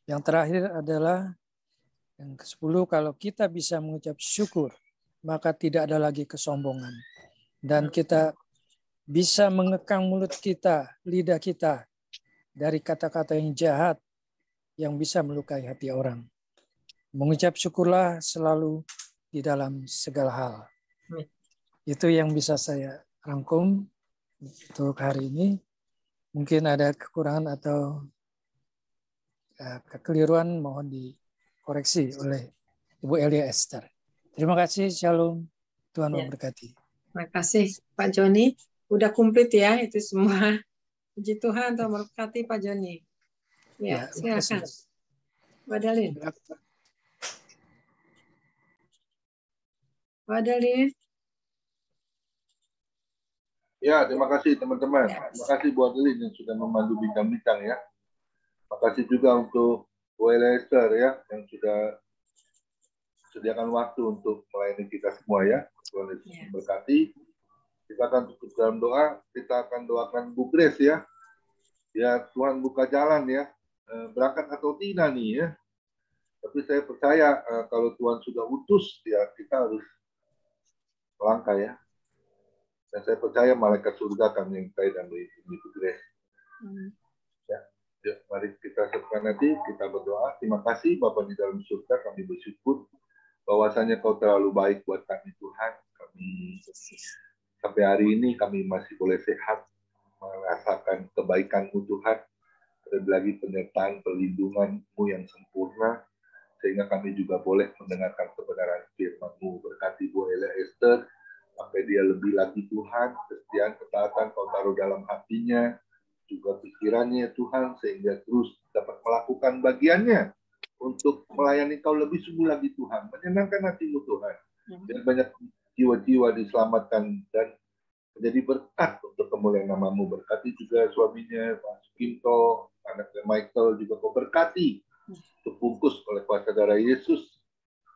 Yang terakhir adalah yang ke-10, kalau kita bisa mengucap syukur, maka tidak ada lagi kesombongan. Dan kita bisa mengekang mulut kita, lidah kita, dari kata-kata yang jahat yang bisa melukai hati orang. Mengucap syukurlah selalu di dalam segala hal. Itu yang bisa saya rangkum untuk hari ini. Mungkin ada kekurangan atau kekeliruan, mohon dikoreksi oleh Ibu Elia Esther. Terima kasih, shalom. Tuhan memberkati. Terima kasih Pak Joni. Udah komplit ya itu semua. Puji Tuhan, Tuhan memberkati Pak Joni. Ya, silakan. Mbak Dalin. Mbak Dalin. Ya, terima kasih teman-teman. Terima kasih buat Dalin yang sudah memandu bincang-bincang ya. Terima kasih juga untuk Bu Esther ya yang sudah sediakan waktu untuk melayani kita semua ya. Tuhan Yesus memberkati. Kita akan tutup dalam doa. Kita akan doakan Bu Grace ya. Ya Tuhan buka jalan ya. Berangkat atau tidak nih ya. Tapi saya percaya kalau Tuhan sudah utus ya kita harus melangkah ya. Dan saya percaya malaikat surga akan menyertai dan melindungi Bu Grace. Ya, mari kita setelah nanti kita berdoa. Terima kasih Bapa di dalam surga, kami bersyukur bahwasanya Kau terlalu baik buat kami Tuhan. Kami sampai hari ini kami masih boleh sehat, merasakan kebaikan-Mu Tuhan. Terlebih lagi penyertaan perlindungan-Mu yang sempurna, sehingga kami juga boleh mendengarkan kebenaran firman-Mu. Berkati Bu Elia Esther, sampai dia lebih lagi Tuhan, kesetiaan, ketaatan Kau taruh dalam hatinya, juga pikirannya Tuhan, sehingga terus dapat melakukan bagiannya untuk melayani Kau lebih sungguh lagi Tuhan, menyenangkan hati-Mu Tuhan, biar banyak jiwa-jiwa diselamatkan dan menjadi berkat untuk kemuliaan nama-Mu. Berkati juga suaminya Pak Sukinto, anaknya Michael juga Kau berkati, terbungkus oleh kuasa darah Yesus,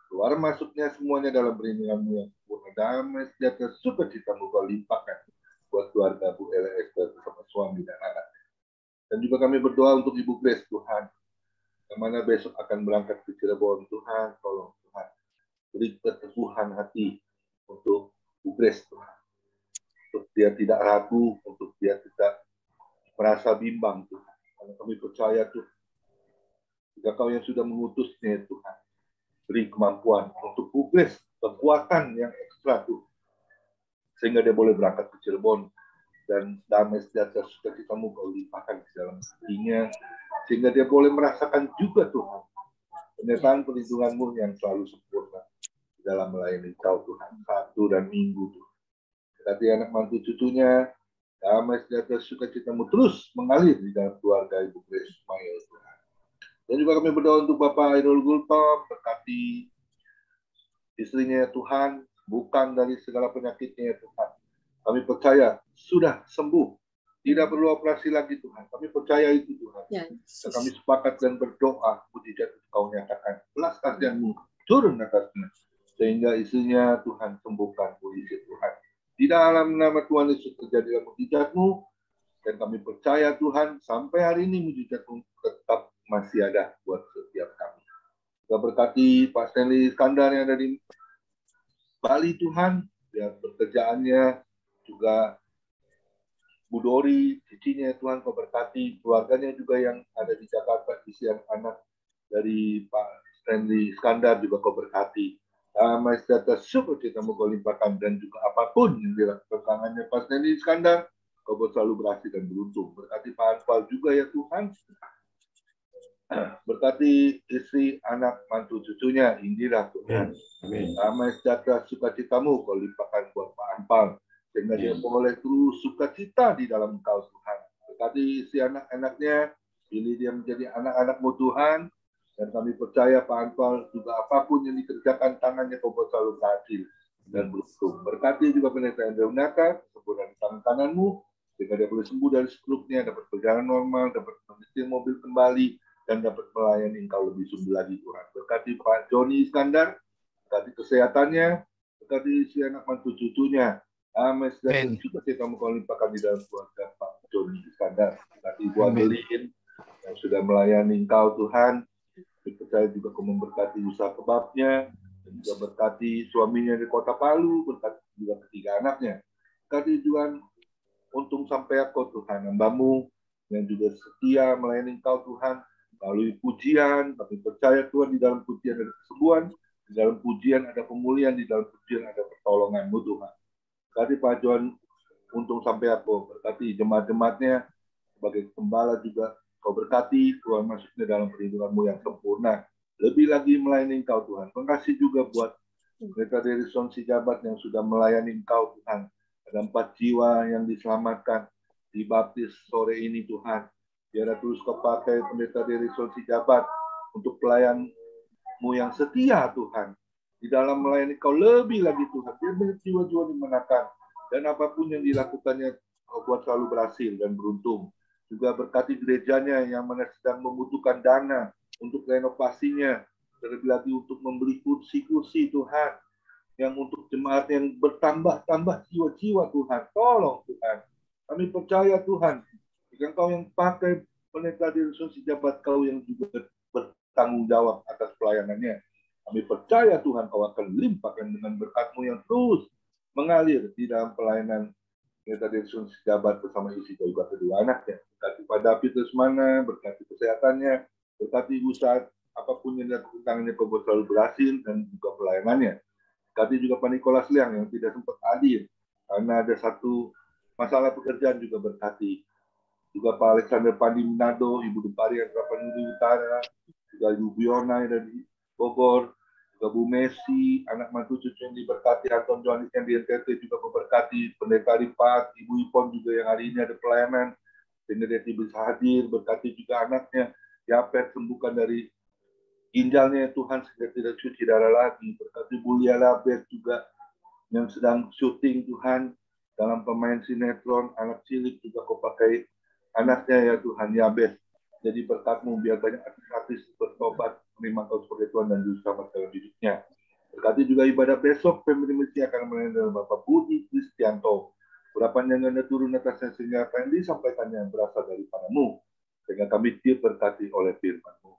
keluar masuknya semuanya dalam perlindungan-Mu yang sempurna, damai sejahtera sukacita-Mu Kau limpahkan buat keluarga Bu Elia Esther bersama suami dan anak. Dan juga kami berdoa untuk Ibu Grace Tuhan, yang mana besok akan berangkat ke Cirebon. Tuhan, tolong Tuhan, beri keteguhan hati untuk Bu Grace Tuhan, untuk dia tidak ragu, untuk dia tidak merasa bimbang Tuhan. Karena kami percaya Tuhan, jika Kau yang sudah mengutusnya Tuhan, beri kemampuan untuk Bu Grace, kekuatan yang ekstra Tuhan, sehingga dia boleh berangkat ke Cirebon dan damai sejahtera sukacita-Mu Kau limpahkan di dalam hatinya, sehingga dia boleh merasakan juga Tuhan penyertaan perlindungan-Mu yang selalu sempurna di dalam melayani Kau Tuhan, Sabtu dan Minggu Tuhan. Berkati anak mantu cucunya, damai sejahtera sukacita-Mu terus mengalir di dalam keluarga Ibu Grace Ismail Tuhan. Dan juga kami berdoa untuk Bapak Airul Gultom, berkati istrinya Tuhan, bukan dari segala penyakitnya Tuhan. Kami percaya sudah sembuh, tidak perlu operasi lagi Tuhan. Kami percaya itu Tuhan. Ya, dan kami sepakat dan berdoa, mujizat Kau nyatakan, belas kasihan-Mu turun atasnya, sehingga istrinya Tuhan sembuhkan, mujizat Tuhan. Di dalam nama Tuhan Yesus terjadilah mujizat-Mu, dan kami percaya Tuhan sampai hari ini mujizat-Mu tetap masih ada buat setiap kami. Kita berkati Pak Stanley Iskandar yang ada di Bali Tuhan, ya pekerjaannya, juga Bu Dori, cicinya Tuhan Kau berkati, keluarganya juga yang ada di Jakarta, isian anak dari Pak Stanley Iskandar juga Kau berkati. Damai sejahtera sukacita-Mu Kau limpahkan, dan juga apapun yang dilakukan tangannya Pak Stanley Iskandar, Kau selalu berhasil dan beruntung. Berkati Pak Anfal juga ya Tuhan. Berkati istri, anak, mantu, cucunya, Indira Tuhan. Damai sejahtera sukacita-Mu Kau limpahkan buat Pak Anfal, sehingga dia boleh terus sukacita di dalam Kau Tuhan. Berkati si anak-anaknya, pilih dia menjadi anak-anak-Mu Tuhan, dan kami percaya Pak Anfal juga apapun yang dikerjakan tangannya Kau selalu berhasil dan beruntung. Berkati juga pendeta Andrew Naka, sempurna di tangan kanan-Mu, sehingga dia boleh sembuh dari struknya, dapat berjalan normal, dapat menyetir mobil kembali, dan dapat melayani Engkau lebih sungguh lagi Tuhan. Berkati Pak Joni Iskandar, berkati kesehatannya, berkati si anak mantu cucunya. Amin. Dan juga Kau Kau limpahkan di dalam keluarga Pak Joni Iskandar. Berkati Ibu Adeline yang sudah melayani Engkau Tuhan. Percaya juga Kau memberkati usaha kebabnya, dan juga berkati suaminya di Kota Palu, berkati juga ketiga anaknya. Berkati juga untung sampai aku Tuhan, hamba-Mu yang juga setia melayani Engkau Tuhan. Melalui pujian, kami percaya Tuhan di dalam pujian ada kesembuhan, di dalam pujian ada pemulihan, di dalam pujian ada pertolongan-Mu Tuhan. Berkati Pak John, untung sampai aku, berkati jemaat-jemaatnya, sebagai gembala juga Kau berkati, Tuhan masuknya dalam perlindungan-Mu yang sempurna. Lebih lagi melayani Engkau Tuhan. Terima kasih juga buat mereka dari Son Sijabat yang sudah melayani Engkau Tuhan. Ada 4 jiwa yang diselamatkan, dibaptis sore ini Tuhan. Biar terus Kau pakai pendeta dari Son Sijabat untuk pelayan-Mu yang setia Tuhan. Di dalam melayani Kau lebih lagi Tuhan. Biar banyak jiwa-jiwa dimenangkan. Dan apapun yang dilakukannya Kau buat selalu berhasil dan beruntung. Juga berkati gerejanya yang mana sedang membutuhkan dana untuk renovasinya. Terlebih lagi untuk membeli kursi-kursi Tuhan. yang untuk jemaat yang bertambah-tambah jiwa-jiwa Tuhan. Tolong Tuhan. Kami percaya Tuhan, jika Engkau yang pakai pendeta di Rusun Sejabat, Kau yang juga bertanggung jawab atas pelayanannya. Kami percaya Tuhan Kau akan limpahkan dengan berkat-Mu yang terus mengalir di dalam pelayanan pendeta di Rusun Sejabat bersama istri juga kedua anaknya. Berkati Pak David Lesmana, berkati kesehatannya, berkati usaha apapun yang dilakukan tangannya Kau selalu berhasil dan juga pelayanannya. Berkati juga Pak Nikolas Liang yang tidak sempat hadir karena ada satu masalah pekerjaan, juga berkati. Juga Pak Alexander Pandi Minado, Ibu Depari yang Tapanuli Utara, juga Ibu Biona dari Bogor, juga Bu Messi, anak mantu cucu yang diberkati, Anton Johanis yang di NTT juga memberkati, Pendeta Rifat, Ibu Ipon juga yang hari ini ada pelayanan, sehingga dia bisa hadir, berkati juga anaknya, Yapet, sembuhkan dari ginjalnya Tuhan sehingga tidak cuci darah lagi, berkati Bu Lia Labet juga yang sedang syuting Tuhan, dalam pemain sinetron, anak cilik juga Kau pakai anaknya ya Tuhan, Yabes. Jadi berkat-Mu biar banyak artis-artis bertobat, menerima Kau sebagai Tuhan dan Juru Selamat dalam hidupnya. Berkati juga ibadah besok, Family Ministry akan melayani dalam Bapak Budi Kristianto. Urapan yang Anda turun atasnya sehingga apa yang disampaikannya berasal daripada-Mu. Sehingga kami diberkati oleh firman-Mu.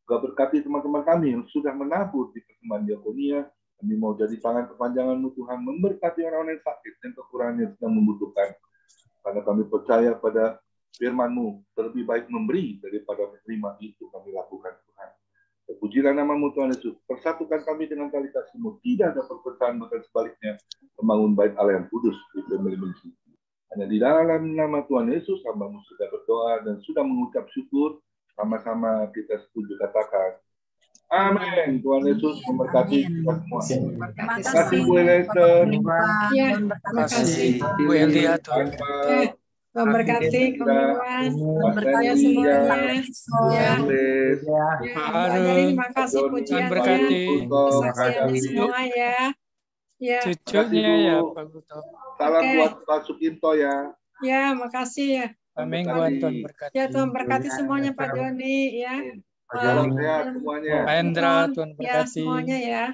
Juga berkati teman-teman kami yang sudah menabur di persembahan diakonia. Kami mau jadi tangan kepanjangan-Mu Tuhan, memberkati orang-orang yang sakit dan kekurangan yang sedang membutuhkan. Karena kami percaya pada firman-Mu, terlebih baik memberi daripada menerima, itu kami lakukan Tuhan. Terpujilah nama-Mu Tuhan Yesus, persatukan kami dengan tali kasih-Mu, tidak ada perpecahan, bahkan sebaliknya, membangun bait Allah yang kudus di Family Ministry. Hanya di dalam nama Tuhan Yesus, hamba-Mu sudah berdoa dan sudah mengucap syukur, sama-sama kita setuju katakan, amin. Tuhan Yesus memberkati kita semua. Terima kasih Bu Eliezer. Terima kasih Bu Elia. Memberkati Komuniwan, memberkati semuanya. Terima kasih pujiannya, kesaksian semua ya. Cucunya ya Pak Guto. Salam buat Pak Sukinto ya. Ya, makasih ya. Amin, Tuhan berkati. Ya, Tuhan berkati semuanya Pak Doni ya. Salam sehat semuanya. Pak Hendra, Tuhan berkati. Ya, semuanya ya.